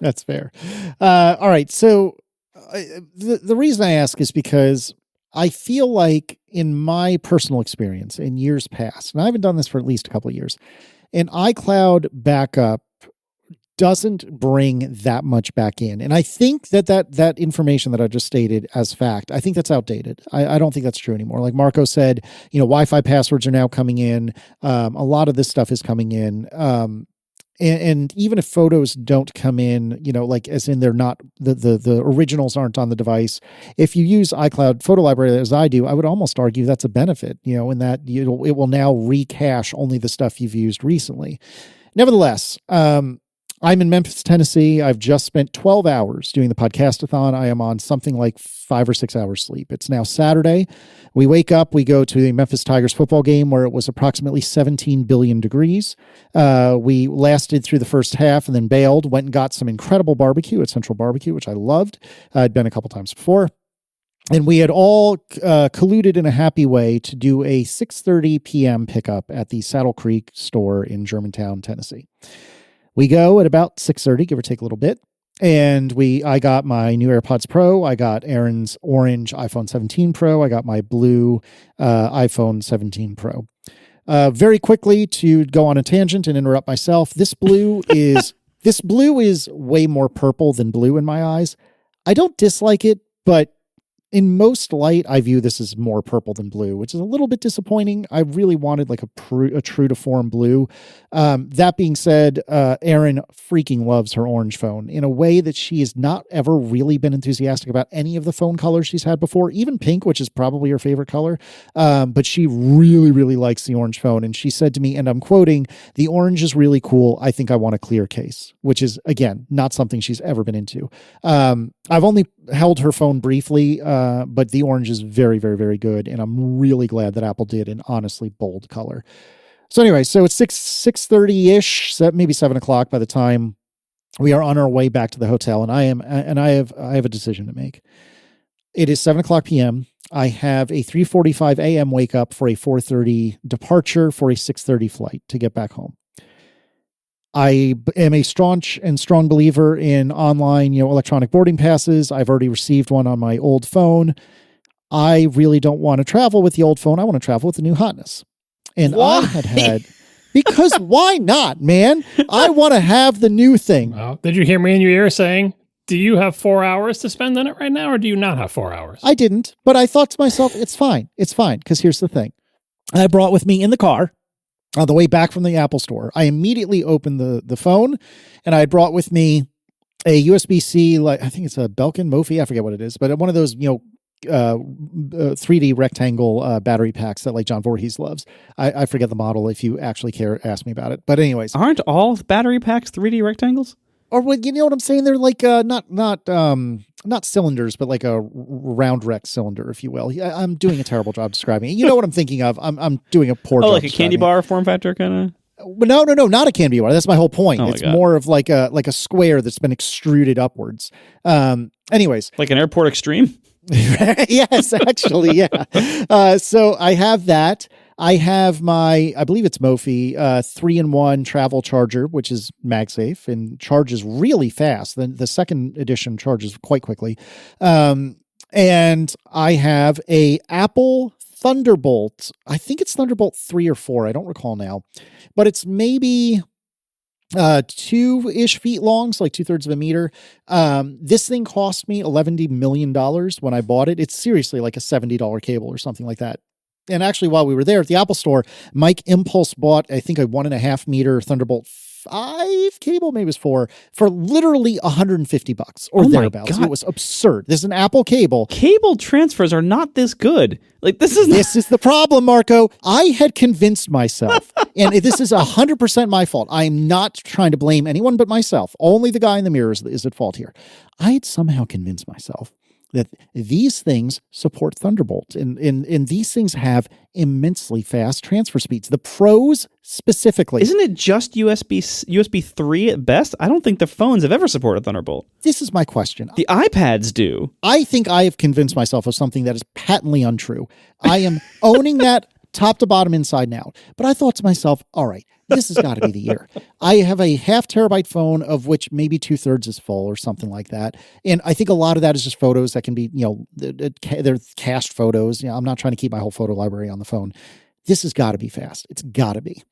That's fair. All right. So the reason I ask is because I feel like in my personal experience in years past, and I haven't done this for at least a couple of years, an iCloud backup doesn't bring that much back in. And I think that information that I just stated as fact, I think that's outdated. I don't think that's true anymore. Like Marco said, Wi-Fi passwords are now coming in. A lot of this stuff is coming in. And even if photos don't come in, like as in they're not, the originals aren't on the device. If you use iCloud Photo Library as I do, I would almost argue that's a benefit, in that it will now recache only the stuff you've used recently. Nevertheless, I'm in Memphis, Tennessee. I've just spent 12 hours doing the podcastathon. I am on something like 5 or 6 hours sleep. It's now Saturday. We wake up, we go to the Memphis Tigers football game where it was approximately 17 billion degrees. We lasted through the first half and then bailed, went and got some incredible barbecue at Central Barbecue, which I loved. I'd been a couple times before. And we had all colluded in a happy way to do a 6:30 p.m. pickup at the Saddle Creek store in Germantown, Tennessee. We go at about 6:30, give or take a little bit. And I got my new AirPods Pro. I got Aaron's orange iPhone 17 Pro. I got my blue iPhone 17 Pro. Very quickly, to go on a tangent and interrupt myself, this blue is way more purple than blue in my eyes. I don't dislike it, but in most light, I view this as more purple than blue, which is a little bit disappointing. I really wanted like a true to form blue. That being said, Erin freaking loves her orange phone in a way that she has not ever really been enthusiastic about any of the phone colors she's had before, even pink, which is probably her favorite color. But she really, really likes the orange phone. And she said to me, and I'm quoting, "The orange is really cool. I think I want a clear case," which is, again, not something she's ever been into. I've only held her phone briefly, but the orange is very, very, very good. And I'm really glad that Apple did an honestly bold color. So anyway, so it's 6:30-ish, maybe 7 o'clock by the time we are on our way back to the hotel. And I have a decision to make. It is 7 o'clock p.m. I have a 3:45 a.m. wake up for a 4:30 departure for a 6:30 flight to get back home. I am a strong believer in online, electronic boarding passes. I've already received one on my old phone. I really don't want to travel with the old phone. I want to travel with the new hotness. And why? I had because why not, man? I want to have the new thing. Well, did you hear me in your ear saying, Do you have 4 hours to spend on it right now, or do you not have 4 hours? I didn't, but I thought to myself, it's fine. It's fine. Because here's the thing. I brought with me in the car on the way back from the Apple store. I immediately opened the phone, and I brought with me a USB-C, like I think it's a Belkin Mophie, I forget what it is, but one of those, 3D rectangle battery packs that like John Voorhees loves. I forget the model. If you actually care, ask me about it. But anyways, Aren't all battery packs 3D rectangles? or you know what I'm saying? They're like not cylinders, but like a round rect cylinder, if you will. I'm doing a terrible job describing it. You know what I'm thinking of. I'm doing a poor job. Oh, like a candy bar form factor kind of. But no, not a candy bar. That's my whole point. Oh my it's God. more of like a square that's been extruded upwards. Anyways, Like an Airport Extreme? yes, actually, yeah. So I have that. I have my, I believe it's Mophie, 3-in-1 travel charger, which is MagSafe and charges really fast. The second edition charges quite quickly. And I have a Apple Thunderbolt. I think it's Thunderbolt 3 or 4. I don't recall now, but it's maybe 2-ish feet long, so like 2/3 of a meter. This thing cost me $11 million when I bought it. It's seriously like a $70 cable or something like that. And actually, while we were there at the Apple store, Mike Impulse bought, I think, a 1.5 meter Thunderbolt 5 cable, maybe it was 4, for literally $150 or Oh my thereabouts. God. It was absurd. This is an Apple cable. Cable transfers are not this good. Like this is This is the problem, Marco. I had convinced myself, and this is 100% my fault. I'm not trying to blame anyone but myself. Only the guy in the mirror is at fault here. I had somehow convinced myself that these things support Thunderbolt, and these things have immensely fast transfer speeds. The pros specifically. Isn't it just USB 3 at best? I don't think the phones have ever supported Thunderbolt. This is my question. The iPads do. I think I have convinced myself of something that is patently untrue. I am owning that top to bottom, inside and out. But I thought to myself, all right, this has got to be the year. I have a 0.5 terabyte phone, of which maybe 2/3 is full or something like that. And I think a lot of that is just photos that can be, they're cached photos. I'm not trying to keep my whole photo library on the phone. This has got to be fast. It's got to be.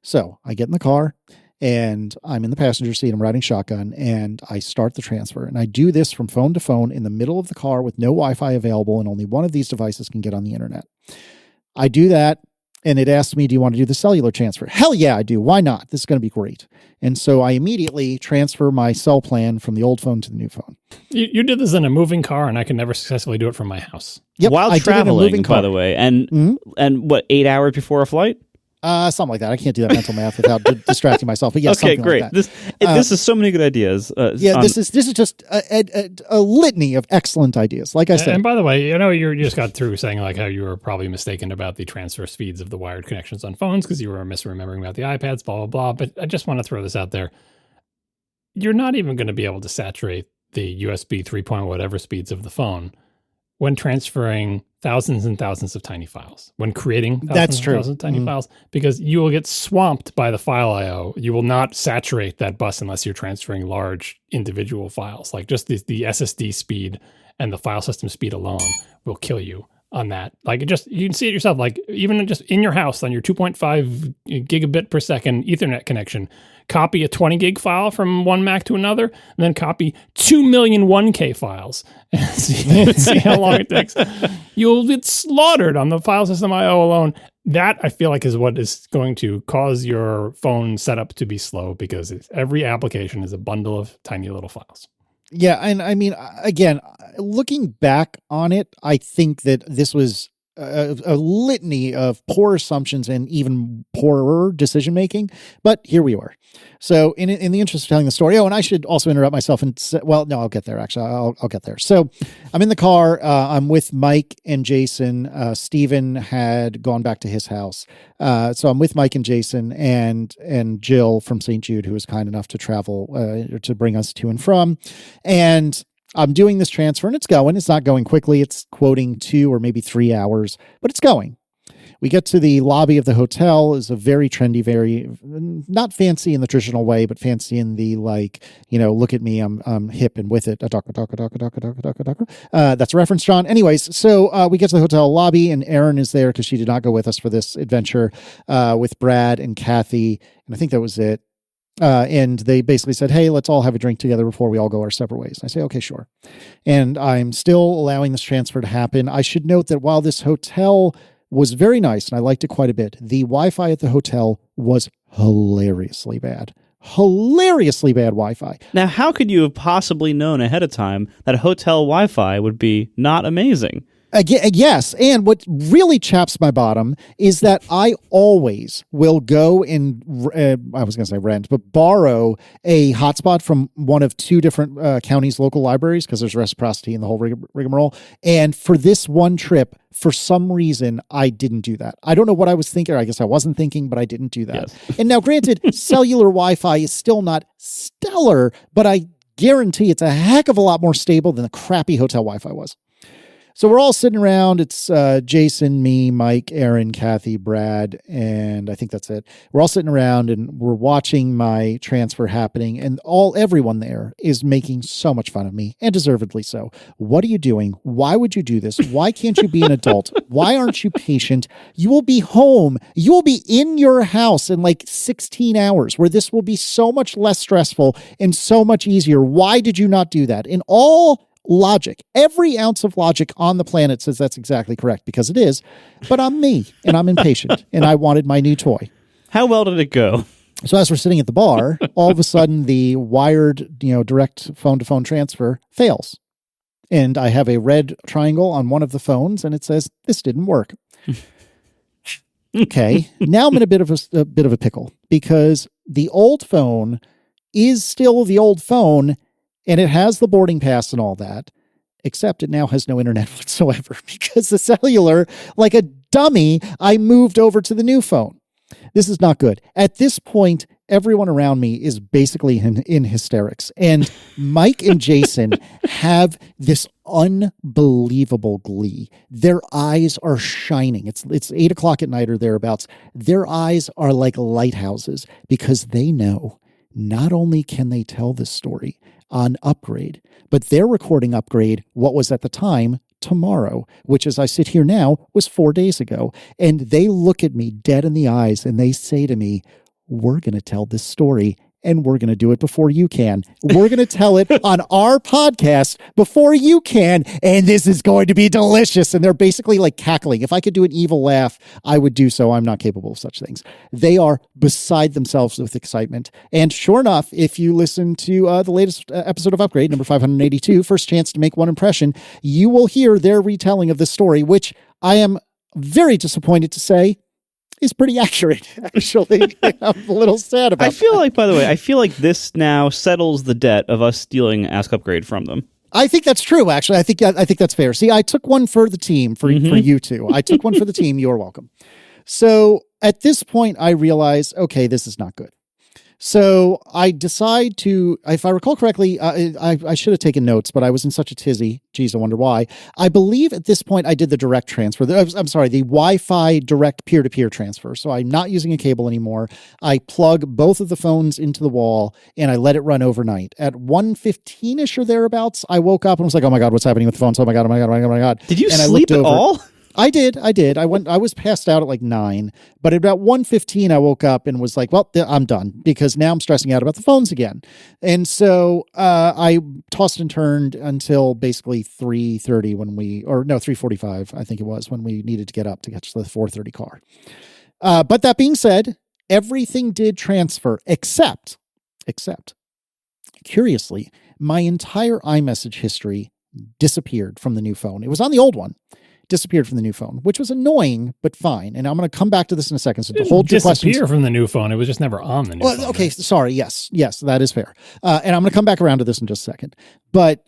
So I get in the car and I'm in the passenger seat. I'm riding shotgun and I start the transfer. And I do this from phone to phone in the middle of the car with no Wi-Fi available, and only one of these devices can get on the internet. I do that, and it asks me, do you want to do the cellular transfer? Hell yeah, I do. Why not? This is going to be great. And so I immediately transfer my cell plan from the old phone to the new phone. You did this in a moving car, and I can never successfully do it from my house. Yep, While I did it in a traveling, moving car. by the way. And what, 8 hours before a flight? Something like that. I can't do that mental math without distracting myself. But yes, Okay, something great. like that. This is so many good ideas. This is just a litany of excellent ideas. Like I said, And by the way, you just got through saying like how you were probably mistaken about the transfer speeds of the wired connections on phones because you were misremembering about the iPads, blah, blah, blah. But I just want to throw this out there. You're not even going to be able to saturate the USB 3 point whatever speeds of the phone when transferring thousands and thousands of tiny files, when creating thousands of tiny files, because you will get swamped by the file I/O. You will not saturate that bus unless you're transferring large individual files. Like just the SSD speed and the file system speed alone will kill you on that. Like you can see it yourself, like even just in your house on your 2.5 gigabit per second Ethernet connection, copy a 20 gig file from one Mac to another, and then copy 2 million 1K files and see how long it takes. You'll get slaughtered on the file system I/O alone. That I feel like is what is going to cause your phone setup to be slow, because every application is a bundle of tiny little files. yeah. And I mean, again, looking back on it, I think that this was a litany of poor assumptions and even poorer decision making. But here we are. So in the interest of telling the story, and I should also interrupt myself and say, well, no, I'll get there. Actually, I'll get there. So I'm in the car. I'm with Mike and Jason. Steven had gone back to his house. So I'm with Mike and Jason and Jill from St. Jude, who was kind enough to travel to bring us to and from. And I'm doing this transfer and it's going. It's not going quickly. It's quoting 2 or maybe 3 hours, but it's going. We get to the lobby of the hotel. Is a very trendy, very not fancy in the traditional way, but fancy in the look at me, I'm hip and with it. That's a reference, John. Anyways, so we get to the hotel lobby and Erin is there because she did not go with us for this adventure with Brad and Kathy. And I think that was it. And they basically said, hey, let's all have a drink together before we all go our separate ways. I say, okay, sure. And I'm still allowing this transfer to happen. I should note that while this hotel was very nice and I liked it quite a bit, the Wi-Fi at the hotel was hilariously bad. Hilariously bad Wi-Fi. Now, how could you have possibly known ahead of time that hotel Wi-Fi would be not amazing? Yes, and what really chaps my bottom is that I always will go and, I was going to say rent, but borrow a hotspot from one of two different counties' local libraries, because there's reciprocity in the whole rigmarole. And for this one trip, for some reason, I didn't do that. I don't know what I was thinking, or I guess I wasn't thinking, but I didn't do that. Yes. And now, granted, cellular Wi-Fi is still not stellar, but I guarantee it's a heck of a lot more stable than the crappy hotel Wi-Fi was. So we're all sitting around. It's Jason, me, Mike, Aaron, Kathy, Brad, and I think that's it. We're all sitting around and we're watching my transfer happening, and everyone there is making so much fun of me, and deservedly so. What are you doing? Why would you do this? Why can't you be an adult? Why aren't you patient? You will be home. You will be in your house in like 16 hours, where this will be so much less stressful and so much easier. Why did you not do that? In all logic, every ounce of logic on the planet says that's exactly correct, because it is, but I'm me and I'm impatient and I wanted my new toy. How well did it go? So as we're sitting at the bar, all of a sudden the wired, direct phone to phone transfer fails. And I have a red triangle on one of the phones and it says, this didn't work. Okay. Now I'm in a bit of a pickle, because the old phone is still the old phone, and it has the boarding pass and all that, except it now has no internet whatsoever, because the cellular, like a dummy, I moved over to the new phone. This is not good. At this point, everyone around me is basically in hysterics. And Mike and Jason have this unbelievable glee. Their eyes are shining. It's 8 o'clock at night or thereabouts. Their eyes are like lighthouses, because they know not only can they tell this story on Upgrade, but they're recording Upgrade, what was at the time tomorrow, which, as I sit here now, was 4 days ago. And they look at me dead in the eyes and they say to me, we're going to tell this story, and we're going to do it before you can. We're going to tell it on our podcast before you can, and this is going to be delicious. And they're basically like cackling. If I could do an evil laugh, I would do so. I'm not capable of such things. They are beside themselves with excitement. And sure enough, if you listen to the latest episode of Upgrade, number 582, First Chance to Make One Impression, you will hear their retelling of this story, which I am very disappointed to say is pretty accurate, actually. I'm a little sad about that. By the way, I feel like this now settles the debt of us stealing Ask Upgrade from them. I think that's true, actually. I think that's fair. See, I took one for the team, for you two. I took one for the team. You're welcome. So at this point, I realize, okay, this is not good. So I decide to, if I recall correctly, I should have taken notes, but I was in such a tizzy. Geez, I wonder why. I believe at this point I did the direct transfer. The Wi-Fi direct peer-to-peer transfer. So I'm not using a cable anymore. I plug both of the phones into the wall and I let it run overnight. At 1:15-ish or thereabouts, I woke up and was like, oh my God, what's happening with the phones? Oh my God, oh my God, oh my God, oh my God. Did you sleep at all? I did. I was passed out at like 9, but at about 1:15, I woke up and was like, well, I'm done, because now I'm stressing out about the phones again. And so I tossed and turned until basically 3:30 3:45, I think it was, when we needed to get up to catch the 4:30 car. But that being said, everything did transfer except, curiously, my entire iMessage history disappeared from the new phone. It was on the old one. Disappeared from the new phone, which was annoying, but fine. And I'm going to come back to this in a second. So to hold your questions. Disappear from the new phone. It was just never on the new phone. Okay, right? Sorry. Yes, that is fair. And I'm going to come back around to this in just a second. But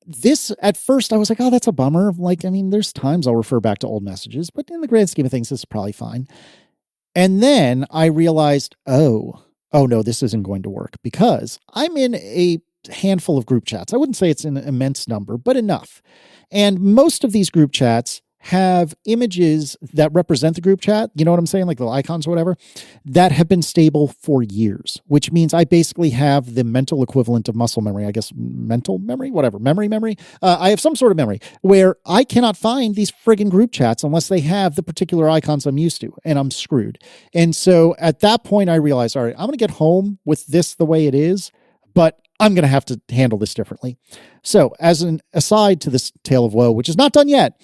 this, at first, I was like, oh, that's a bummer. Like, I mean, there's times I'll refer back to old messages, but in the grand scheme of things, this is probably fine. And then I realized, oh no, this isn't going to work, because I'm in a handful of group chats. I wouldn't say it's an immense number, but enough. And most of these group chats have images that represent the group chat, you know what I'm saying, like the icons or whatever, that have been stable for years, which means I basically have the mental equivalent of muscle memory, I guess mental memory, whatever, memory. I have some sort of memory where I cannot find these friggin' group chats unless they have the particular icons I'm used to, and I'm screwed. And so at that point, I realized, all right, I'm going to get home with this the way it is, but I'm going to have to handle this differently. So as an aside to this tale of woe, which is not done yet,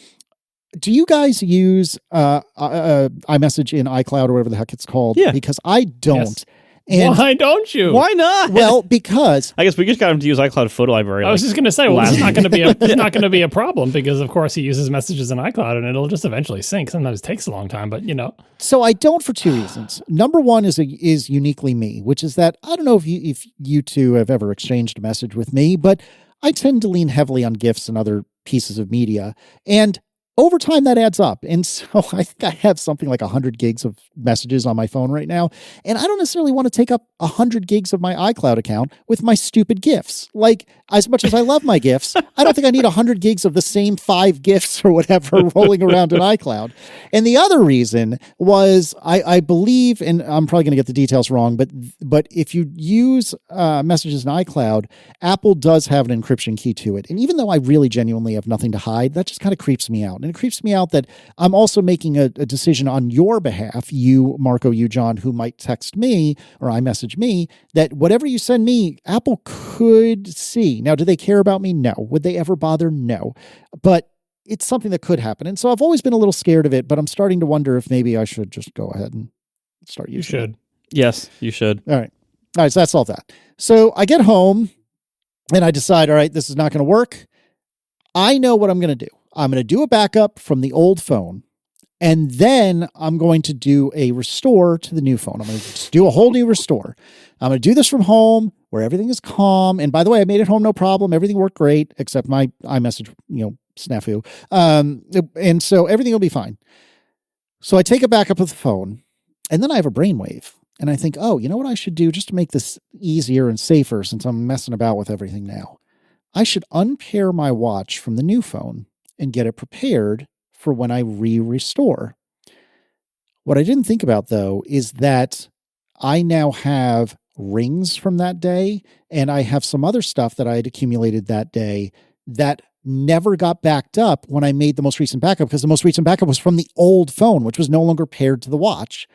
do you guys use iMessage in iCloud or whatever the heck it's called? Yeah. Because I don't. Yes. And Why don't you? Why not? well, because I guess we just got him to use iCloud Photo Library. I was just going to say, well, this is not going to be it's not going to be a problem because, of course, he uses messages in iCloud and it'll just eventually sync. Sometimes it takes a long time, but So I don't for two reasons. Number one is uniquely me, which is that I don't know if you two have ever exchanged a message with me, but I tend to lean heavily on GIFs and other pieces of media, and over time, that adds up. And so I think I have something like 100 gigs of messages on my phone right now. And I don't necessarily want to take up 100 gigs of my iCloud account with my stupid GIFs. Like, as much as I love my GIFs, I don't think I need 100 gigs of the same 5 GIFs or whatever rolling around in iCloud. And the other reason was I believe, and I'm probably going to get the details wrong, but if you use messages in iCloud, Apple does have an encryption key to it. And even though I really genuinely have nothing to hide, that just kind of creeps me out. And it creeps me out that I'm also making a decision on your behalf, you, Marco, you, John, who might text me or iMessage me, that whatever you send me, Apple could see. Now, do they care about me? No. Would they ever bother? No. But it's something that could happen. And so I've always been a little scared of it, but I'm starting to wonder if maybe I should just go ahead and start using it. Yes, you should. All right. So that's all that. So I get home and I decide, all right, this is not going to work. I know what I'm going to do. I'm going to do a backup from the old phone, and then I'm going to do a restore to the new phone. I'm going to just do a whole new restore. I'm going to do this from home where everything is calm. And by the way, I made it home no problem. Everything worked great except my iMessage, snafu. And so everything will be fine. So I take a backup of the phone, and then I have a brainwave. And I think, oh, you know what I should do just to make this easier and safer since I'm messing about with everything now? I should unpair my watch from the new phone and get it prepared for when I restore. What I didn't think about, though, is that I now have rings from that day, and I have some other stuff that I had accumulated that day that never got backed up when I made the most recent backup, because the most recent backup was from the old phone, which was no longer paired to the watch.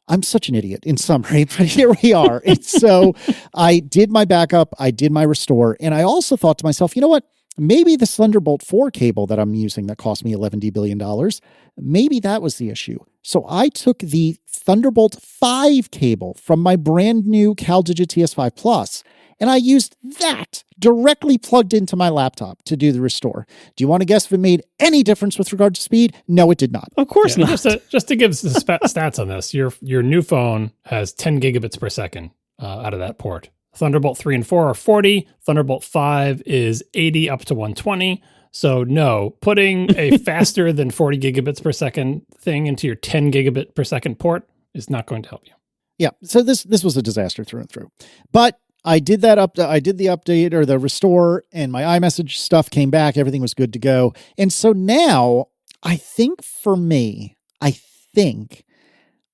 I'm such an idiot in summary, but here we are. And so I did my backup, I did my restore, and I also thought to myself, you know what? Maybe the Thunderbolt 4 cable that I'm using that cost me $11 billion, maybe that was the issue. So I took the Thunderbolt 5 cable from my brand new CalDigit TS5 Plus, and I used that directly plugged into my laptop to do the restore. Do you want to guess if it made any difference with regard to speed? No, it did not. Of course not. Just to give the stats on this, your new phone has 10 gigabits per second out of that port. Thunderbolt 3 and 4 are 40. Thunderbolt 5 is 80 up to 120. So no, putting a faster than 40 gigabits per second thing into your 10 gigabit per second port is not going to help you. Yeah. So this was a disaster through and through. But I did that I did the update or the restore, and my iMessage stuff came back. Everything was good to go. And so now I think for me,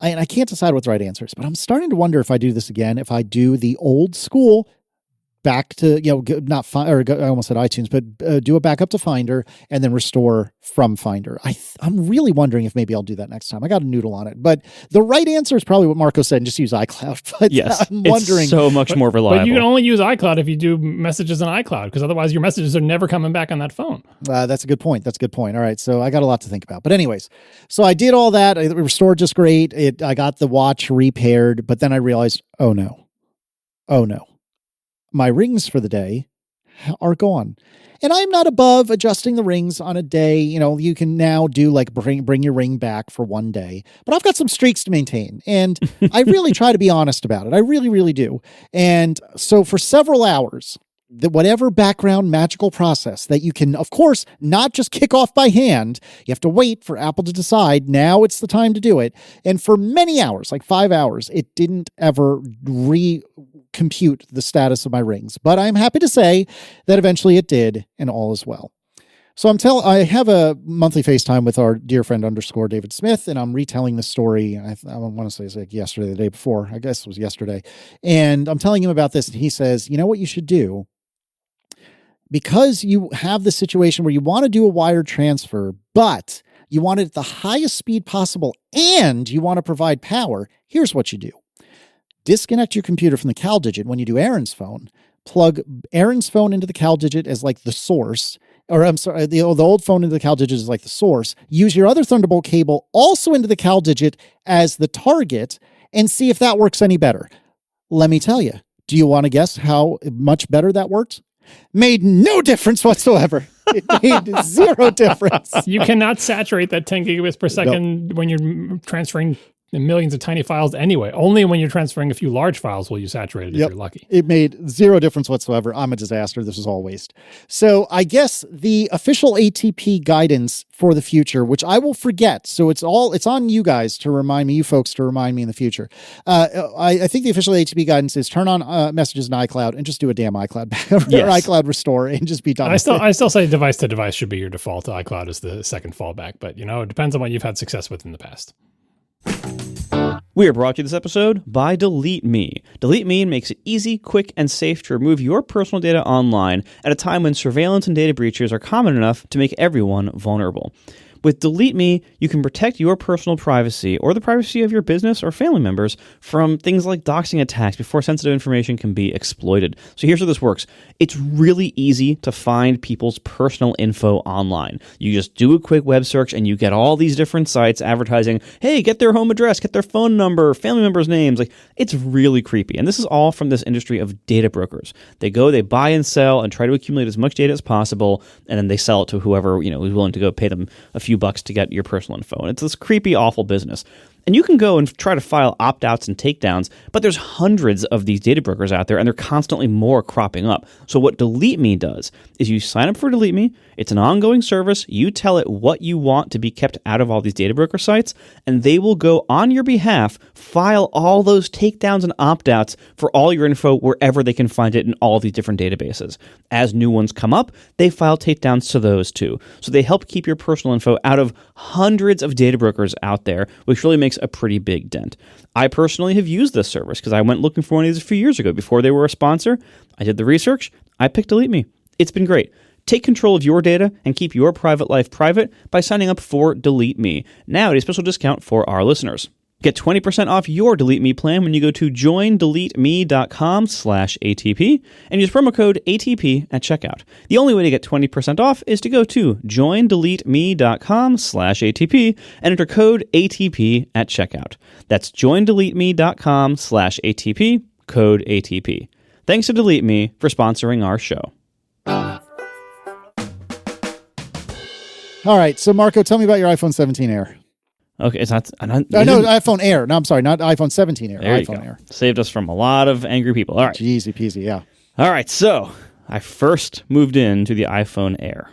and I can't decide what the right answer is, but I'm starting to wonder if I do this again, if I do the old school back to, I almost said iTunes, but do a backup to Finder and then restore from Finder. I'm really wondering if maybe I'll do that next time. I got a noodle on it, but the right answer is probably what Marco said, and just use iCloud. But yes, I'm wondering. It's so much more reliable. But you can only use iCloud if you do messages in iCloud, because otherwise your messages are never coming back on that phone. That's a good point. All right. So I got a lot to think about. But anyways, so I did all that. I restored just great. I got the watch repaired, but then I realized, oh no. My rings for the day are gone. And I'm not above adjusting the rings on a day. You can now do like bring your ring back for one day, but I've got some streaks to maintain. And I really try to be honest about it. I really, really do. And so for several hours, whatever background magical process that you can, of course, not just kick off by hand. You have to wait for Apple to decide now it's the time to do it. And for many hours, like 5 hours, it didn't ever recompute the status of my rings. But I'm happy to say that eventually it did, and all is well. So I have a monthly FaceTime with our dear friend _ David Smith, and I'm retelling the story. I want to say it's like yesterday, the day before. I guess it was yesterday. And I'm telling him about this, and he says, you know what you should do? Because you have the situation where you want to do a wire transfer, but you want it at the highest speed possible, and you want to provide power, here's what you do. Disconnect your computer from the CalDigit when you do Aaron's phone. Plug Aaron's phone into the CalDigit as like the source, or I'm sorry, the old phone into the CalDigit is like the source. Use your other Thunderbolt cable also into the CalDigit as the target and see if that works any better. Let me tell you, do you want to guess how much better that worked? Made no difference whatsoever. It made zero difference. You cannot saturate that 10 gigabits per second when you're transferring millions of tiny files anyway. Only when you're transferring a few large files will you saturate it if you're lucky. It made zero difference whatsoever. I'm a disaster. This is all waste. So I guess the official ATP guidance for the future, which I will forget. So it's on you guys to remind me, you folks to remind me in the future. I think the official ATP guidance is turn on messages in iCloud and just do a damn iCloud backup or iCloud restore and just be done. I still say device to device should be your default. iCloud is the second fallback, but it depends on what you've had success with in the past. We are brought to you this episode by DeleteMe. DeleteMe makes it easy, quick, and safe to remove your personal data online at a time when surveillance and data breaches are common enough to make everyone vulnerable. With DeleteMe, you can protect your personal privacy or the privacy of your business or family members from things like doxing attacks before sensitive information can be exploited. So here's how this works. It's really easy to find people's personal info online. You just do a quick web search and you get all these different sites advertising, hey, get their home address, get their phone number, family members' names. Like, it's really creepy. And this is all from this industry of data brokers. They buy and sell and try to accumulate as much data as possible, and then they sell it to whoever, is willing to go pay them a few bucks to get your personal info. And it's this creepy, awful business. And you can go and try to file opt-outs and takedowns, but there's hundreds of these data brokers out there, and there are constantly more cropping up. So what DeleteMe does is you sign up for DeleteMe. It's an ongoing service. You tell it what you want to be kept out of all these data broker sites, and they will go on your behalf, file all those takedowns and opt-outs for all your info wherever they can find it in all these different databases. As new ones come up, they file takedowns to those too. So they help keep your personal info out of hundreds of data brokers out there, which really makes a pretty big dent. I personally have used this service because I went looking for one of these a few years ago before they were a sponsor. I did the research. I picked DeleteMe. It's been great. Take control of your data and keep your private life private by signing up for DeleteMe. Now at a special discount for our listeners. Get 20% off your DeleteMe plan when you go to joindeleteme.com/ATP and use promo code ATP at checkout. The only way to get 20% off is to go to joindeleteme.com/ATP and enter code ATP at checkout. That's joindeleteme.com/ATP, code ATP. Thanks to DeleteMe for sponsoring our show. All right. So Marco, tell me about your iPhone 17 Air. Okay, it's not. No, iPhone Air. No, I'm sorry, not iPhone 17 Air. There iPhone Air. Saved us from a lot of angry people. All right. Easy peasy, yeah. All right, so I first moved into the iPhone Air.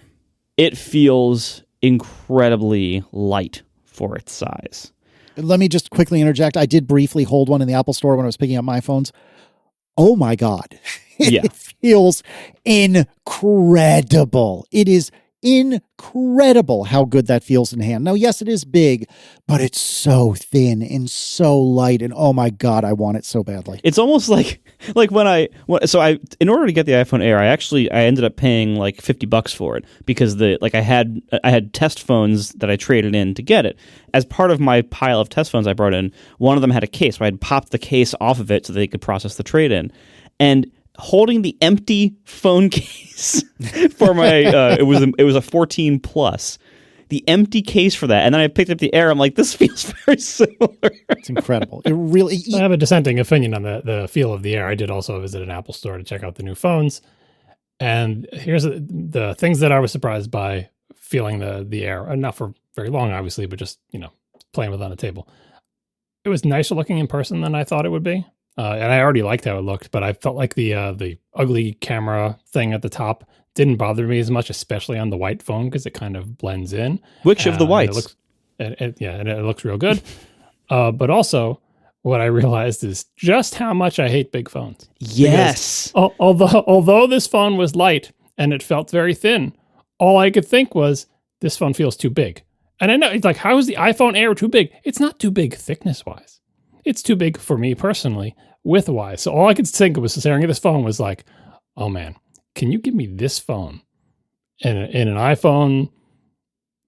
It feels incredibly light for its size. Let me just quickly interject. I did briefly hold one in the Apple Store when I was picking up my phones. Oh my God. It feels incredible. It is incredible how good that feels in hand. Now, yes, it is big, but it's so thin and so light, and oh my God, I want it so badly. It's almost like when I in order to get the iPhone Air, I ended up paying like $50 for it because I had test phones that I traded in to get it. As part of my pile of test phones I brought in, one of them had a case, so I had popped the case off of it so they could process the trade-in. And holding the empty phone case for my it was a 14 Plus, the empty case for that, and then I picked up the Air. I'm like, this feels very similar. It's incredible. It really. I have a dissenting opinion on the feel of the Air. I did also visit an Apple store to check out the new phones, and here's the things that I was surprised by feeling the Air. Not for very long, obviously, but just playing with it on the table. It was nicer looking in person than I thought it would be. And I already liked how it looked, but I felt like the ugly camera thing at the top didn't bother me as much, especially on the white phone, because it kind of blends in. Which of the whites? And it looks real good. But also, what I realized is just how much I hate big phones. Yes. Because, although this phone was light and it felt very thin, all I could think was, this phone feels too big. And I know, it's like, how is the iPhone Air too big? It's not too big thickness-wise. It's too big for me personally, width-wise. So all I could think of was staring at this phone was like, oh man, can you give me this phone in an iPhone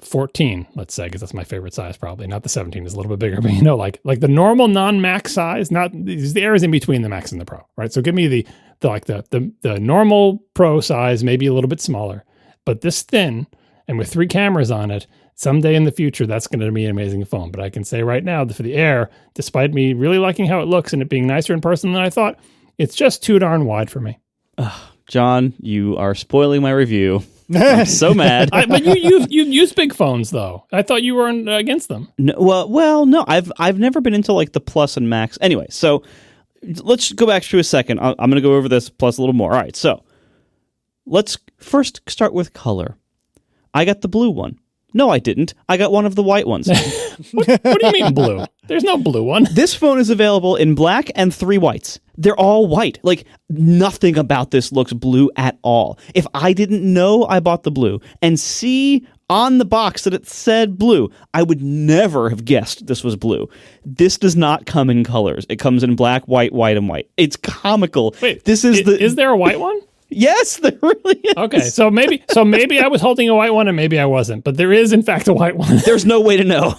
14, let's say, because that's my favorite size probably. Not the 17 is a little bit bigger, but like the normal non-Max size, not the Air is in between the Max and the Pro, right? So give me the normal Pro size, maybe a little bit smaller, but this thin and with 3 cameras on it. Someday in the future, that's going to be an amazing phone. But I can say right now, for the Air, despite me really liking how it looks and it being nicer in person than I thought, it's just too darn wide for me. John, you are spoiling my review. I'm so mad. But you've used big phones, though. I thought you weren't against them. No, no. I've never been into like the Plus and Max. Anyway, so let's go back to a second. I'm going to go over this Plus a little more. All right, so let's first start with color. I got the blue one. No, I didn't. I got one of the white ones. What do you mean blue? There's no blue one. This phone is available in black and 3 whites. They're all white. Like, nothing about this looks blue at all. If I didn't know I bought the blue and see on the box that it said blue, I would never have guessed this was blue. This does not come in colors. It comes in black, white, and white. It's comical. Wait, is there a white one? Yes, there really is. Okay, so maybe I was holding a white one and maybe I wasn't, but there is in fact a white one. There's no way to know.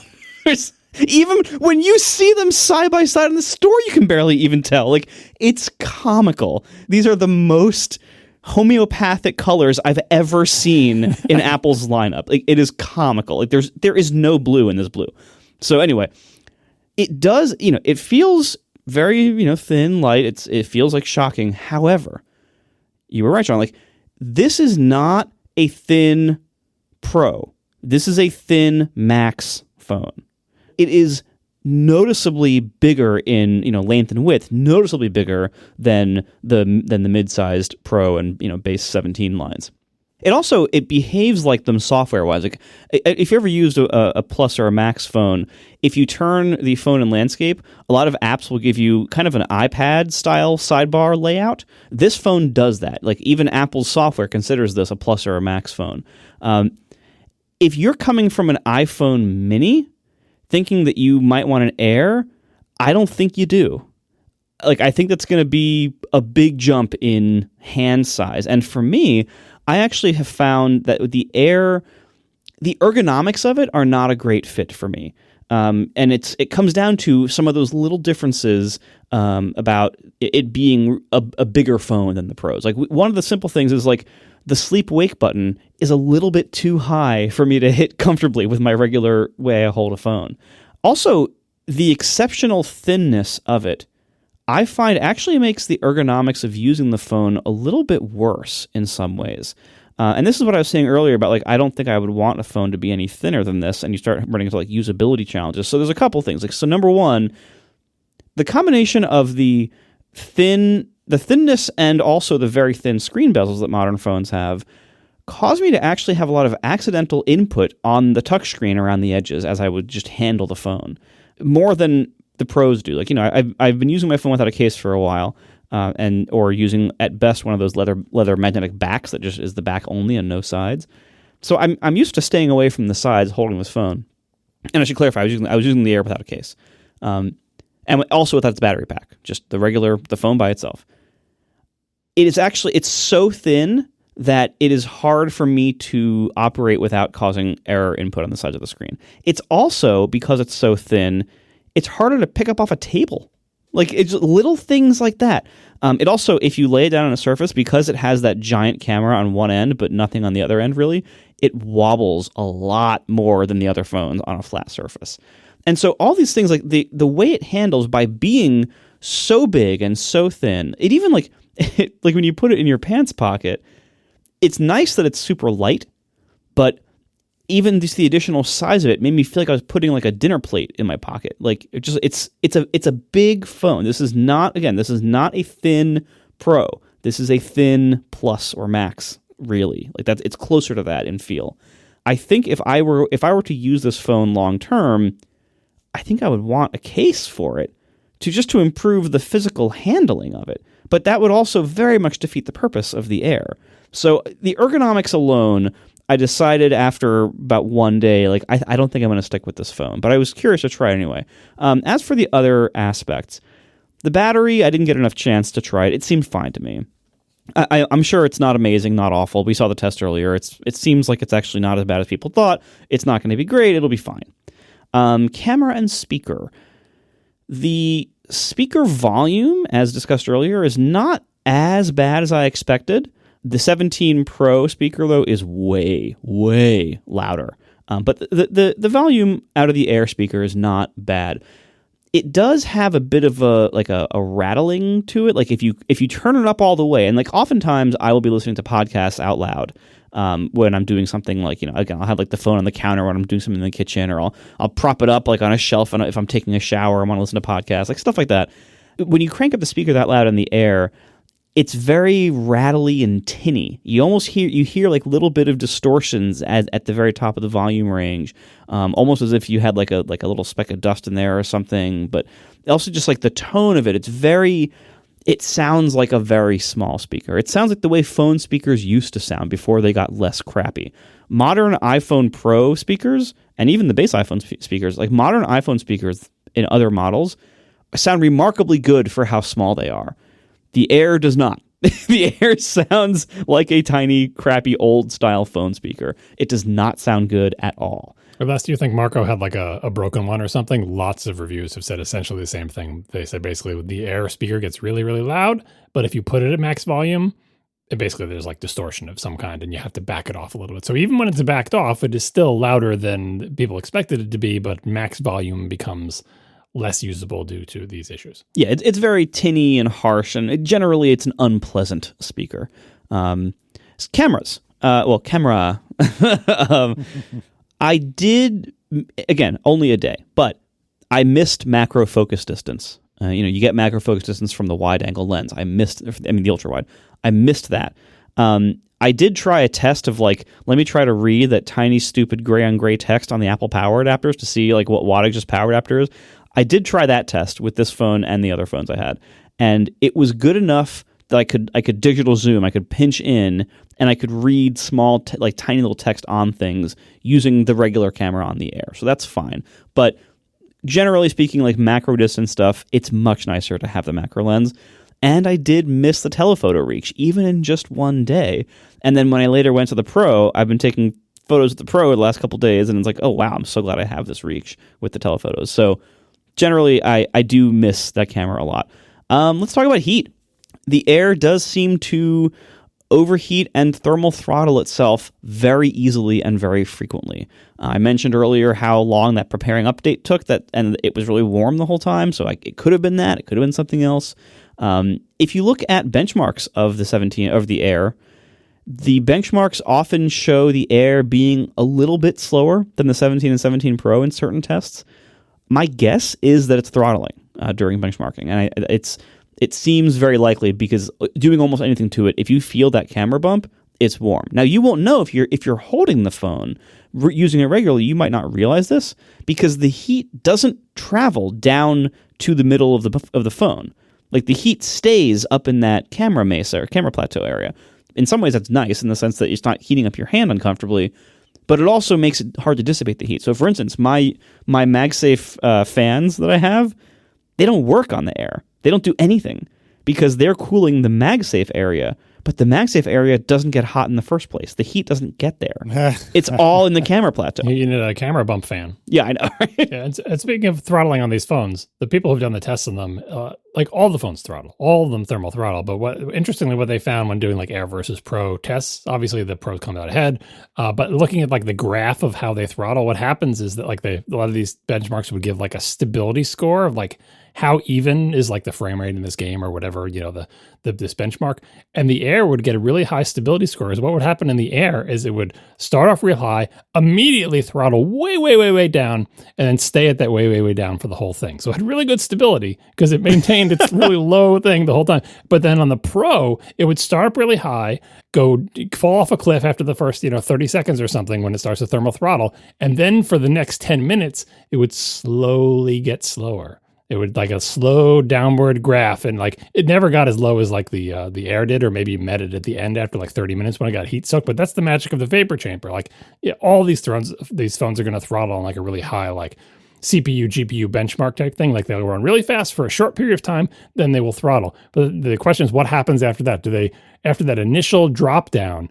Even when you see them side by side in the store, you can barely even tell. Like, it's comical. These are the most homeopathic colors I've ever seen in Apple's lineup. Like, it is comical. Like, there is no blue in this blue. So anyway, it does, it feels very, thin, light. It feels like shocking. However, you were right, John. Like, this is not a thin Pro. This is a thin Max phone. It is noticeably bigger in length and width, noticeably bigger than the mid-sized Pro and base 17 lines. It behaves like them software-wise. Like, if you ever used a Plus or a Max phone, if you turn the phone in landscape, a lot of apps will give you kind of an iPad-style sidebar layout. This phone does that. Like, even Apple's software considers this a Plus or a Max phone. If you're coming from an iPhone mini, thinking that you might want an Air, I don't think you do. Like, I think that's going to be a big jump in hand size. And for me, I actually have found that with the Air, the ergonomics of it are not a great fit for me. And it comes down to some of those little differences about it being a bigger phone than the Pros. Like, one of the simple things is like the sleep-wake button is a little bit too high for me to hit comfortably with my regular way I hold a phone. Also, the exceptional thinness of it, I find actually makes the ergonomics of using the phone a little bit worse in some ways. And this is what I was saying earlier about, like, I don't think I would want a phone to be any thinner than this, and you start running into, like, usability challenges. So there's a couple things. Like, so number one, the combination of the thinness and also the very thin screen bezels that modern phones have caused me to actually have a lot of accidental input on the touchscreen around the edges as I would just handle the phone. More than the Pros do. Like, I've been using my phone without a case for a while, or using at best one of those leather magnetic backs that just is the back only and no sides. So I'm used to staying away from the sides holding this phone. And I should clarify, I was using the Air without a case, and also without its battery pack, just the phone by itself. It's so thin that it is hard for me to operate without causing error input on the sides of the screen. It's also, because it's so thin, it's harder to pick up off a table. Like, it's little things like that. It also, if you lay it down on a surface, because it has that giant camera on one end but nothing on the other end really, it wobbles a lot more than the other phones on a flat surface. And so all these things, like the way it handles by being so big and so thin, it even like when you put it in your pants pocket, it's nice that it's super light, but even just the additional size of it made me feel like I was putting like a dinner plate in my pocket. Like, it's a big phone. This is not a thin Pro. This is a thin Plus or Max, really. Like, it's closer to that in feel. I think if I were to use this phone long term, I think I would want a case for it to improve the physical handling of it. But that would also very much defeat the purpose of the Air. So the ergonomics alone, I decided after about one day, like, I don't think I'm going to stick with this phone, but I was curious to try it anyway. As for the other aspects, the battery, I didn't get enough chance to try it. It seemed fine to me. I'm sure it's not amazing, not awful. We saw the test earlier. It seems like it's actually not as bad as people thought. It's not going to be great. It'll be fine. Camera and speaker. The speaker volume, as discussed earlier, is not as bad as I expected. The 17 Pro speaker, though, is way, way louder. But the volume out of the Air speaker is not bad. It does have a bit of a rattling to it. Like if you turn it up all the way, and like oftentimes I will be listening to podcasts out loud when I'm doing something like, again, I'll have like the phone on the counter when I'm doing something in the kitchen, or I'll prop it up like on a shelf and if I'm taking a shower and want to listen to podcasts, like stuff like that. When you crank up the speaker that loud in the Air, it's very rattly and tinny. You almost hear like little bit of distortions at the very top of the volume range, almost as if you had like a little speck of dust in there or something. But also just like the tone of it, it sounds like a very small speaker. It sounds like the way phone speakers used to sound before they got less crappy. Modern iPhone Pro speakers, and even the base iPhone speakers, like modern iPhone speakers in other models, sound remarkably good for how small they are. The Air does not. The Air sounds like a tiny, crappy, old-style phone speaker. It does not sound good at all. Unless you think Marco had like a broken one or something, lots of reviews have said essentially the same thing. They said basically the Air speaker gets really, really loud, but if you put it at max volume, basically there's like distortion of some kind and you have to back it off a little bit. So even when it's backed off, it is still louder than people expected it to be, but max volume becomes less usable due to these issues. Yeah, it's very tinny and harsh, and generally it's an unpleasant speaker. Cameras. Camera. I did, again, only a day, but I missed macro focus distance. You get macro focus distance from the wide-angle lens. The ultra-wide. I missed that. I did try a test of let me try to read that tiny, stupid gray-on-gray text on the Apple power adapters to see what wattage this power adapter is. I did try that test with this phone and the other phones I had, and it was good enough that I could digital zoom, I could pinch in, and I could read small, tiny little text on things using the regular camera on the Air. So that's fine. But generally speaking, macro distance stuff, it's much nicer to have the macro lens. And I did miss the telephoto reach, even in just one day. And then when I later went to the Pro, I've been taking photos of the Pro the last couple of days, and it's like, oh wow, I'm so glad I have this reach with the telephotos. So generally, I do miss that camera a lot. Let's talk about heat. The Air does seem to overheat and thermal throttle itself very easily and very frequently. I mentioned earlier how long that preparing update took, and it was really warm the whole time, so it could have been that. It could have been something else. If you look at benchmarks of the Air, the benchmarks often show the Air being a little bit slower than the 17 and 17 Pro in certain tests. My guess is that it's throttling during benchmarking, and it seems very likely because doing almost anything to it, if you feel that camera bump, it's warm. Now you won't know if you're holding the phone using it regularly. You might not realize this because the heat doesn't travel down to the middle of the phone. The heat stays up in that camera mesa or camera plateau area. In some ways, that's nice in the sense that it's not heating up your hand uncomfortably. But it also makes it hard to dissipate the heat. So, for instance, my MagSafe fans that I have, they don't work on the Air. They don't do anything because they're cooling the MagSafe area, but the MagSafe area doesn't get hot in the first place. The heat doesn't get there. It's all in the camera plateau. You need a camera bump fan. Yeah, I know. Right? Yeah, and speaking of throttling on these phones, the people who've done the tests on them, all the phones throttle, all of them thermal throttle. But interestingly, what they found when doing Air versus Pro tests, obviously the Pros come out ahead. But looking at the graph of how they throttle, what happens is that a lot of these benchmarks would give a stability score of how even is the frame rate in this game or whatever, this benchmark. And the Air would get a really high stability score. What would happen in the Air is it would start off real high, immediately throttle way, way, way, way down, and then stay at that way, way, way down for the whole thing. So it had really good stability because it maintained its really low thing the whole time. But then on the Pro, it would start up really high, fall off a cliff after the first 30 seconds or something when it starts to thermal throttle. And then for the next 10 minutes, it would slowly get slower. It would like a slow downward graph, and like it never got as low as like the Air did, or maybe met it at the end after like 30 minutes when I got heat soaked. But that's the magic of the vapor chamber. Like all these phones are going to throttle on like a really high like CPU GPU benchmark type thing. Like they'll run really fast for a short period of time, then they will throttle. But the question is, what happens after that? After that initial drop down,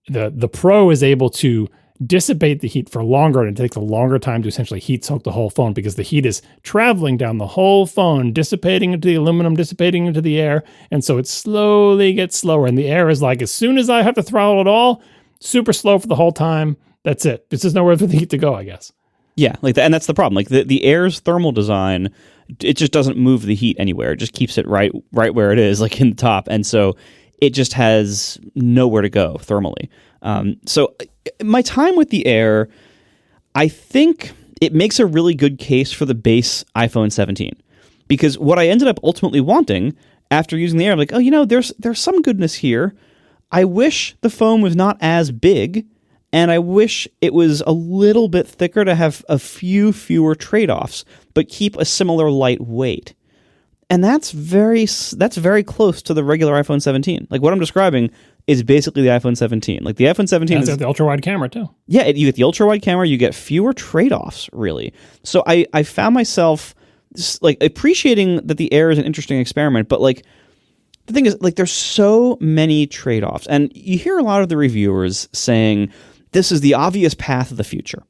the Pro is able to dissipate the heat for longer, and it takes a longer time to essentially heat soak the whole phone because the heat is traveling down the whole phone, dissipating into the aluminum, dissipating into the air, and so it slowly gets slower. And the Air is like, as soon as I have to throttle it all, super slow for the whole time. That's it. There's just nowhere for the heat to go, I guess. Yeah, like and that's the problem. Like the Air's thermal design, it just doesn't move the heat anywhere. It just keeps it right where it is, like in the top, and so it just has nowhere to go thermally. So my time with the Air, I think it makes a really good case for the base iPhone 17, because what I ended up ultimately wanting after using the Air, I'm like, oh, there's some goodness here. I wish the phone was not as big, and I wish it was a little bit thicker to have a few fewer trade-offs, but keep a similar light weight. And that's very close to the regular iPhone 17. Like what I'm describing is basically the iPhone 17. Like the iPhone 17 is the ultra wide camera too. Yeah, you get the ultra wide camera. You get fewer trade-offs, really. So I found myself just, like appreciating that the Air is an interesting experiment. But like the thing is, like there's so many trade-offs, and you hear a lot of the reviewers saying this is the obvious path of the future.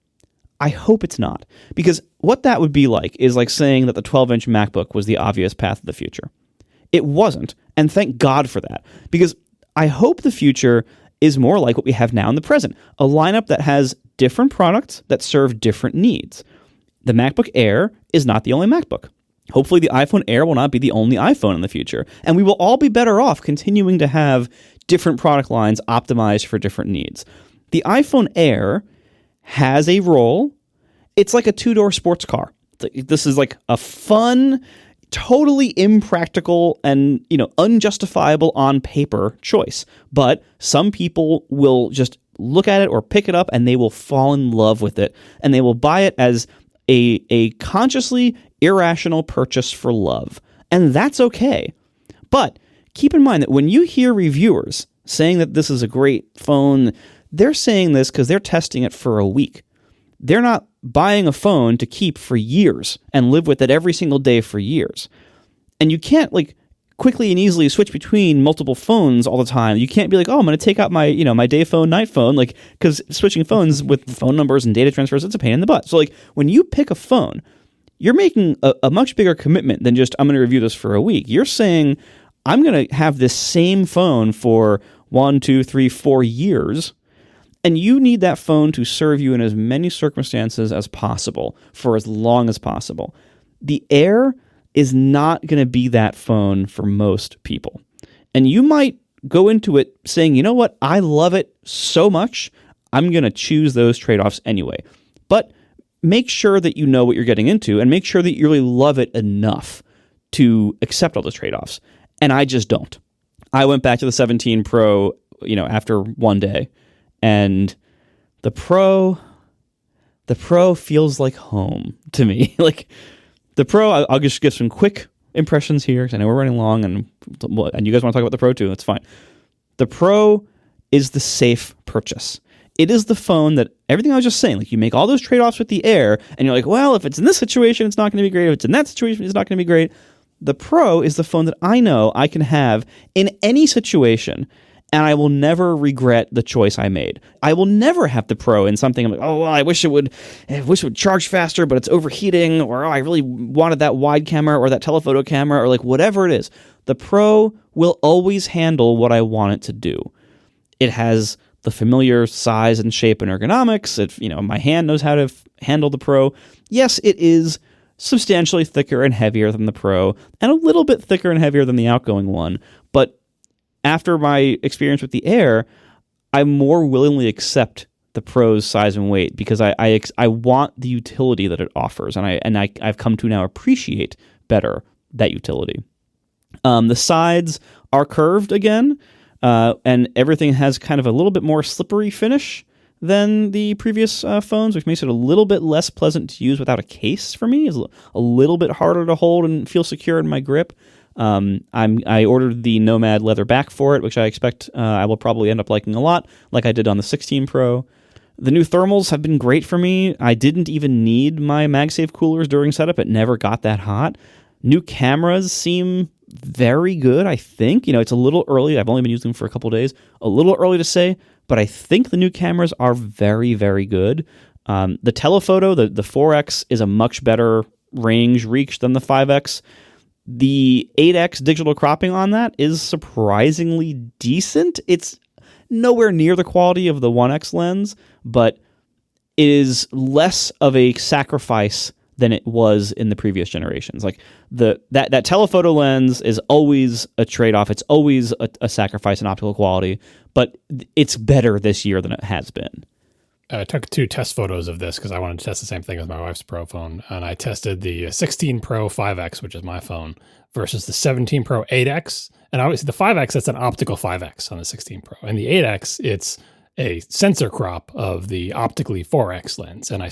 I hope it's not, because what that would be like is like saying that the 12-inch MacBook was the obvious path of the future. It wasn't, and thank God for that, because I hope the future is more like what we have now in the present, a lineup that has different products that serve different needs. The MacBook Air is not the only MacBook. Hopefully the iPhone Air will not be the only iPhone in the future, and we will all be better off continuing to have different product lines optimized for different needs. The iPhone Air has a role. It's like a two-door sports car. This is like a fun, totally impractical and, unjustifiable on paper choice. But some people will just look at it or pick it up and they will fall in love with it. And they will buy it as a consciously irrational purchase for love. And that's okay. But keep in mind that when you hear reviewers saying that this is a great phone, they're saying this because they're testing it for a week. They're not buying a phone to keep for years and live with it every single day for years. And you can't like quickly and easily switch between multiple phones all the time. You can't be like, oh, I'm going to take out my, my day phone, night phone, like, because switching phones with phone numbers and data transfers, it's a pain in the butt. So like when you pick a phone, you're making a much bigger commitment than just, I'm going to review this for a week. You're saying, I'm going to have this same phone for 1, 2, 3, 4 years. And you need that phone to serve you in as many circumstances as possible for as long as possible. The Air is not going to be that phone for most people. And you might go into it saying, you know what, I love it so much, I'm going to choose those trade-offs anyway. But make sure that you know what you're getting into and make sure that you really love it enough to accept all those trade-offs. And I just don't. I went back to the 17 Pro, after one day. And the Pro feels like home to me. Like the Pro, I'll just give some quick impressions here because I know we're running long, and you guys want to talk about the Pro too. That's fine. The Pro is the safe purchase. It is the phone that everything I was just saying. Like you make all those trade-offs with the Air, and you're like, well, if it's in this situation, it's not going to be great. If it's in that situation, it's not going to be great. The Pro is the phone that I know I can have in any situation. And I will never regret the choice I made. I will never have the Pro in something I'm like, oh, well, I wish it would charge faster, but it's overheating, or oh, I really wanted that wide camera or that telephoto camera, or like whatever it is. The Pro will always handle what I want it to do. It has the familiar size and shape and ergonomics. My hand knows how to handle the Pro. Yes, it is substantially thicker and heavier than the Pro, and a little bit thicker and heavier than the outgoing one, but after my experience with the Air, I more willingly accept the Pro's size and weight because I want the utility that it offers, and I've come to now appreciate better that utility. The sides are curved again, and everything has kind of a little bit more slippery finish than the previous phones, which makes it a little bit less pleasant to use without a case for me. It's a little bit harder to hold and feel secure in my grip. I ordered the Nomad leather back for it, which I expect I will probably end up liking a lot, like I did on the 16 Pro. The new thermals have been great for me. I didn't even need my MagSafe coolers during setup. It never got that hot. New cameras seem very good, I think. It's a little early. I've only been using them for a couple of days. A little early to say, but I think the new cameras are very, very good. The telephoto, the 4X, is a much better range reach than the 5X. The 8X digital cropping on that is surprisingly decent. It's nowhere near the quality of the 1X lens, but it is less of a sacrifice than it was in the previous generations. Like that telephoto lens is always a trade-off. It's always a sacrifice in optical quality, but it's better this year than it has been. I took 2 test photos of this because I wanted to test the same thing with my wife's Pro phone. And I tested the 16 Pro 5X, which is my phone, versus the 17 Pro 8X. And obviously the 5X, that's an optical 5X on the 16 Pro. And the 8X, it's a sensor crop of the optically 4X lens. And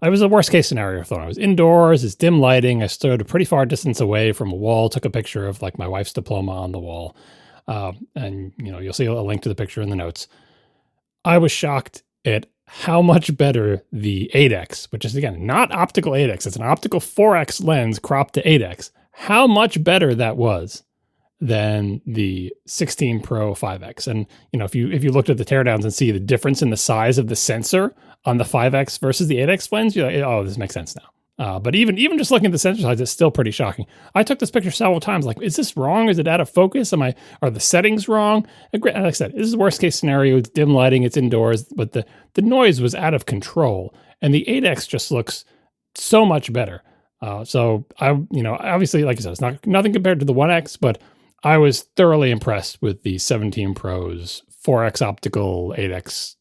I was a worst case scenario phone. I was indoors, it's dim lighting. I stood a pretty far distance away from a wall, took a picture of like my wife's diploma on the wall. And you'll see a link to the picture in the notes. I was shocked at how much better the 8X, which is, again, not optical 8X, it's an optical 4X lens cropped to 8X, how much better that was than the 16 Pro 5X. And, if you looked at the teardowns and see the difference in the size of the sensor on the 5X versus the 8X lens, you're like, oh, this makes sense now. But even just looking at the sensor size, it's still pretty shocking. I took this picture several times. Like, is this wrong? Is it out of focus? Are the settings wrong? And like I said, this is the worst case scenario. It's dim lighting. It's indoors, but the noise was out of control, and the 8X just looks so much better. So I, obviously, like I said, it's nothing compared to the 1X, but I was thoroughly impressed with the 17 Pro's 4X optical 8X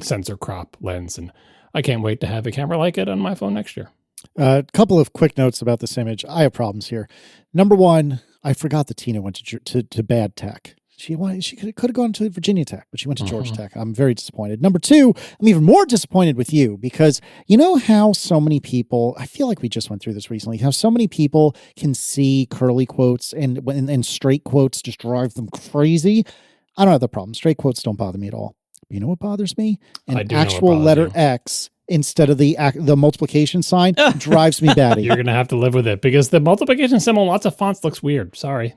sensor crop lens, and I can't wait to have a camera like it on my phone next year. A couple of quick notes about this image. I have problems here. Number one, I forgot that Tina went to bad tech. She could have gone to Virginia Tech, but she went to Georgia Tech. I'm very disappointed. Number two, I'm even more disappointed with you because you know how so many people, I feel like we just went through this recently, how so many people can see curly quotes and straight quotes just drive them crazy. I don't have the problem. Straight quotes don't bother me at all. You know what bothers me? An actual letter X instead of the multiplication sign drives me batty. You're going to have to live with it because the multiplication symbol in lots of fonts looks weird. Sorry.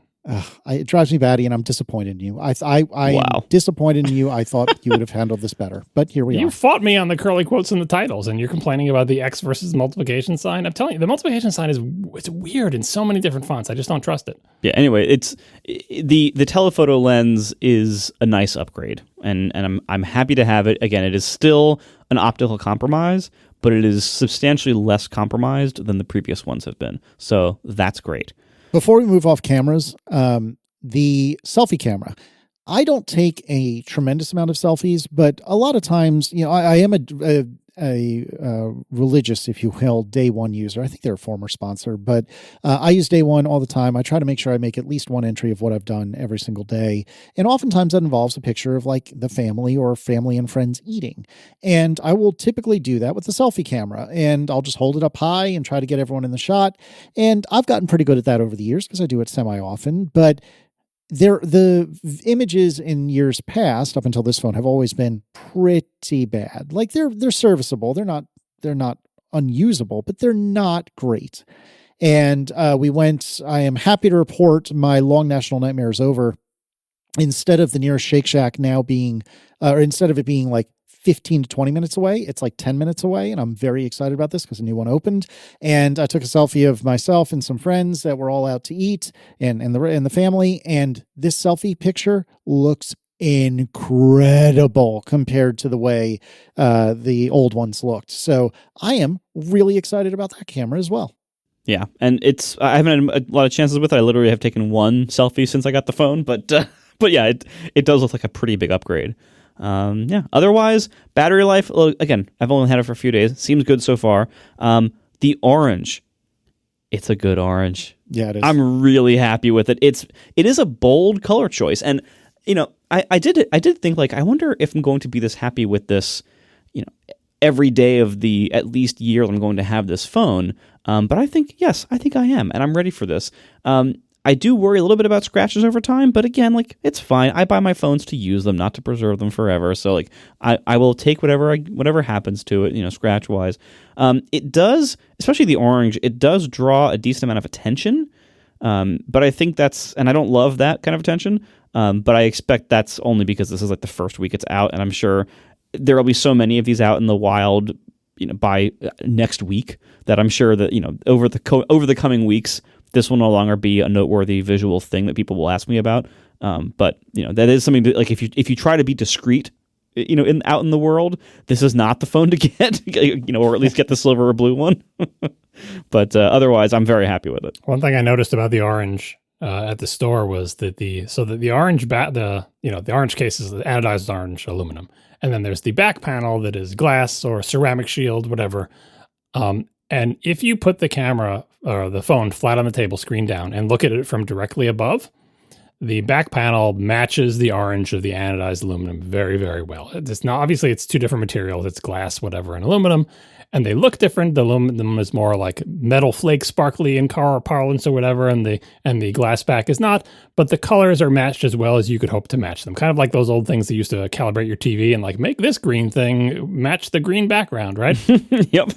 It drives me batty, and I'm disappointed in you. I am disappointed in you. I thought you would have handled this better, but here we are. You fought me on the curly quotes in the titles, and you're complaining about the X versus multiplication sign. I'm telling you, the multiplication sign it's weird in so many different fonts. I just don't trust it. Yeah. Anyway, it's the telephoto lens is a nice upgrade, and I'm happy to have it. Again, it is still an optical compromise, but it is substantially less compromised than the previous ones have been. So that's great. Before we move off cameras, the selfie camera. I don't take a tremendous amount of selfies, but a lot of times, I am a religious, if you will, Day One user. I think they're a former sponsor, but I use Day One all the time. I try to make sure I make at least one entry of what I've done every single day. And oftentimes that involves a picture of like the family or family and friends eating. And I will typically do that with the selfie camera, and I'll just hold it up high and try to get everyone in the shot. And I've gotten pretty good at that over the years because I do it semi-often, but the images in years past, up until this phone, have always been pretty bad. Like they're serviceable. They're not unusable, but they're not great. And I am happy to report my long national nightmare is over. Instead of the nearest Shake Shack now being, or instead of it being like 15 to 20 minutes away, it's like 10 minutes away. And I'm very excited about this because a new one opened. And I took a selfie of myself and some friends that were all out to eat and the family. And this selfie picture looks incredible compared to the way the old ones looked. So I am really excited about that camera as well. Yeah. And I haven't had a lot of chances with it. I literally have taken one selfie since I got the phone, but yeah, it does look like a pretty big upgrade. Otherwise, battery life, again, I've only had it for a few days. It seems good so far. The orange, it's a good orange. Yeah, it is. I'm really happy with it. It is a bold color choice. And, I did think like, I wonder if I'm going to be this happy with this every day of the at least year I'm going to have this phone. But I think I am, and I'm ready for this. I do worry a little bit about scratches over time, but again, like, it's fine. I buy my phones to use them, not to preserve them forever. So like, I will take whatever happens to it, scratch wise. It does, especially the orange, it does draw a decent amount of attention. But I think and I don't love that kind of attention. But I expect that's only because this is like the first week it's out, and I'm sure there will be so many of these out in the wild, by next week, that I'm sure that, over the coming weeks, this will no longer be a noteworthy visual thing that people will ask me about. But that is something that, like, if you try to be discreet, out in the world, this is not the phone to get, or at least get the silver or blue one. But otherwise, I'm very happy with it. One thing I noticed about the orange at the store was that the orange the orange case is the anodized orange aluminum, and then there's the back panel that is glass or ceramic shield, whatever. And if you put the camera or the phone flat on the table, screen down, and look at it from directly above, the back panel matches the orange of the anodized aluminum very, very well. It's not, obviously it's two different materials. It's glass, whatever, and aluminum, and they look different. The aluminum is more like metal flake, sparkly in car parlance or whatever, and the glass back is not. But the colors are matched as well as you could hope to match them. Kind of like those old things that used to calibrate your TV and like make this green thing match the green background, right? Yep.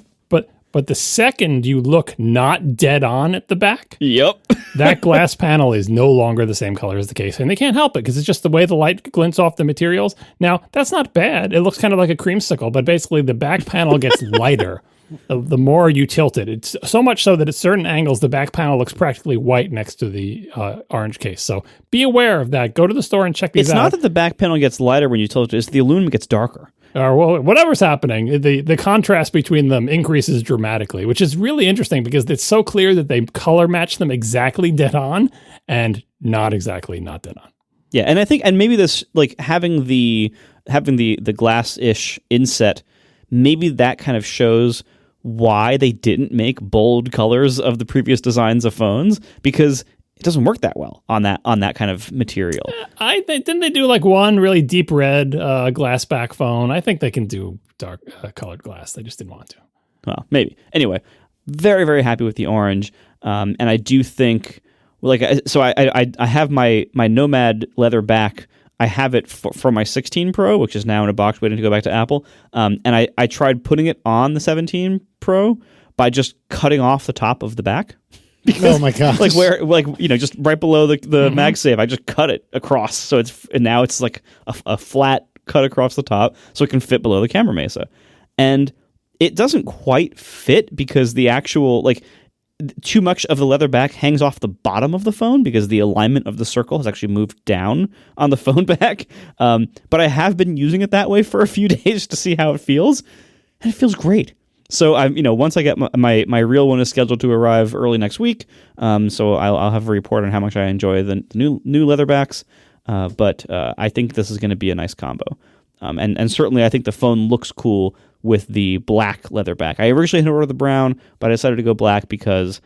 But the second you look not dead on at the back, yep, that glass panel is no longer the same color as the case. And they can't help it because it's just the way the light glints off the materials. Now, that's not bad. It looks kind of like a creamsicle, but basically the back panel gets lighter the more you tilt it. It's so much so that at certain angles, the back panel looks practically white next to the orange case. So be aware of that. Go to the store and check these out. It's not that the back panel gets lighter when you tilt it. It's the aluminum gets darker. Or well, whatever's happening, the contrast between them increases dramatically, which is really interesting because it's so clear that they color match them exactly dead on and not exactly not dead on. Yeah, and I think, and maybe this, like, having the glass-ish inset, maybe that kind of shows why they didn't make bold colors of the previous designs of phones, because it doesn't work that well on that kind of material. Didn't they do like one really deep red glass back phone? I think they can do dark colored glass. They just didn't want to. Well, maybe. Anyway, very, very happy with the orange. And I do think, like, so I have my Nomad leather back. I have it for my 16 Pro, which is now in a box waiting to go back to Apple. And I tried putting it on the 17 Pro by just cutting off the top of the back. Because, oh my gosh! Like where, like, just right below the MagSafe, I just cut it across, so now it's like a flat cut across the top, so it can fit below the camera mesa, and it doesn't quite fit because the actual, like, too much of the leather back hangs off the bottom of the phone because the alignment of the circle has actually moved down on the phone back. But I have been using it that way for a few days to see how it feels, and it feels great. So once I get my real one is scheduled to arrive early next week. So I'll have a report on how much I enjoy the new leatherbacks. But I think this is going to be a nice combo. And certainly I think the phone looks cool with the black leatherback. I originally had ordered the brown, but I decided to go black because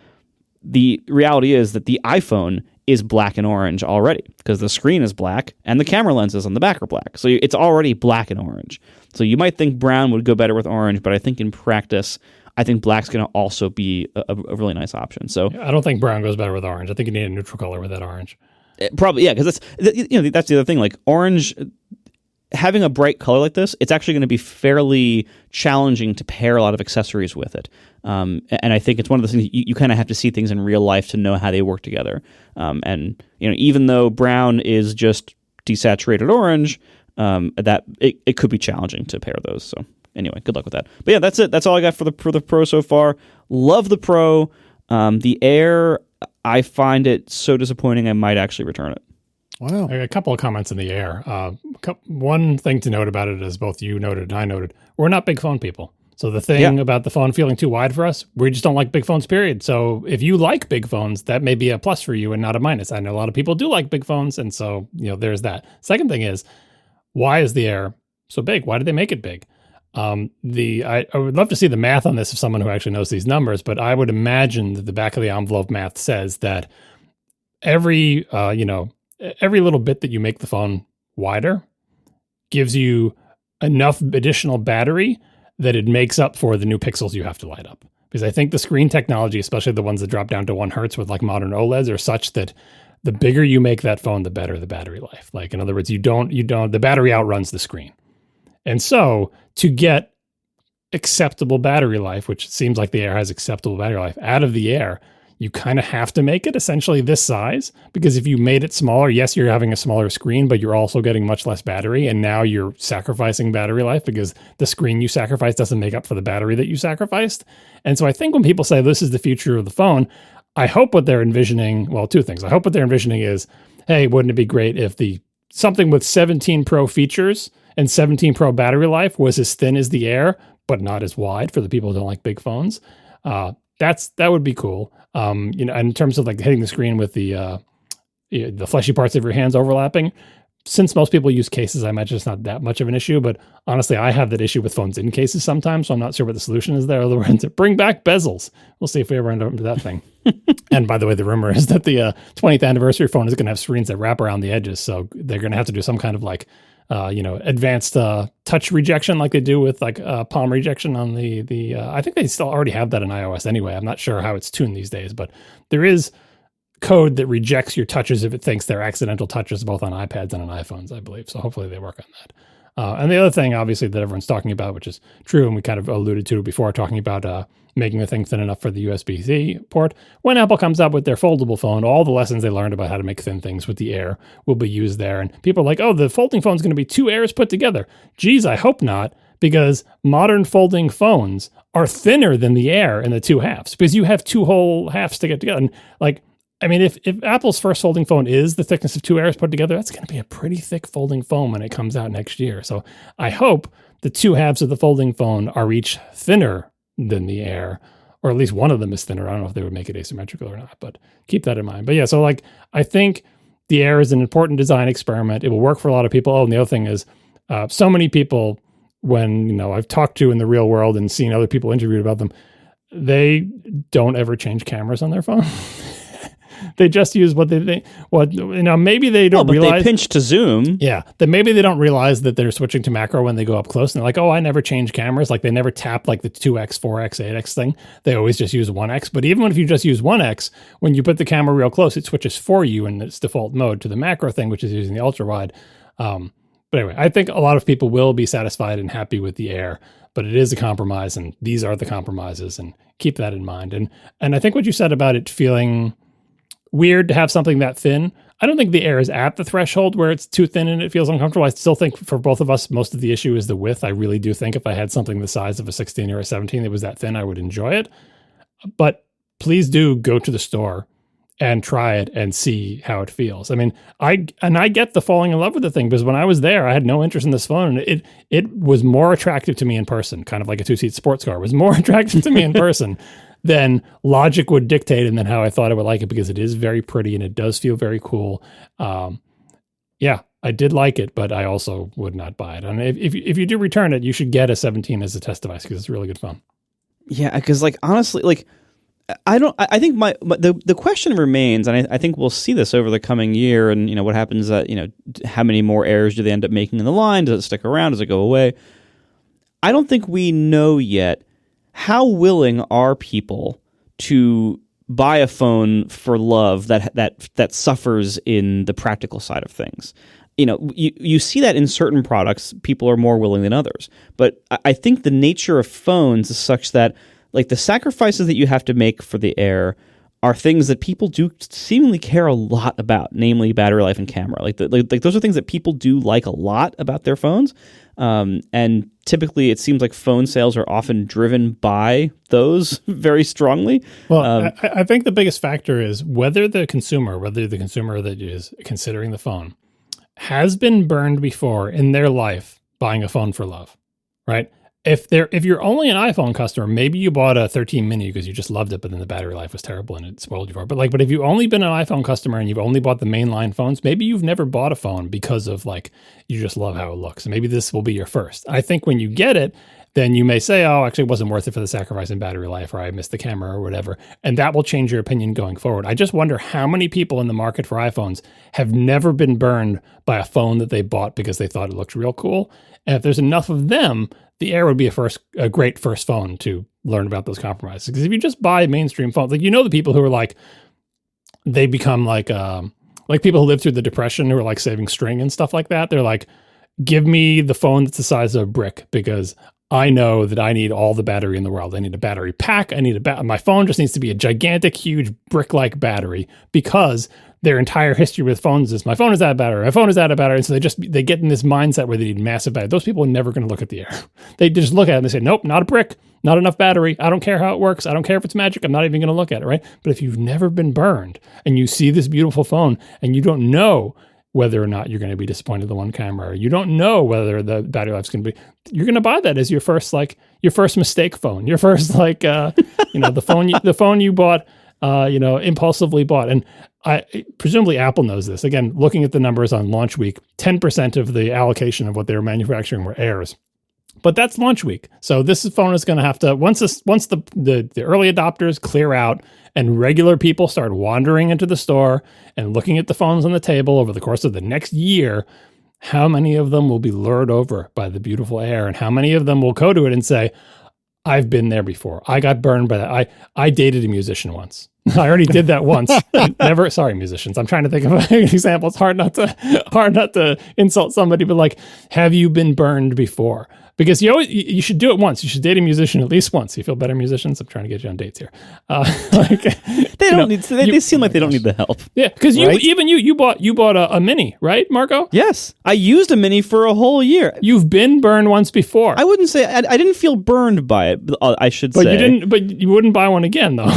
the reality is that the iPhone is black and orange already because the screen is black and the camera lenses on the back are black. So it's already black and orange. So you might think brown would go better with orange, but I think in practice, I think black's going to also be a really nice option. So I don't think brown goes better with orange. I think you need a neutral color with that orange. Probably, yeah, because that's the other thing. Like, orange, having a bright color like this, it's actually going to be fairly challenging to pair a lot of accessories with it. And I think it's one of those things you kind of have to see things in real life to know how they work together. And even though brown is just desaturated orange, that it could be challenging to pair those. So anyway, good luck with that. But yeah, that's it. That's all I got for the Pro so far. Love the Pro. The Air, I find it so disappointing I might actually return it. Wow. A couple of comments in the Air. One thing to note about it, as both you noted and I noted, we're not big phone people. So the thing about the phone feeling too wide for us, we just don't like big phones, period. So if you like big phones, that may be a plus for you and not a minus. I know a lot of people do like big phones, and so there's that. Second thing is, why is the Air so big? Why did they make it big? I would love to see the math on this of someone who actually knows these numbers, but I would imagine that the back of the envelope math says that every little bit that you make the phone wider gives you enough additional battery that it makes up for the new pixels you have to light up. Because I think the screen technology, especially the ones that drop down to 1 hertz with like modern OLEDs, are such that the bigger you make that phone, the better the battery life. Like, in other words, the battery outruns the screen. And so to get acceptable battery life, which it seems like the Air has acceptable battery life out of the Air, you kind of have to make it essentially this size, because if you made it smaller, yes, you're having a smaller screen, but you're also getting much less battery. And now you're sacrificing battery life because the screen you sacrificed doesn't make up for the battery that you sacrificed. And so I think when people say this is the future of the phone, I hope what they're envisioning, well, 2 things. I hope what they're envisioning is, hey, wouldn't it be great if something with 17 Pro features and 17 Pro battery life was as thin as the Air, but not as wide for the people who don't like big phones. That would be cool. In terms of like hitting the screen with the fleshy parts of your hands overlapping, since most people use cases, I imagine it's not that much of an issue. But honestly, I have that issue with phones in cases sometimes, so I'm not sure what the solution is there. Other words, bring back bezels. We'll see if we ever end up into that thing. And by the way, the rumor is that the 20th anniversary phone is going to have screens that wrap around the edges, so they're going to have to do some kind of like advanced touch rejection, like they do with like palm rejection on the. I think they still already have that in iOS anyway. I'm not sure how it's tuned these days, but there is code that rejects your touches if it thinks they're accidental touches, both on iPads and on iPhones, I believe. So hopefully they work on that. And the other thing, obviously, that everyone's talking about, which is true, and we kind of alluded to before, talking about making the thing thin enough for the USB-C port. When Apple comes up with their foldable phone, all the lessons they learned about how to make thin things with the Air will be used there. And people are like, oh, the folding phone is going to be 2 Airs put together. Geez, I hope not, because modern folding phones are thinner than the Air in the 2 halves, because you have 2 whole halves to get together. And like, I mean, if Apple's first folding phone is the thickness of 2 Airs put together, that's going to be a pretty thick folding phone when it comes out next year. So I hope the 2 halves of the folding phone are each thinner than the Air, or at least one of them is thinner. I don't know if they would make it asymmetrical or not, but keep that in mind. But yeah, so like, I think the Air is an important design experiment. It will work for a lot of people. Oh, and the other thing is, so many people, when I've talked to in the real world and seen other people interviewed about them, they don't ever change cameras on their phone. They just use what they think. Maybe they don't realize. They pinch to zoom. Yeah, that maybe they don't realize that they're switching to macro when they go up close. And they're like, oh, I never change cameras. Like they never tap like the 2x, 4x, 8x thing. They always just use 1x. But even if you just use 1x, when you put the camera real close, it switches for you in its default mode to the macro thing, which is using the ultra wide. But anyway, I think a lot of people will be satisfied and happy with the Air. But it is a compromise, and these are the compromises, and keep that in mind. And I think what you said about it feeling weird to have something that thin, I don't think the Air is at the threshold where it's too thin and it feels uncomfortable. I still think for both of us, most of the issue is the width. I really do think if I had something the size of a 16 or a 17 that was that thin, I would enjoy it. But please do go to the store and try it and see how it feels. I mean, I get the falling in love with the thing, because when I was there, I had no interest in this phone. And it was more attractive to me in person, kind of like a 2-seat sports car. It was more attractive to me in person than logic would dictate, and then how I thought I would like it, because it is very pretty and it does feel very cool. Yeah, I did like it, but I also would not buy it. And if you do return it, you should get a 17 as a test device, because it's really good fun. Yeah, because like honestly, like I think the question remains, and I think we'll see this over the coming year, and what happens how many more Airs do they end up making in the line? Does it stick around? Does it go away? I don't think we know yet. How willing are people to buy a phone for love that suffers in the practical side of things? You see that in certain products, people are more willing than others. But I think the nature of phones is such that, like, the sacrifices that you have to make for the Air are things that people do seemingly care a lot about, namely battery life and camera. Like those are things that people do like a lot about their phones. And typically it seems like phone sales are often driven by those very strongly. Well, I think the biggest factor is whether the consumer that is considering the phone has been burned before in their life buying a phone for love, right? If you're only an iPhone customer, maybe you bought a 13 mini because you just loved it, but then the battery life was terrible and it spoiled you for it. But if you've only been an iPhone customer and you've only bought the mainline phones, maybe you've never bought a phone because of you just love how it looks. And maybe this will be your first. I think when you get it, then you may say, oh, actually, it wasn't worth it for the sacrifice in battery life, or I missed the camera or whatever. And that will change your opinion going forward. I just wonder how many people in the market for iPhones have never been burned by a phone that they bought because they thought it looked real cool. And if there's enough of them, the Air would be a great first phone to learn about those compromises. Because if you just buy mainstream phones, like, the people who are like, they become like people who lived through the Depression who are like saving string and stuff like that. They're like, give me the phone that's the size of a brick because I know that I need all the battery in the world. I need a battery pack. I need my phone just needs to be a gigantic, huge brick-like battery, because their entire history with phones is my phone is out of battery, my phone is out of battery. And so they get in this mindset where they need massive battery. Those people are never going to look at the Air. They just look at it and they say, nope, not a brick, not enough battery. I don't care how it works. I don't care if it's magic. I'm not even going to look at it, right? But if you've never been burned and you see this beautiful phone and you don't know whether or not you're going to be disappointed in the one camera, or you don't know whether the battery life's going to be, you're going to buy that as your first mistake phone, your first the phone you bought, impulsively bought. And presumably Apple knows this. Again, looking at the numbers on launch week, 10% of the allocation of what they were manufacturing were Airs. But that's launch week. So this phone is going to have to, once the early adopters clear out and regular people start wandering into the store and looking at the phones on the table over the course of the next year, how many of them will be lured over by the beautiful Air, and how many of them will go to it and say, I've been there before. I got burned by that. I dated a musician once. I already did that once. Never. Sorry, musicians. I'm trying to think of an example. It's hard not to insult somebody, but like, have you been burned before? Because you should do it once. You should date a musician at least once. You feel better, musicians? I'm trying to get you on dates here. They seem like they don't need the help. Yeah, because you bought a Mini, right, Marco? Yes, I used a Mini for a whole year. You've been burned once before. I wouldn't say I didn't feel burned by it. I should say, you didn't. But you wouldn't buy one again, though.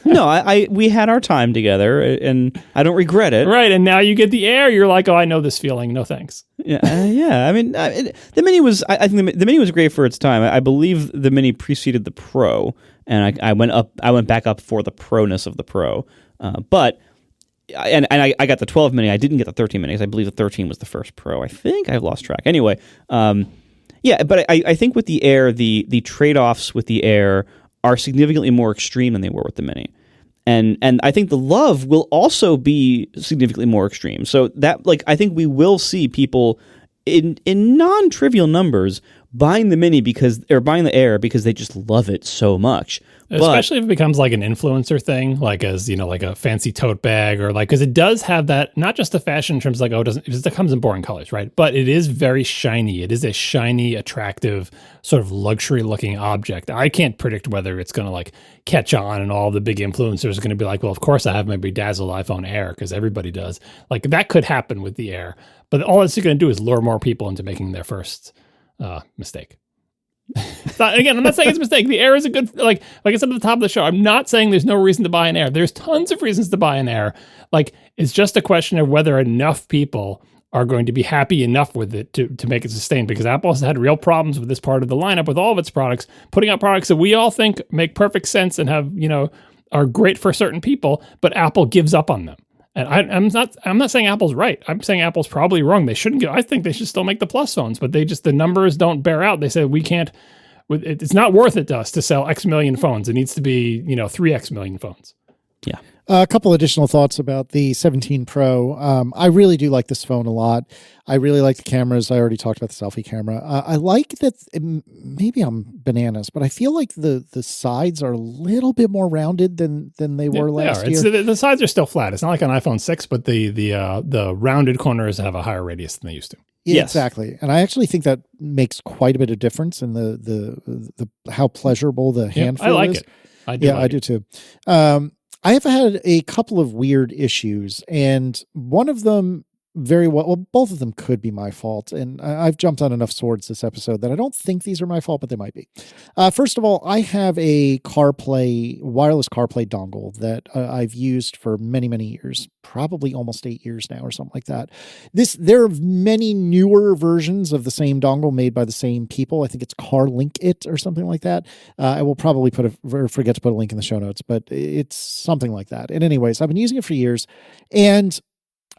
No, we had our time together, and I don't regret it. Right, and now you get the Air. You're like, oh, I know this feeling. No thanks. Yeah. I mean, the Mini was. I think the Mini was great for its time. I believe the Mini preceded the Pro, and I went back up for the Pro-ness of the Pro. But I got the 12 Mini. I didn't get the 13 Mini, because I believe the 13 was the first Pro. I think I've lost track. Anyway, but I think with the Air, the trade-offs with the Air are significantly more extreme than they were with the Mini. And I think the love will also be significantly more extreme. So that, I think we will see people in non-trivial numbers buying the Mini buying the Air because they just love it so much. Especially if it becomes like an influencer thing, like as, like a fancy tote bag, or because it does have that, not just the fashion in terms of it comes in boring colors, right? But it is very shiny. It is a shiny, attractive, sort of luxury looking object. I can't predict whether it's going to catch on and all the big influencers are going to be like, well, of course I have my bedazzled iPhone Air because everybody does. That could happen with the Air. But all it's going to do is lure more people into making their first mistake. Again, I'm not saying it's a mistake. The Air is a good, like I said at the top of the show, I'm not saying there's no reason to buy an Air. There's tons of reasons to buy an Air. It's just a question of whether enough people are going to be happy enough with it to make it sustain, because Apple has had real problems with this part of the lineup with all of its products, putting out products that we all think make perfect sense and have, are great for certain people, but Apple gives up on them. And I'm not saying Apple's right. I'm saying Apple's probably wrong. They shouldn't I think they should still make the Plus phones, but the numbers don't bear out. They say we can't. It's not worth it to us to sell X million phones. It needs to be 3X million phones. Yeah. A couple additional thoughts about the 17 Pro. I really do like this phone a lot. I really like the cameras. I already talked about the selfie camera. I like that, maybe I'm bananas, but I feel like the sides are a little bit more rounded than they were last year. The sides are still flat. It's not like an iPhone 6, but the rounded corners have a higher radius than they used to. Yeah, yes. Exactly. And I actually think that makes quite a bit of difference in the how pleasurable the hand feel I like is. it. I do too. I have had a couple of weird issues, and one of them both of them could be my fault. And I've jumped on enough swords this episode that I don't think these are my fault, but they might be. First of all, I have a wireless CarPlay dongle that I've used for many, many years, probably almost 8 years now or something like that. There are many newer versions of the same dongle made by the same people. I think it's CarLink It or something like that. I will probably forget to put a link in the show notes, but it's something like that. And anyways, I've been using it for years, and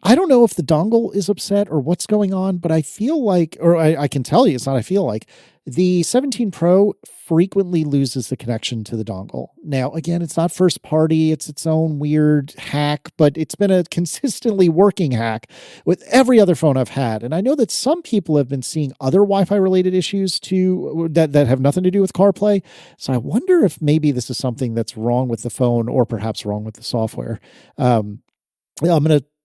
I don't know if the dongle is upset or what's going on, but I feel like, or I can tell you, it's not I feel like, The 17 Pro frequently loses the connection to the dongle. Now, again, it's not first party. It's its own weird hack, but it's been a consistently working hack with every other phone I've had. And I know that some people have been seeing other Wi-Fi related issues too that have nothing to do with CarPlay. So I wonder if maybe this is something that's wrong with the phone or perhaps wrong with the software.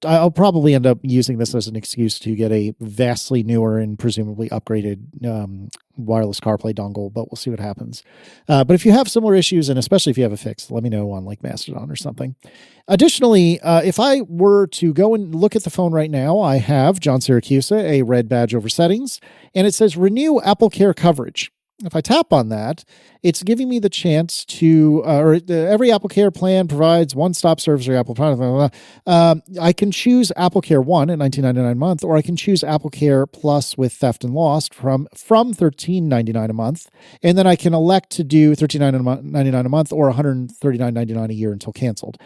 I'll probably end up using this as an excuse to get a vastly newer and presumably upgraded wireless CarPlay dongle, but we'll see what happens. But if you have similar issues, and especially if you have a fix, let me know on like Mastodon or something. Additionally, if I were to go and look at the phone right now, I have John Syracuse, a red badge over settings, and it says renew AppleCare coverage. If I tap on that, it's giving me the chance to, every AppleCare plan provides one-stop service for Apple products. I can choose AppleCare 1 at $19.99 a month, or I can choose AppleCare Plus with theft and lost from $13.99 a month. And then I can elect to do $13.99 a month or $139.99 a year until canceled.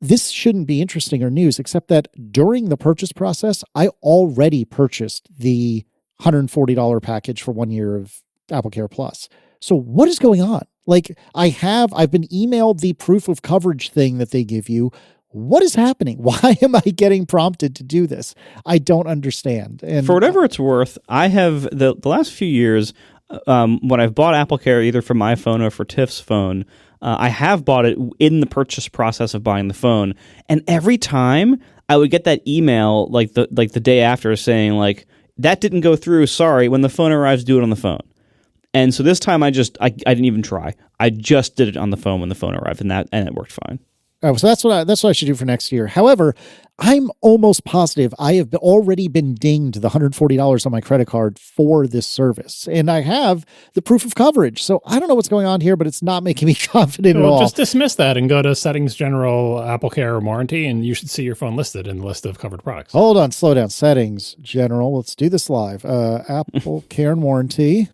This shouldn't be interesting or news, except that during the purchase process, I already purchased the $140 package for 1 year of AppleCare Plus. So what is going on? Like I've been emailed the proof of coverage thing that they give you. What is happening? Why am I getting prompted to do this? I don't understand. And for whatever it's worth, I have the last few years, when I've bought AppleCare either for my phone or for Tiff's phone, I have bought it in the purchase process of buying the phone. And every time I would get that email like the day after saying like, that didn't go through. Sorry. When the phone arrives, do it on the phone. And so this time I didn't even try. I just did it on the phone when the phone arrived, and it worked fine. Oh, so that's what I should do for next year. However, I'm almost positive I have already been dinged the $140 on my credit card for this service, and I have the proof of coverage. So I don't know what's going on here, but it's not making me confident at all. Just dismiss that and go to Settings General, AppleCare Warranty, and you should see your phone listed in the list of covered products. Hold on, slow down. Settings General. Let's do this live. AppleCare and Warranty.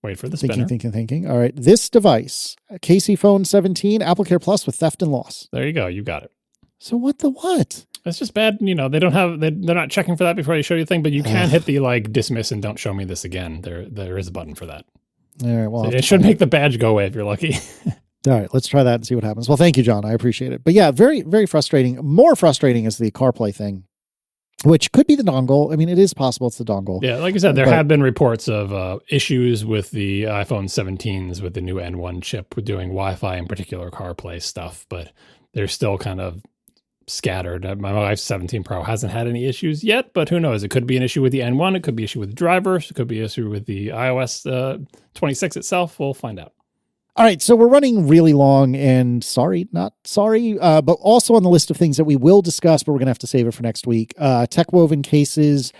Wait for the spinner. Thinking. All right. This device, Casey Phone 17, AppleCare Plus with theft and loss. There you go. You got it. So what the what? It's just bad. They don't have, they're not checking for that before they show you the thing, but you can hit the dismiss and don't show me this again. There is a button for that. All right. Well, so it should make the badge go away if you're lucky. All right. Let's try that and see what happens. Well, thank you, John. I appreciate it. But yeah, very, very frustrating. More frustrating is the CarPlay thing, which could be the dongle. I mean, it is possible it's the dongle. Yeah, like I said, there have been reports of issues with the iPhone 17s with the new N1 chip with doing Wi-Fi, in particular CarPlay stuff, but they're still kind of scattered. My iPhone 17 Pro hasn't had any issues yet, but who knows? It could be an issue with the N1. It could be an issue with the drivers. It could be an issue with the iOS 26 itself. We'll find out. All right, so we're running really long, and not sorry, but also on the list of things that we will discuss, but we're going to have to save it for next week. Tech woven cases,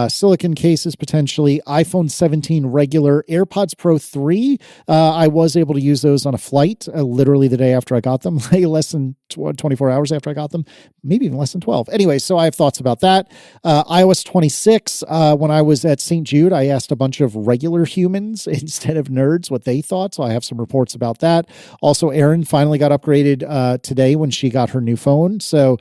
silicon cases potentially, iPhone 17 regular, AirPods Pro 3. I was able to use those on a flight literally the day after I got them, like less than 24 hours after I got them, maybe even less than 12. Anyway, so I have thoughts about that. iOS 26, when I was at St. Jude, I asked a bunch of regular humans instead of nerds what they thought, so I have some reports about that. Also, Erin finally got upgraded today when she got her new phone, so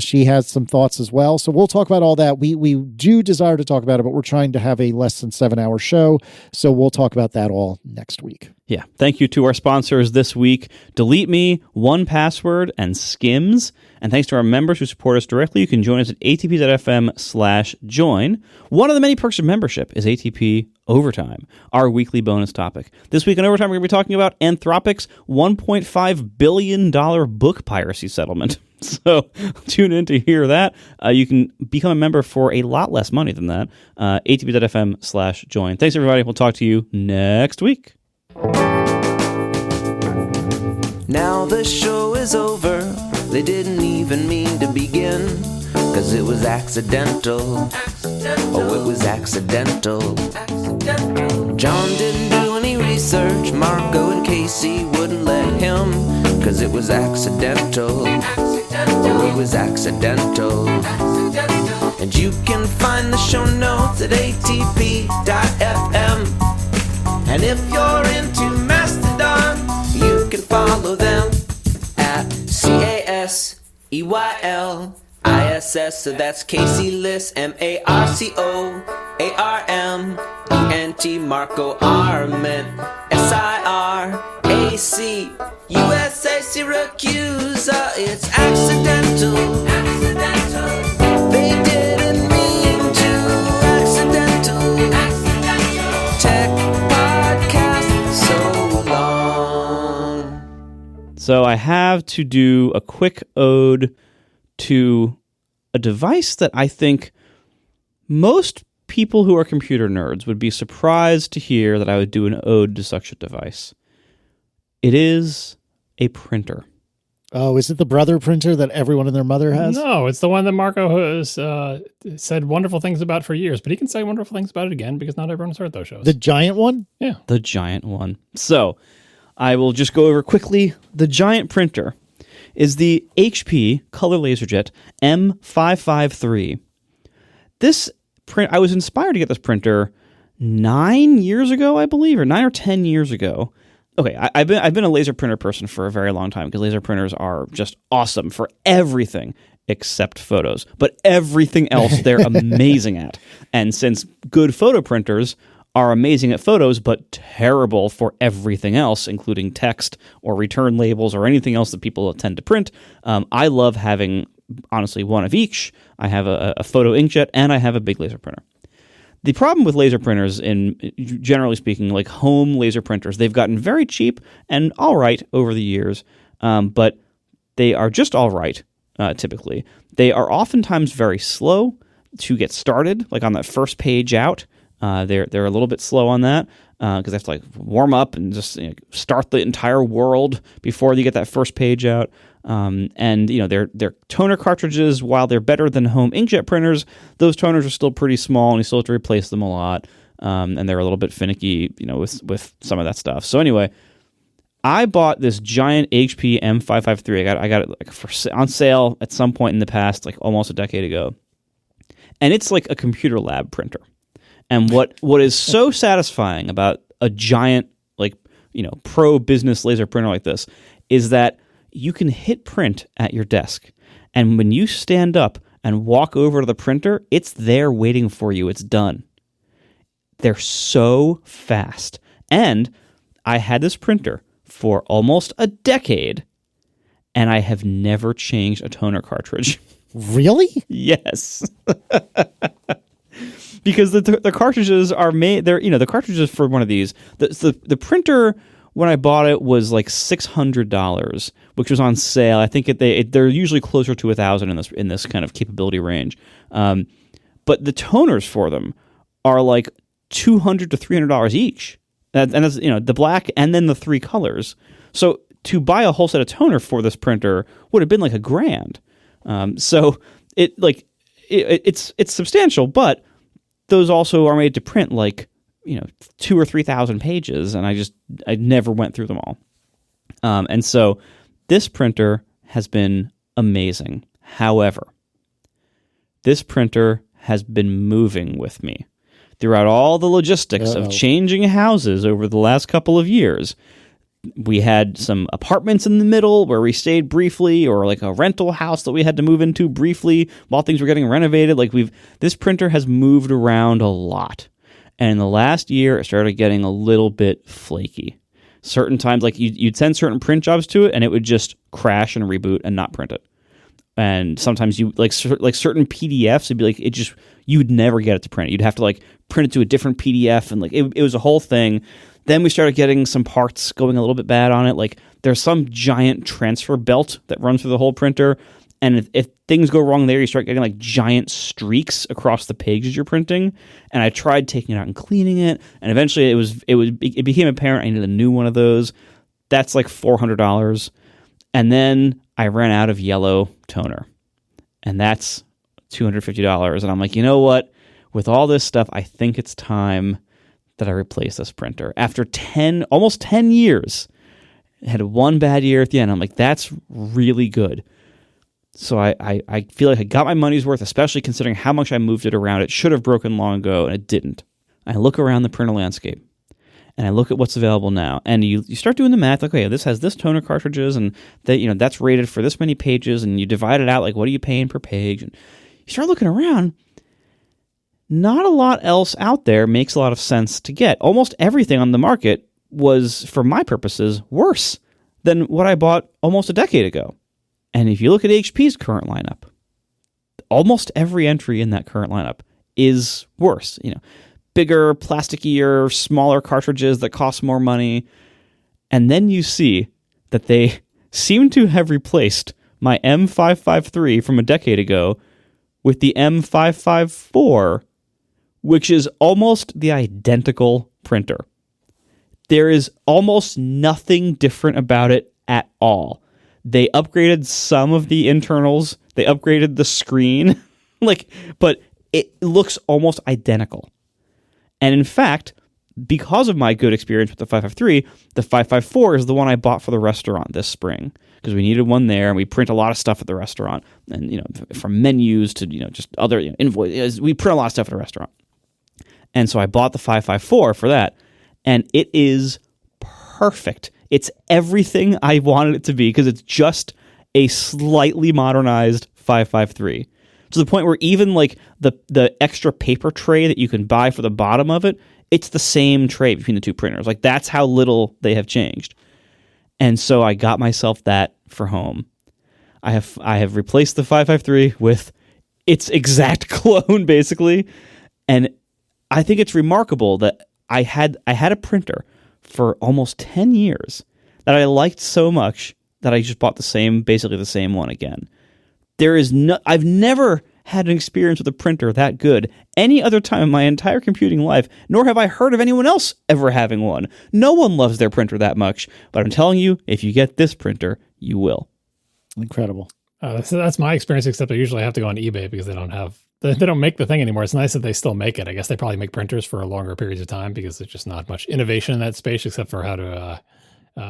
she has some thoughts as well. So we'll talk about all that. We do desire to talk about it, but we're trying to have a less than 7-hour show, so we'll talk about that all next week. Yeah. Thank you to our sponsors this week, DeleteMe, 1Password, and SKIMS. And thanks to our members who support us directly. You can join us at atp.fm/join. One of the many perks of membership is ATP Overtime, our weekly bonus topic. This week on Overtime, we're going to be talking about Anthropic's $1.5 billion book piracy settlement. So tune in to hear that. You can become a member for a lot less money than that. atp.fm/join. Thanks, everybody. We'll talk to you next week. Now the show is over. They didn't even mean to begin, 'cause it was accidental. Oh, it was accidental. John didn't do any research. Marco and Casey wouldn't let him, 'cause it was accidental. Oh, it was accidental. And you can find the show notes at atp.fm. And if you're into Mastodon, you can follow them at CASEYL ISS, so that's Casey List, MARCOARMENT, Marco Arment, SIRAC, USA, Syracuse, it's accidental. They didn't mean to. Accidental. Tech podcast so long. So I have to do a quick ode to a device that I think most people who are computer nerds would be surprised to hear that I would do an ode to such a device. It is a printer. Oh, is it the brother printer that everyone and their mother has? No, it's the one that Marco has said wonderful things about for years, but he can say wonderful things about it again because not everyone has heard those shows. The giant one? Yeah. The giant one. So I will just go over quickly. The giant printer is the HP Color LaserJet M553. This print, I was inspired to get this printer 9 years ago, I believe, or 9 or 10 years ago. Okay, I've been a laser printer person for a very long time because laser printers are just awesome for everything except photos. But everything else they're amazing at. And since good photo printers are amazing at photos but terrible for everything else, including text or return labels or anything else that people tend to print, I love having, honestly, one of each. I have a photo inkjet and I have a big laser printer. The problem with laser printers, generally speaking, like home laser printers, they've gotten very cheap and all right over the years, but they are just all right, typically. They are oftentimes very slow to get started, like on that first page out. They're a little bit slow on that because they have to like warm up and just start the entire world before you get that first page out. And their toner cartridges, while they're better than home inkjet printers, those toners are still pretty small, and you still have to replace them a lot. And they're a little bit finicky, with some of that stuff. So anyway, I bought this giant HP M553. I got it on sale at some point in the past, like almost a decade ago, and it's like a computer lab printer. And what is so satisfying about a giant, pro business laser printer like this is that you can hit print at your desk. And when you stand up and walk over to the printer, it's there waiting for you. It's done. They're so fast. And I had this printer for almost a decade, and I have never changed a toner cartridge. Really? Yes. Because the cartridges are made, the cartridges for one of these, the printer, when I bought it, was like $600, which was on sale. I think they're usually closer to $1,000 in this kind of capability range. But the toners for them are like $200 to $300 each. And that's, the black and then the three colors. So to buy a whole set of toner for this printer would have been like $1,000. So it's substantial, but those also are made to print like 2,000 or 3,000 pages, and I never went through them all. And so this printer has been amazing. However, this printer has been moving with me throughout all the logistics of changing houses over the last couple of years. We had some apartments in the middle where we stayed briefly, or like a rental house that we had to move into briefly while things were getting renovated. This printer has moved around a lot. And in the last year, it started getting a little bit flaky. Certain times, like you'd send certain print jobs to it, and it would just crash and reboot and not print it. And sometimes you like certain PDFs, it'd be like you would never get it to print. You'd have to print it to a different PDF, and it was a whole thing. Then we started getting some parts going a little bit bad on it. Like there's some giant transfer belt that runs through the whole printer. And if things go wrong there, you start getting giant streaks across the pages you're printing. And I tried taking it out and cleaning it. And eventually it became apparent I needed a new one of those. That's like $400. And then I ran out of yellow toner. And that's $250. And I'm like, you know what? With all this stuff, I think it's time that I replace this printer. After almost 10 years, it had one bad year at the end. I'm like, that's really good. So I feel like I got my money's worth, especially considering how much I moved it around. It should have broken long ago, and it didn't. I look around the printer landscape, and I look at what's available now, and you start doing the math, like, okay, this has this toner cartridges, and that, that's rated for this many pages, and you divide it out, like, what are you paying per page? And you start looking around, not a lot else out there makes a lot of sense to get. Almost everything on the market was, for my purposes, worse than what I bought almost a decade ago. And if you look at HP's current lineup, almost every entry in that current lineup is worse. Bigger, plasticier, smaller cartridges that cost more money. And then you see that they seem to have replaced my M553 from a decade ago with the M554, which is almost the identical printer. There is almost nothing different about it at all. They upgraded some of the internals. They upgraded the screen, but it looks almost identical. And in fact, because of my good experience with the 553, the 554 is the one I bought for the restaurant this spring, because we needed one there, and we print a lot of stuff at the restaurant, and from menus to just other invoices. We print a lot of stuff at a restaurant, and so I bought the 554 for that, and it is perfect. It's everything I wanted it to be, because it's just a slightly modernized 553. To the point where even like the extra paper tray that you can buy for the bottom of it, it's the same tray between the two printers. Like, that's how little they have changed. And so I got myself that for home. I have replaced the 553 with its exact clone, basically. And I think it's remarkable that I had a printer for almost 10 years that I liked so much that I just bought basically the same one again. I've never had an experience with a printer that good any other time in my entire computing life, nor have I heard of anyone else ever having one. No one loves their printer that much, but I'm telling you, if you get this printer, you will. Incredible. So that's my experience, except I usually have to go on eBay because they don't make the thing anymore. It's nice that they still make it. I guess they probably make printers for longer periods of time because there's just not much innovation in that space, except for how to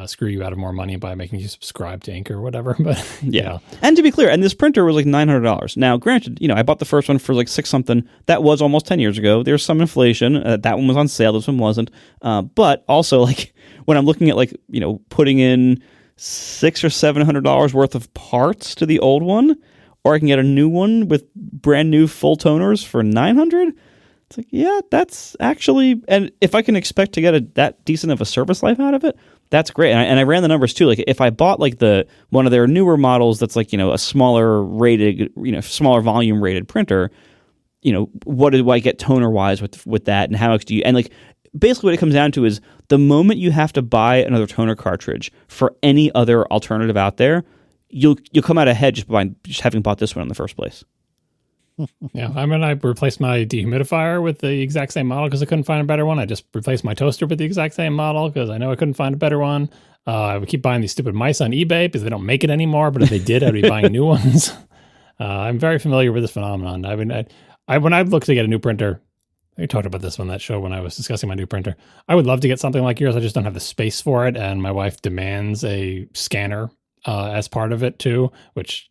screw you out of more money by making you subscribe to Ink or whatever. But yeah. And to be clear, and this printer was like $900. Now, granted, I bought the first one for like $6 something. That was almost 10 years ago. There's some inflation. That one was on sale. This one wasn't. But also, like, when I'm looking at like, putting in $600 or $700 worth of parts to the old one, or I can get a new one with brand new full toners for $900. It's like, yeah, that's actually, and if I can expect to get that decent of a service life out of it, that's great. And I ran the numbers too. Like, if I bought like one of their newer models that's like, a smaller rated, smaller volume rated printer, what do I get toner wise with that, and how much do you, and like, basically what it comes down to is the moment you have to buy another toner cartridge for any other alternative out there, you'll come out ahead just having bought this one in the first place. Yeah, I replaced my dehumidifier with the exact same model because I couldn't find a better one. I just replaced my toaster with the exact same model because I know I couldn't find a better one. I would keep buying these stupid mice on eBay because they don't make it anymore, but if they did, I'd be buying new ones. I'm very familiar with this phenomenon. When I look to get a new printer, I talked about this on that show when I was discussing my new printer. I would love to get something like yours. I just don't have the space for it, and my wife demands a scanner as part of it too, which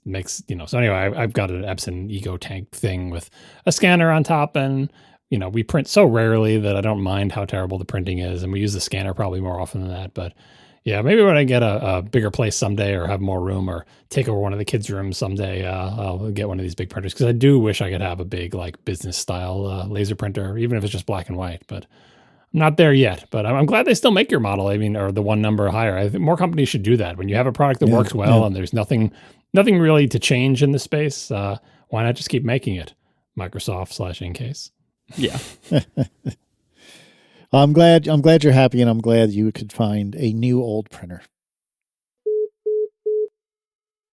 makes, so anyway, I've got an Epson Ego Tank thing with a scanner on top, and, we print so rarely that I don't mind how terrible the printing is, and we use the scanner probably more often than that. But yeah, maybe when I get a bigger place someday, or have more room, or take over one of the kids' rooms someday, I'll get one of these big printers, because I do wish I could have a big, like, business style laser printer, even if it's just black and white, but I'm not there yet. But I'm glad they still make your model. Or the one number higher. I think more companies should do that. When you have a product that works well and there's nothing really to change in the space, why not just keep making it? Microsoft/Incase. Yeah. I'm glad you're happy, and I'm glad you could find a new old printer.